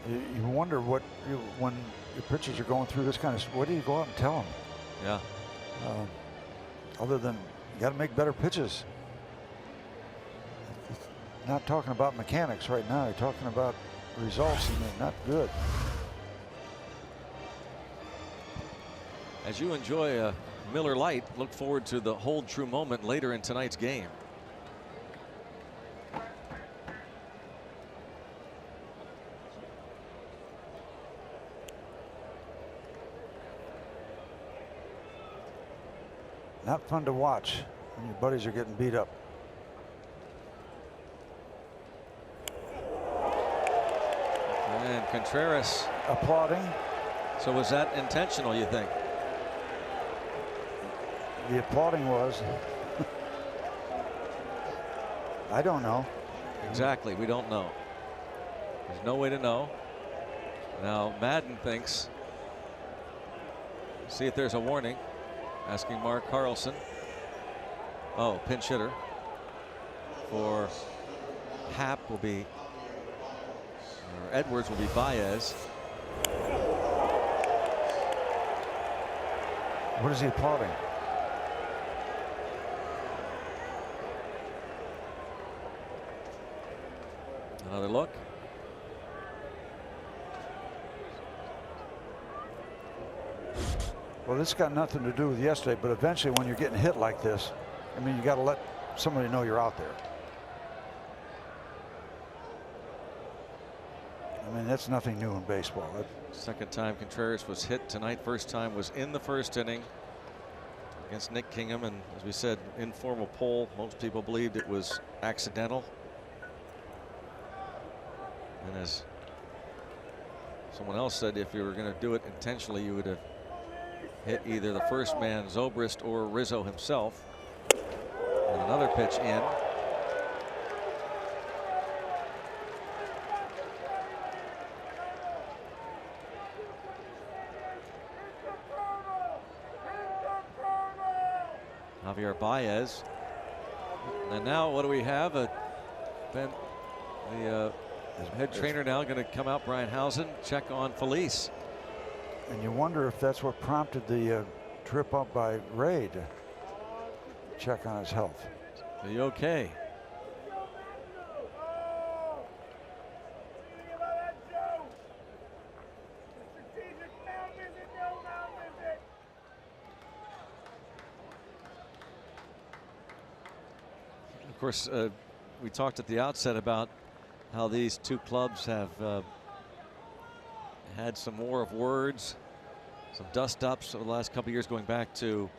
You wonder what when your pitchers are going through this kind of. What do you go out and tell them? Yeah. Other than you got to make better pitches. Not talking about mechanics right now. You're talking about results, and they're not good. As you enjoy a Miller Lite, look forward to the hold true moment later in tonight's game. Not fun to watch when your buddies are getting beat up. And Contreras applauding. So was that intentional, you think? The applauding was. I don't know. Exactly, we don't know. There's no way to know. Now Madden thinks. See if there's a warning. Asking Mark Carlson. Oh, pinch hitter for Happ will be, or Edwards will be Baez. What is he applauding? Another look. Well, this got nothing to do with yesterday, but eventually when you're getting hit like this, I mean, you got to let somebody know you're out there. I mean, that's nothing new in baseball. Second time Contreras was hit tonight. First time was in the first inning against Nick Kingham, and as we said, informal poll, most people believed it was accidental. And as someone else said, if you were going to do it intentionally, you would have hit either the first man, Zobrist, or Rizzo himself. And another pitch in. Javier Baez. And now what do we have? The head trainer now going to come out, Brian Housen, check on Felice. And you wonder if that's what prompted the trip up by Ray to check on his health. Are you okay? Of course, we talked at the outset about how these two clubs have had some war of words, some dust ups over the last couple of years, going back to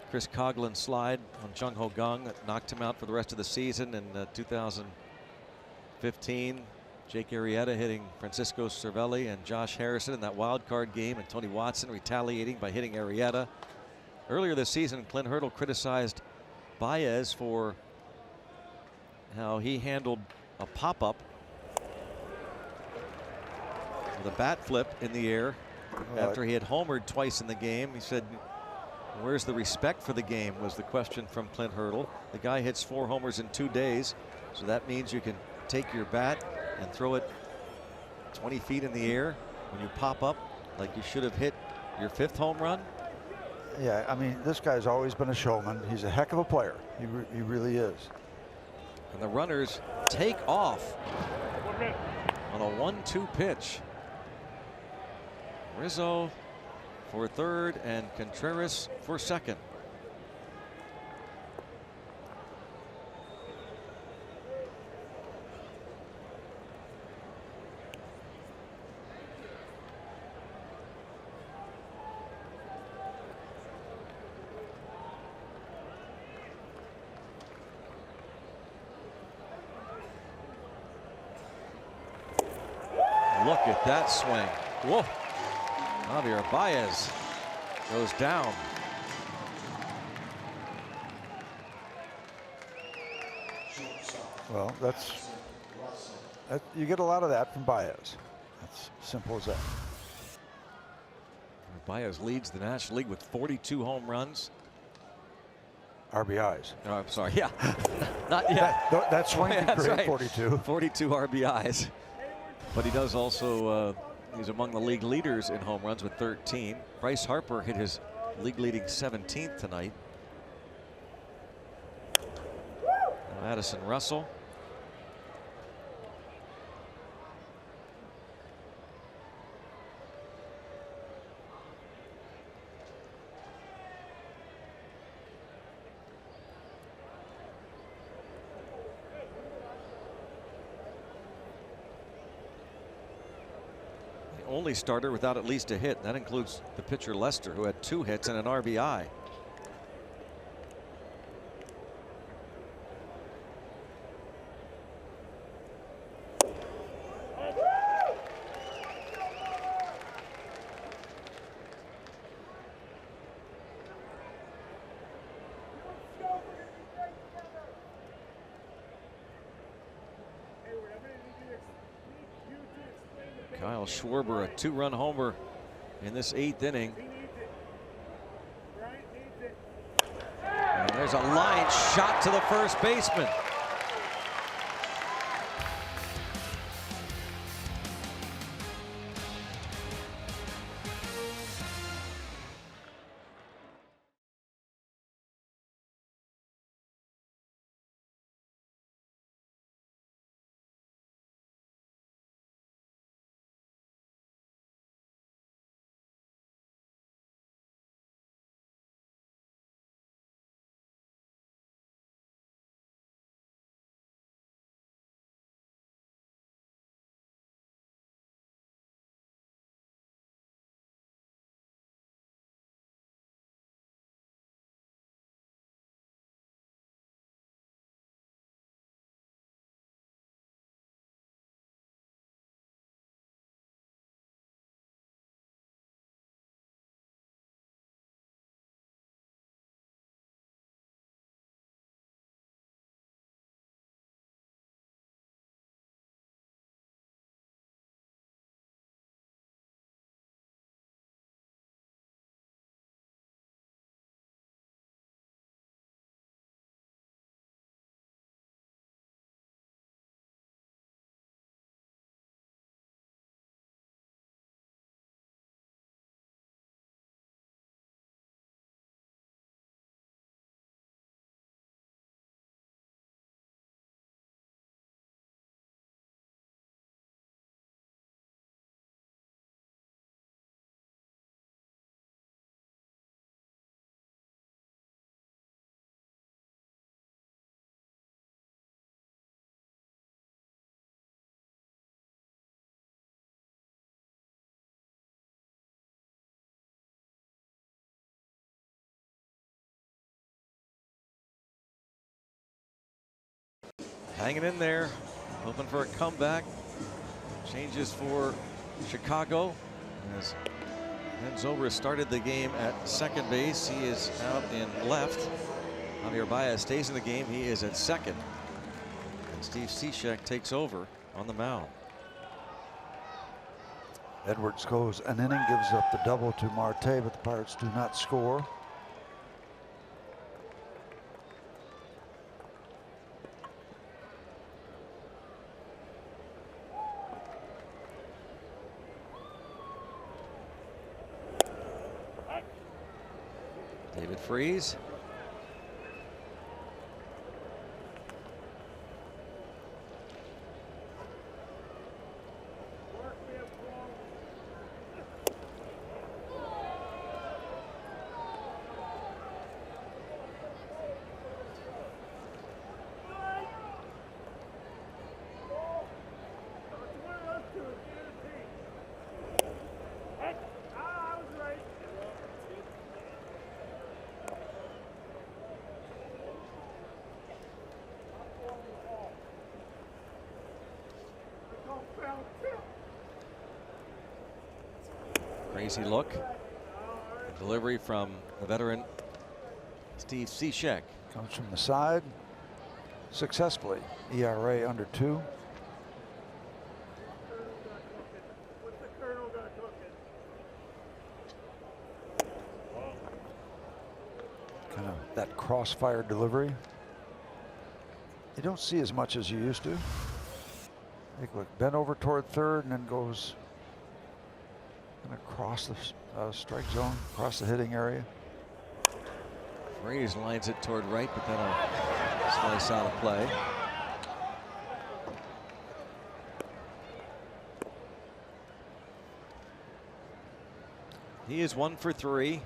Chris Coughlin's slide on Jung Ho Kang that knocked him out for the rest of the season in 2015. Jake Arrieta hitting Francisco Cervelli and Josh Harrison in that wild card game, and Tony Watson retaliating by hitting Arrieta. Earlier this season, Clint Hurdle criticized Baez for how he handled a pop-up with a bat flip in the air after he had homered twice in the game. He said, where's the respect for the game, was the question from Clint Hurdle. The guy hits 4 homers in 2 days, so that means you can take your bat and throw it 20 feet in the air when you pop up. like you should have hit your 5th home run? Yeah, I mean, this guy's always been a showman. He's a heck of a player. He really is. And the runners take off on a 1-2 pitch. Rizzo for 3rd and Contreras for 2nd. Look at that swing. Whoa. Javier Baez goes down. Well, you get a lot of that from Baez. That's simple as that. Baez leads the National League with 42 home runs. RBIs. Oh, I'm sorry. Yeah. Not yet. That swing Yeah, can that's create right. 42. 42 RBIs. But he does also, he's among the league leaders in home runs with 13. Bryce Harper hit his league leading 17th tonight. Now Addison Russell. Only starter without at least a hit. That includes the pitcher Lester, who had 2 hits and an RBI. Kyle Schwarber, a 2-run homer in this 8th inning. And there's a line shot to the first baseman. Hanging in there, hoping for a comeback. Changes for Chicago as Ben Zobrist started the game at 2nd base. He is out in left. Javier Baez stays in the game. He is at 2nd. And Steve Cishek takes over on the mound. Edwards goes an inning, gives up the double to Marte, but the Pirates do not score. David Freese. Crazy look. A delivery from the veteran Steve Cishek. Comes from the side successfully. ERA under 2. Kind of that crossfire delivery. You don't see as much as you used to. Take a look, bent over toward third and then goes across the strike zone, across the hitting area. Freese lines it toward right, but then a slice out of play. He is 1 for 3.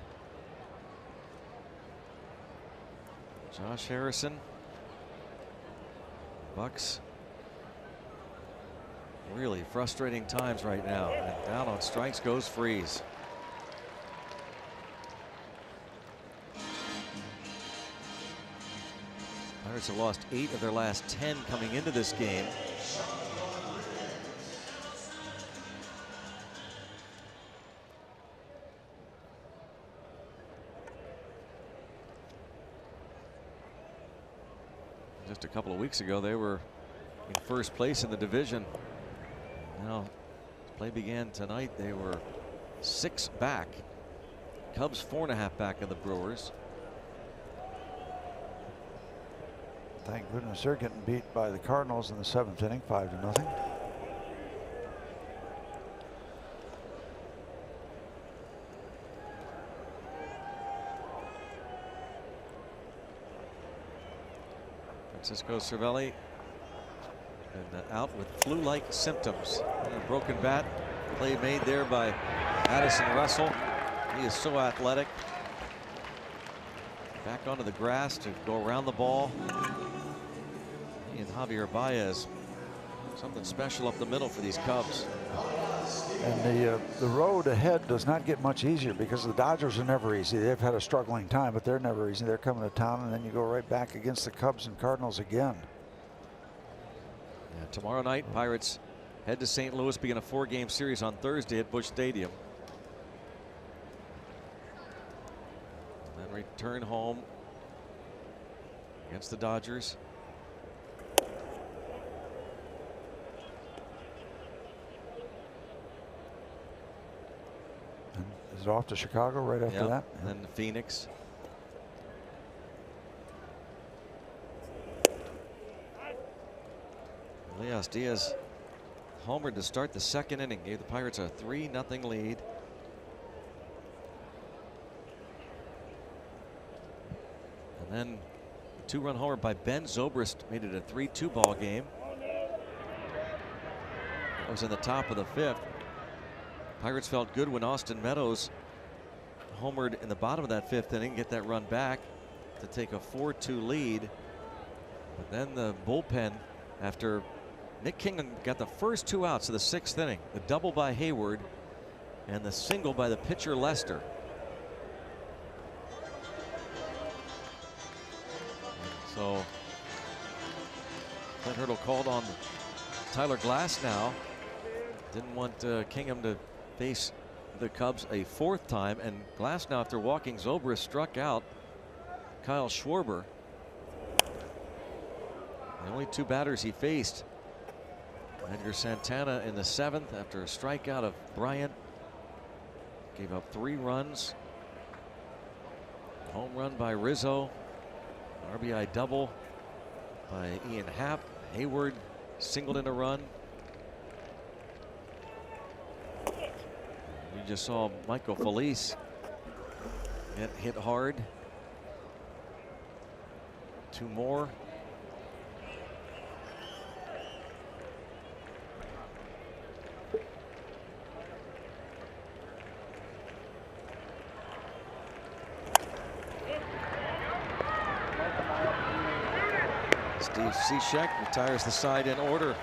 Josh Harrison. Bucks. Really frustrating times right now. And down on strikes goes Freese. Pirates have lost 8 of their last 10 coming into this game. Just a couple of weeks ago, they were in first place in the division. Now, play began tonight. They were 6 back. Cubs 4.5 back of the Brewers. Thank goodness they're getting beat by the Cardinals in the 7th inning, 5-0. Francisco Cervelli and out with flu-like symptoms. And a broken bat. Play made there by Addison Russell. He is so athletic. Back onto the grass to go around the ball. He and Javier Baez, something special up the middle for these Cubs. And the road ahead does not get much easier because the Dodgers are never easy. They've had a struggling time, but they're never easy. They're coming to town, and then you go right back against the Cubs and Cardinals again. Yeah, tomorrow night, Pirates head to St. Louis, begin a 4-game series on Thursday at Busch Stadium. And then return home against the Dodgers. And is it off to Chicago right after that? And then Phoenix. Elias Díaz homered to start the 2nd inning, gave the Pirates a 3-0 lead. And then a 2-run homer by Ben Zobrist made it a 3-2 ball game. That was in the top of the 5th. Pirates felt good when Austin Meadows homered in the bottom of that 5th inning, get that run back to take a 4-2 lead. But then the bullpen, after Nick Kingham got the first 2 outs of the 6th inning, the double by Hayward and the single by the pitcher Lester. So Clint Hurdle called on Tyler Glasnow. Didn't want Kingham to face the Cubs a 4th time, and Glasnow, after walking Zobrist, struck out Kyle Schwarber. The only 2 batters he faced. Edgar Santana in the 7th after a strikeout of Bryant. Gave up 3 runs. Home run by Rizzo. RBI double by Ian Happ. Hayward singled in a run. You just saw Michael Felice get hit hard. 2 more. Steve Cishek retires the side in order.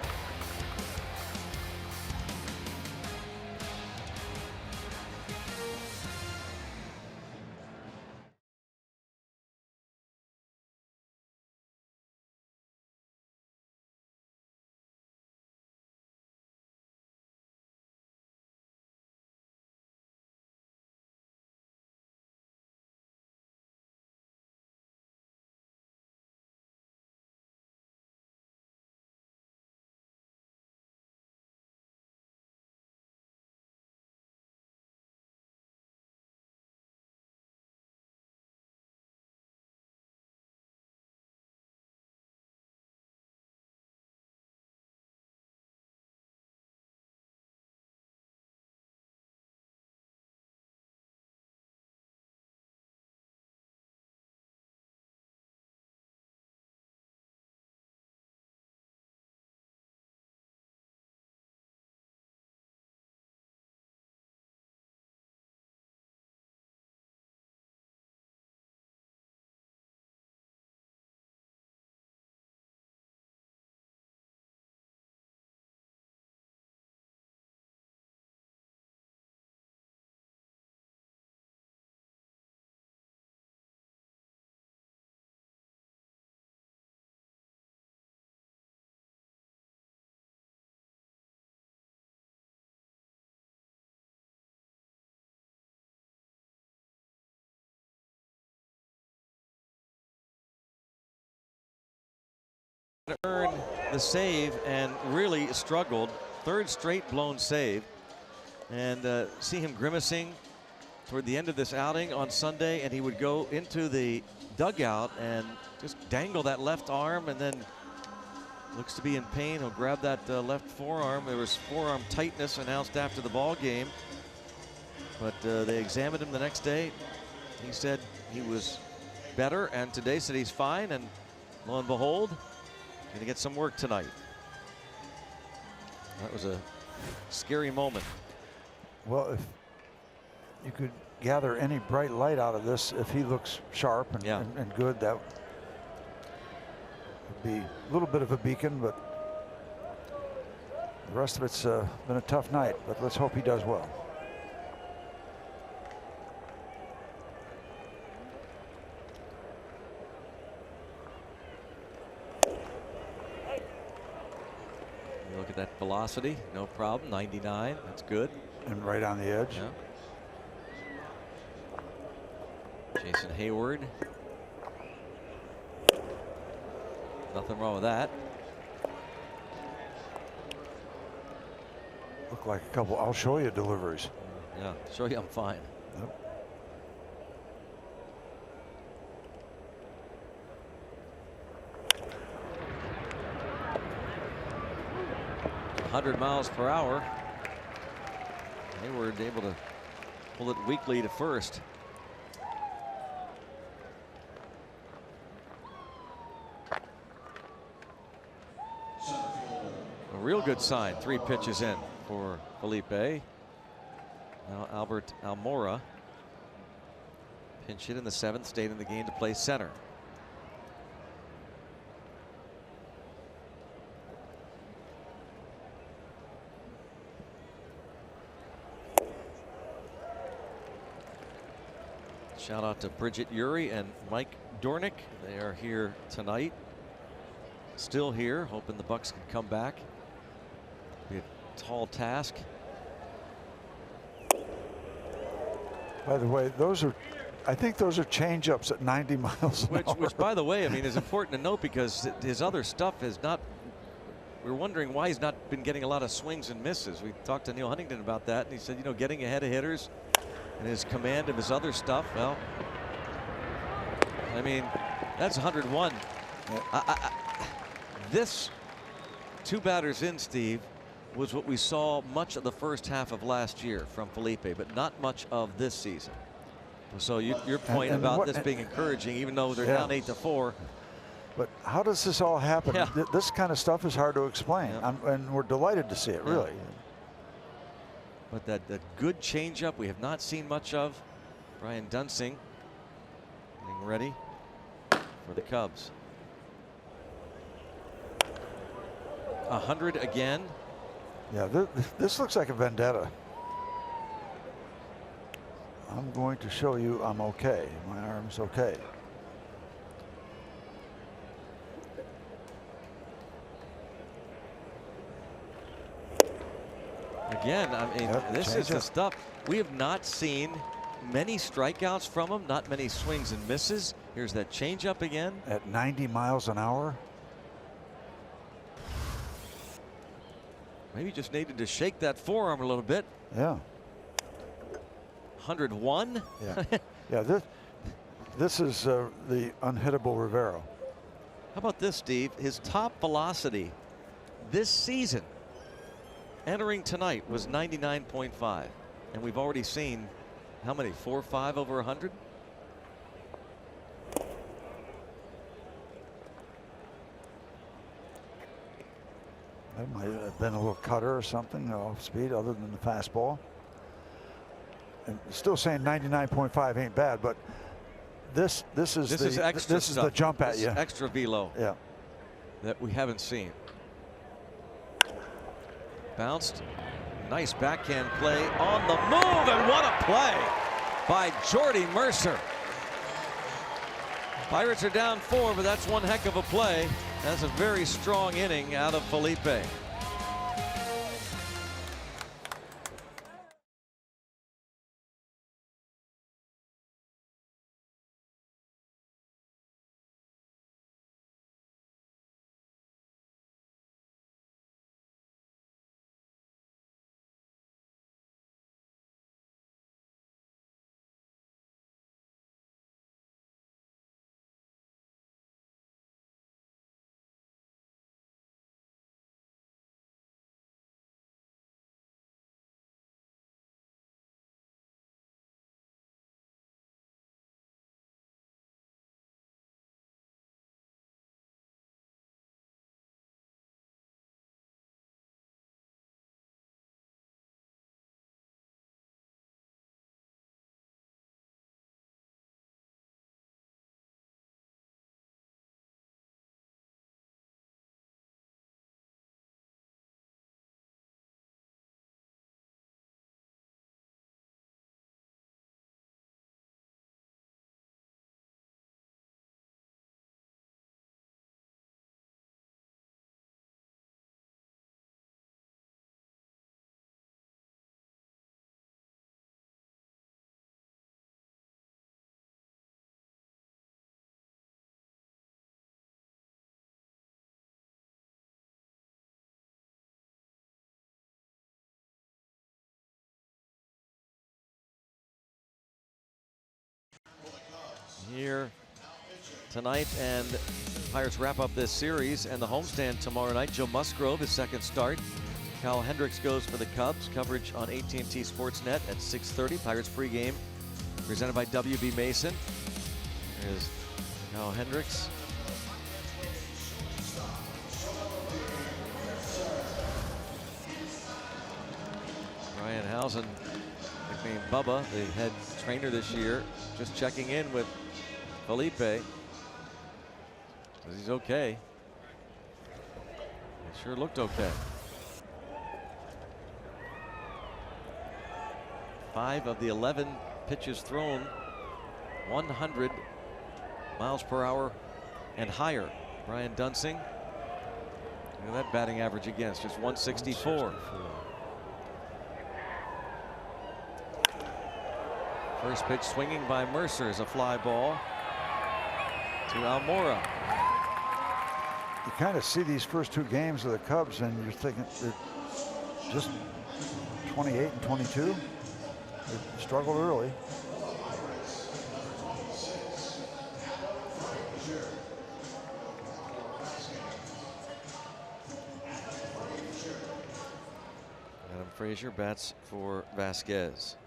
Earned the save and really struggled. 3rd straight blown save. And see him grimacing toward the end of this outing on Sunday, and he would go into the dugout and just dangle that left arm, and then looks to be in pain. He'll grab that left forearm. There was forearm tightness announced after the ball game, but they examined him the next day. He said he was better, and today said he's fine, and lo and behold, going to get some work tonight. That was a scary moment. Well, if you could gather any bright light out of this, if he looks sharp and, and good, that would be a little bit of a beacon, but the rest of it's been a tough night, but let's hope he does well. Look at that velocity, no problem. 99, that's good. And right on the edge. Yeah. Jason Hayward. Nothing wrong with that. Look like a couple I'll show you deliveries. Yeah, show you I'm fine. Yep. mph. Hayward able to pull it weakly to first. A real good sign. 3 pitches in for Felipe. Now Albert Almora. Pinch hit in the 7th, stayed in the game to play center. Shout out to Bridget Urey and Mike Dornick. They are here tonight. Still here, hoping the Bucks can come back. Be a tall task. By the way, I think those are change-ups at 90 miles an hour. Which, by the way, I mean, is important to note because his other stuff has not. We're wondering why he's not been getting a lot of swings and misses. We talked to Neil Huntington about that, and he said, you know, getting ahead of hitters and his command of his other stuff. Well, I mean, that's 101. This 2 batters in, Steve, was what we saw much of the first half of last year from Felipe, but not much of this season. So your point about this being encouraging, even though they're down 8-4. But how does this all happen? Yeah. This kind of stuff is hard to explain, and we're delighted to see it, really. But that good changeup we have not seen much of. Brian Dunsing getting ready for the Cubs. 100 again. Yeah, this looks like a vendetta. I'm going to show you I'm okay. My arm's okay. Again, I mean, this is the stuff. We have not seen many strikeouts from him, not many swings and misses. Here's that changeup again. At 90 miles an hour. Maybe just needed to shake that forearm a little bit. Yeah. 101. Yeah. Yeah. This is the unhittable Rivero. How about this, Steve? His top velocity this season entering tonight was 99.5, and we've already seen how many? 4 or 5 over 100. That might have been a little cutter or something off speed other than the fastball. And still saying 99.5 ain't bad, but this is extra this is stuff. the jump at This you. is extra velo. Yeah. That we haven't seen. Bounced. Nice backhand play on the move, and what a play by Jordy Mercer. Pirates are down 4, but that's one heck of a play. That's a very strong inning out of Felipe. Here tonight, and Pirates wrap up this series and the homestand tomorrow night. Joe Musgrove, his second start. Cal Hendricks goes for the Cubs. Coverage on AT&T Sportsnet at 6:30. Pirates pregame presented by WB Mason. There's Cal Hendricks. Ryan Housen, nicknamed Bubba, the head trainer this year, just checking in with Felipe. Says he's okay. It sure looked okay. 5 of the 11 pitches thrown 100 miles per hour and higher. Brian Dunsing. Look at that batting average against, just 164. First pitch swinging by Mercer is a fly ball to Almora. You kind of see these first 2 games of the Cubs and you're thinking they're just 28 and 22. They struggled early. Adam Frazier bats for Vasquez.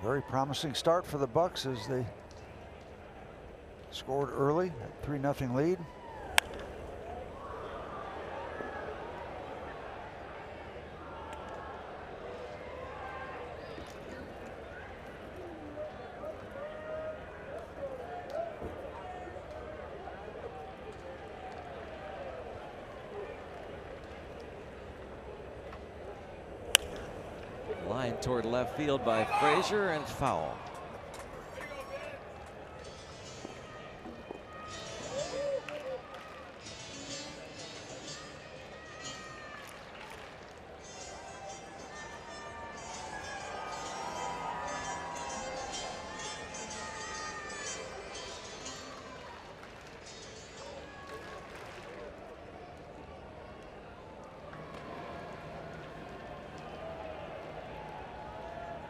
Very promising start for the Bucks as they scored early, 3-0 lead. Line toward left field by Frazier, and foul.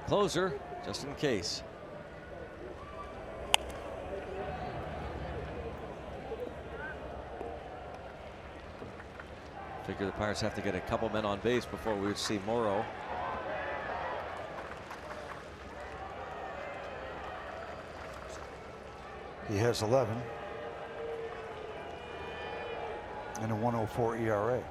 Closer, just in case. Figure the Pirates have to get a couple men on base before we would see Morrow. He has 11 and a 1.04 ERA.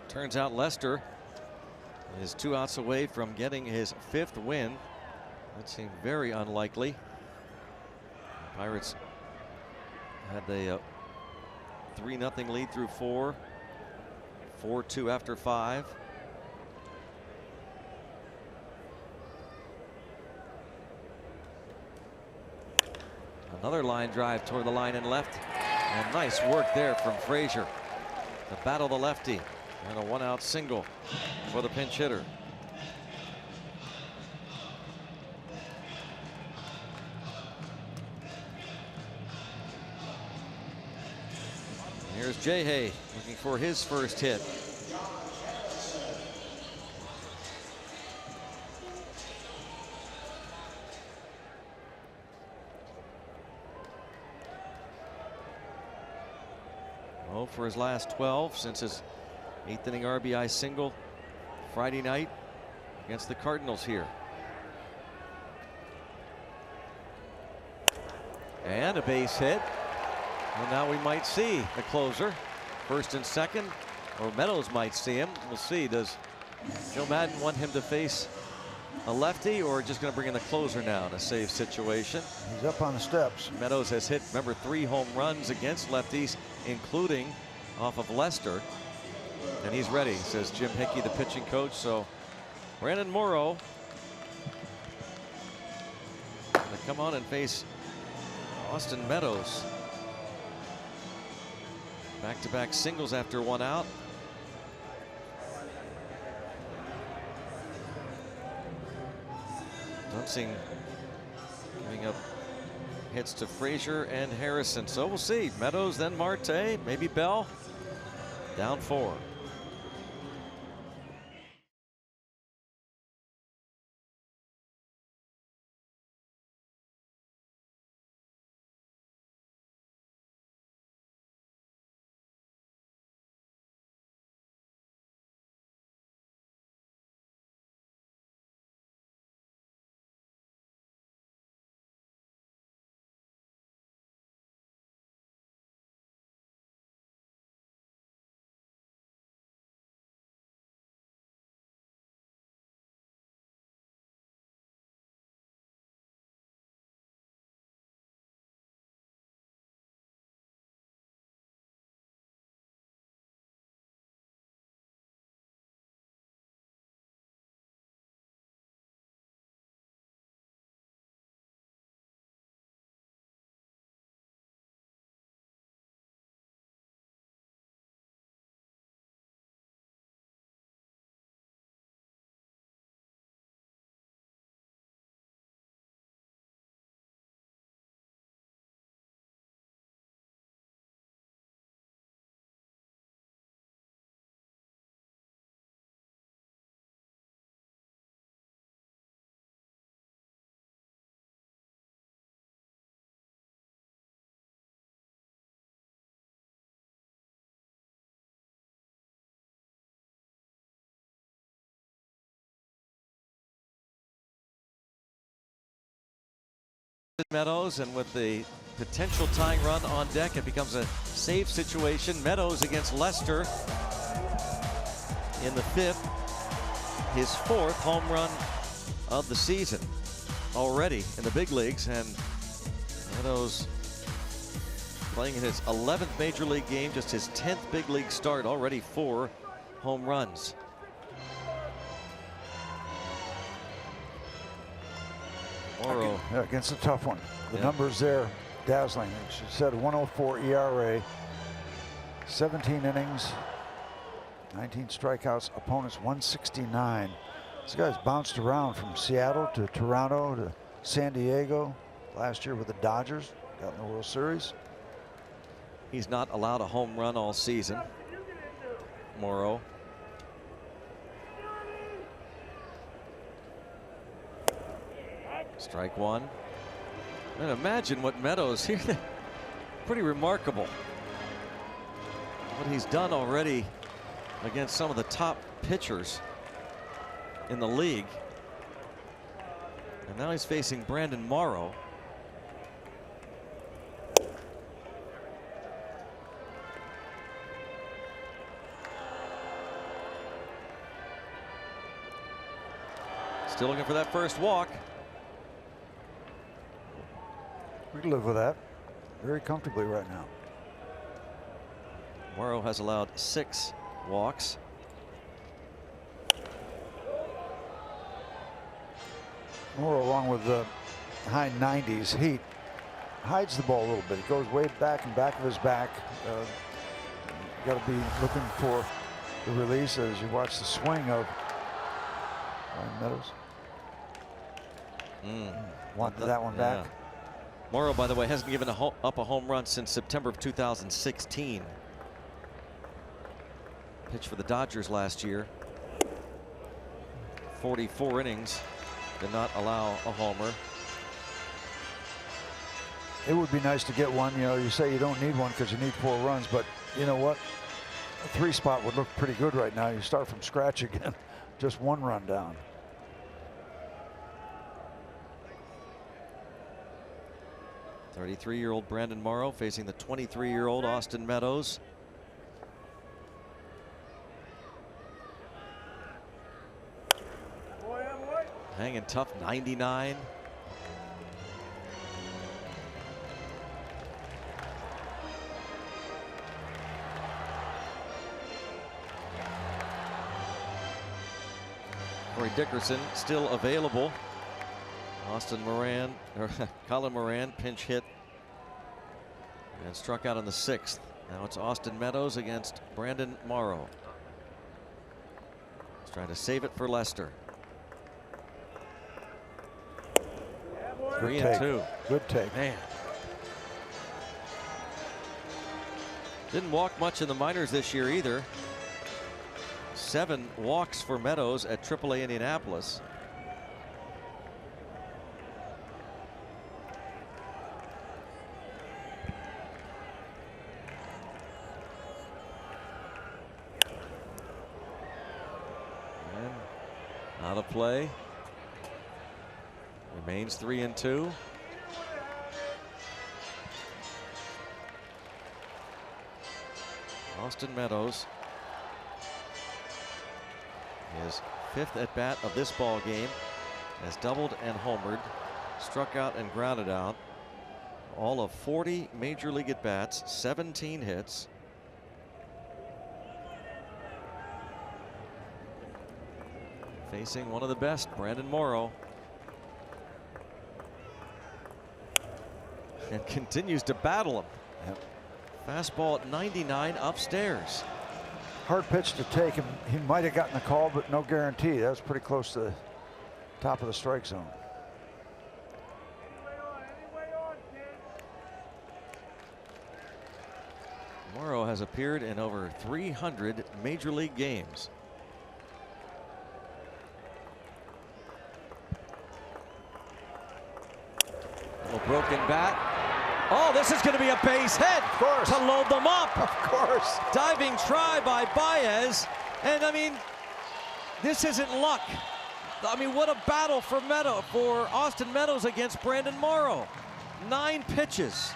Turns out Lester is 2 outs away from getting his 5th win. That seemed very unlikely. The Pirates had a 3-0 lead through 4, 4-2 after 5. Another line drive toward the line and left, and nice work there from Frazier to battle the lefty. And a 1-out single for the pinch hitter. Here's Jay looking for his first hit. Oh, for his last 12 since his 8th inning RBI single Friday night against the Cardinals here. And a base hit. Well, now we might see the closer, first and second, or Meadows might see him. We'll see. Does Joe Madden want him to face a lefty, or just going to bring in the closer now in a safe situation? He's up on the steps. Meadows has hit, remember, 3 home runs against lefties, including off of Lester. And he's ready, says Jim Hickey, the pitching coach. So Brandon Morrow going to come on and face Austin Meadows. Back-to-back singles after 1 out. Dunsing giving up hits to Frazier and Harrison. So we'll see. Meadows, then Marte, maybe Bell. Down 4. Meadows, and with the potential tying run on deck, it becomes a save situation. Meadows against Lester in the 5th, his 4th home run of the season already in the big leagues, and Meadows playing in his 11th major league game, just his 10th big league start, already 4 home runs. Morrow. Yeah, against a tough one. The Yeah. numbers there, dazzling. She said 104 ERA, 17 innings, 19 strikeouts, opponents 169. This guy's bounced around from Seattle to Toronto to San Diego. Last year with the Dodgers, got in the World Series. He's not allowed a home run all season, Morrow. Strike one. And imagine what Meadows here. Pretty remarkable what he's done already against some of the top pitchers in the league. And now he's facing Brandon Morrow. Still looking for that first walk. We can live with that very comfortably right now. Morrow has allowed 6 walks. Morrow, along with the high 90s heat, hides the ball a little bit. It goes way back and back of his back. Got to be looking for the release as you watch the swing of Ryan Meadows. Want that one back. Morrow, by the way, hasn't given up a home run since September of 2016. Pitched for the Dodgers last year. 44 innings, did not allow a homer. It would be nice to get one. You know, you say you don't need one because you need 4 runs, but you know what? A 3 spot would look pretty good right now. You start from scratch again, just 1 run down. 33-year-old Brandon Morrow facing the 23-year-old Austin Meadows. Hanging tough, 99. Corey Dickerson still available. Colin Moran pinch hit and struck out in the 6th. Now it's Austin Meadows against Brandon Morrow. He's trying to save it for Lester. 3-2. Good take. Man. Didn't walk much in the minors this year either. 7 walks for Meadows at AAA Indianapolis. Out of play. Remains 3-2. Austin Meadows, his 5th at bat of this ball game, has doubled and homered, struck out and grounded out. All of 40 major league at bats, 17 hits. Facing one of the best, Brandon Morrow. And continues to battle him. Yep. Fastball at 99 upstairs. Hard pitch to take him. He might have gotten the call, but no guarantee. That was pretty close to the top of the strike zone. Morrow has appeared in over 300 major league games. A broken bat. Oh, this is going to be a base hit. Of course. To load them up. Of course. Diving try by Baez. And I mean, this isn't luck. I mean, what a battle for Austin Meadows against Brandon Morrow. 9 pitches.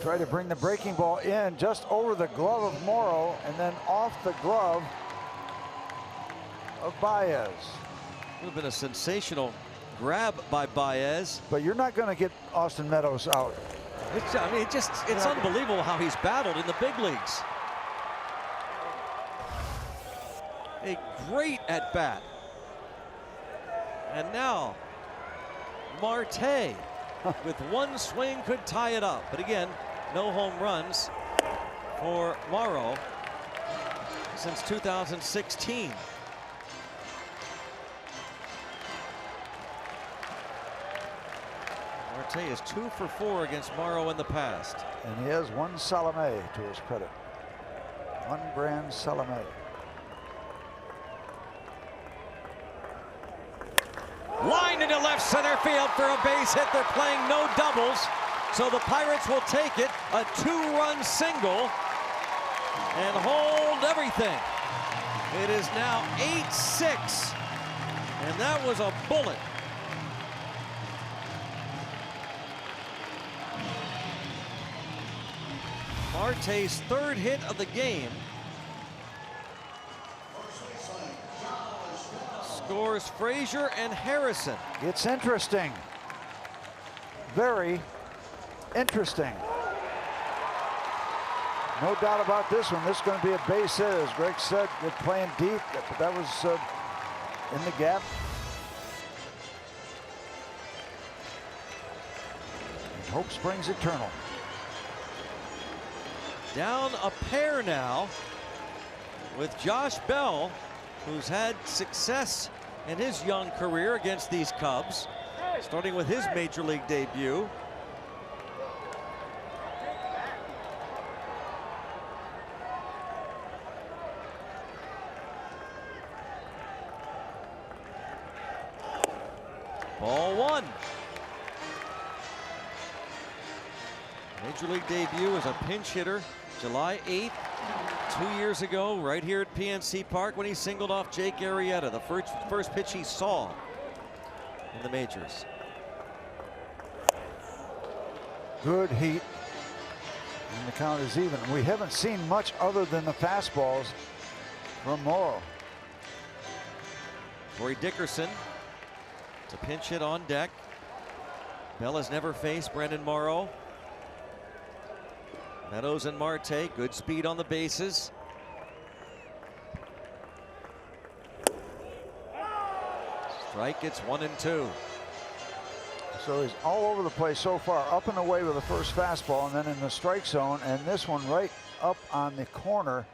Try to bring the breaking ball in just over the glove of Morrow and then off the glove of Baez. Would have been a sensational grab by Baez. But you're not going to get Austin Meadows out. I mean, it's unbelievable how he's battled in the big leagues. A great at bat. And now Marte with one swing could tie it up. But again, no home runs for Morrow since 2016. Marte is 2 for 4 against Morrow in the past. And he has 1 Salome to his credit. 1 grand Salome. Line into left center field for a base hit. They're playing no doubles, so the Pirates will take it. A 2-run single and hold everything. It is now 8-6, and that was a bullet. Marte's 3rd hit of the game. Scores Frazier and Harrison. It's interesting. Very interesting. No doubt about this one. This is going to be a base hit, as Greg said. They're playing deep, but that was in the gap. And hope springs eternal. Down a pair now with Josh Bell, who's had success in his young career against these Cubs, starting with his major league debut. Ball 1. Major league debut as a pinch hitter July 8th, 2 years ago, right here at PNC Park when he singled off Jake Arrieta, the first pitch he saw in the majors. Good heat. And the count is even. We haven't seen much other than the fastballs from Morrow. Corey Dickerson. It's a pinch hit on deck. Bell has never faced Brandon Morrow. Meadows and Marte, good speed on the bases. Strike, it's 1 and 2. So he's all over the place so far, up and away with the first fastball and then in the strike zone, and this one right up on the corner,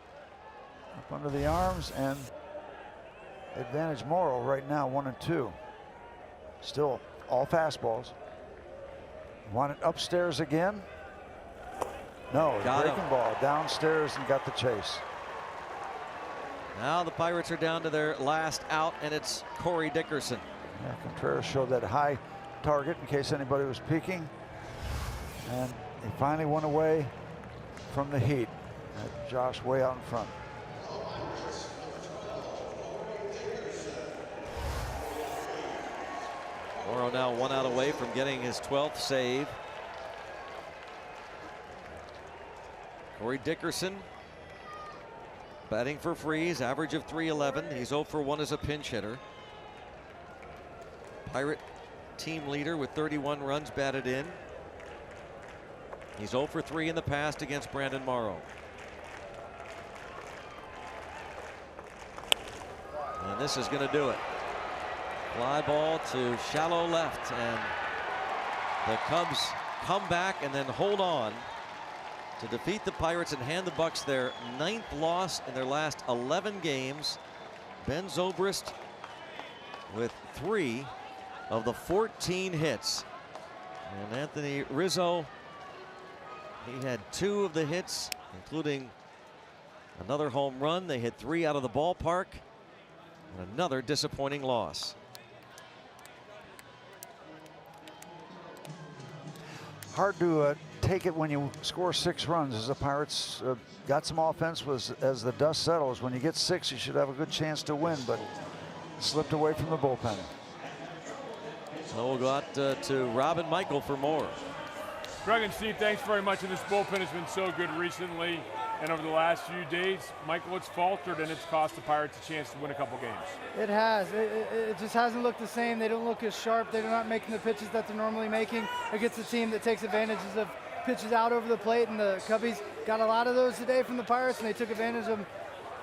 up under the arms, and advantage Morrow right now, 1 and 2. Still all fastballs. Want it upstairs again? No, breaking ball downstairs and got the chase. Now the Pirates are down to their last out, and it's Corey Dickerson. Yeah, Contreras showed that high target in case anybody was peeking. And he finally went away from the heat. Josh way out in front. Morrow now 1 out away from getting his 12th save. Corey Dickerson batting for Freeze, average of .311. He's 0 for 1 as a pinch hitter. Pirate team leader with 31 runs batted in. He's 0 for 3 in the past against Brandon Morrow. And this is going to do it. Fly ball to shallow left, and the Cubs come back and then hold on to defeat the Pirates and hand the Bucks their 9th loss in their last 11 games. Ben Zobrist with 3 of the 14 hits. And Anthony Rizzo, he had 2 of the hits, including another home run. They hit 3 out of the ballpark. And another disappointing loss. Hard to take it when you score 6 runs. As the Pirates got some offense, as the dust settles, when you get 6, you should have a good chance to win, but slipped away from the bullpen. So we'll go out to Rob and Michael for more. Greg and Steve, thanks very much. And this bullpen has been so good recently. And over the last few days, Michael, it's faltered and it's cost the Pirates a chance to win a couple games. It has. It just hasn't looked the same. They don't look as sharp. They're not making the pitches that they're normally making against a team that takes advantages of pitches out over the plate. And the Cubbies got a lot of those today from the Pirates, and they took advantage of them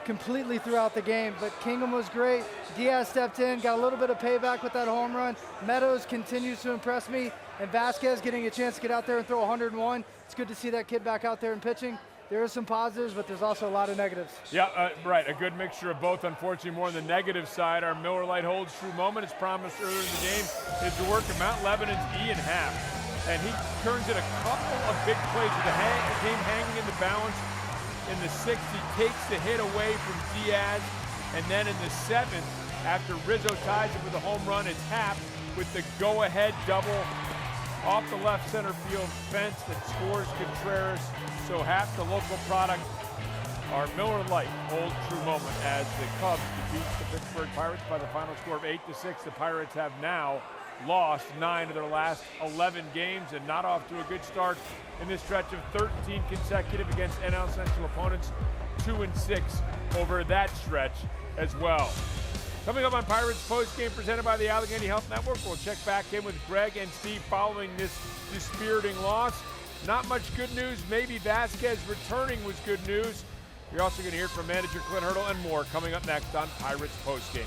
completely throughout the game. But Kingham was great. Diaz stepped in, got a little bit of payback with that home run. Meadows continues to impress me. And Vasquez getting a chance to get out there and throw 101. It's good to see that kid back out there and pitching. There are some positives, but there's also a lot of negatives. Yeah, right. A good mixture of both. Unfortunately, more on the negative side. Our Miller Lite holds true moment, as promised earlier in the game, is to work at Mount Lebanon's E in half. And he turns in a couple of big plays with the game hanging in the balance. In the 6th, he takes the hit away from Diaz. And then in the 7th, after Rizzo ties it with a home run, it's Happ with the go-ahead double off the left center field fence that scores Contreras. So Happ, the local product, our Miller Lite old true moment as the Cubs defeat the Pittsburgh Pirates by the final score of 8-6. The Pirates have now lost 9 of their last 11 games and not off to a good start in this stretch of 13 consecutive against NL Central opponents, 2-6 over that stretch as well. Coming up on Pirates Postgame presented by the Allegheny Health Network, we'll check back in with Greg and Steve following this dispiriting loss. Not much good news. Maybe Vasquez returning was good news. You're also going to hear from manager Clint Hurdle and more coming up next on Pirates Postgame.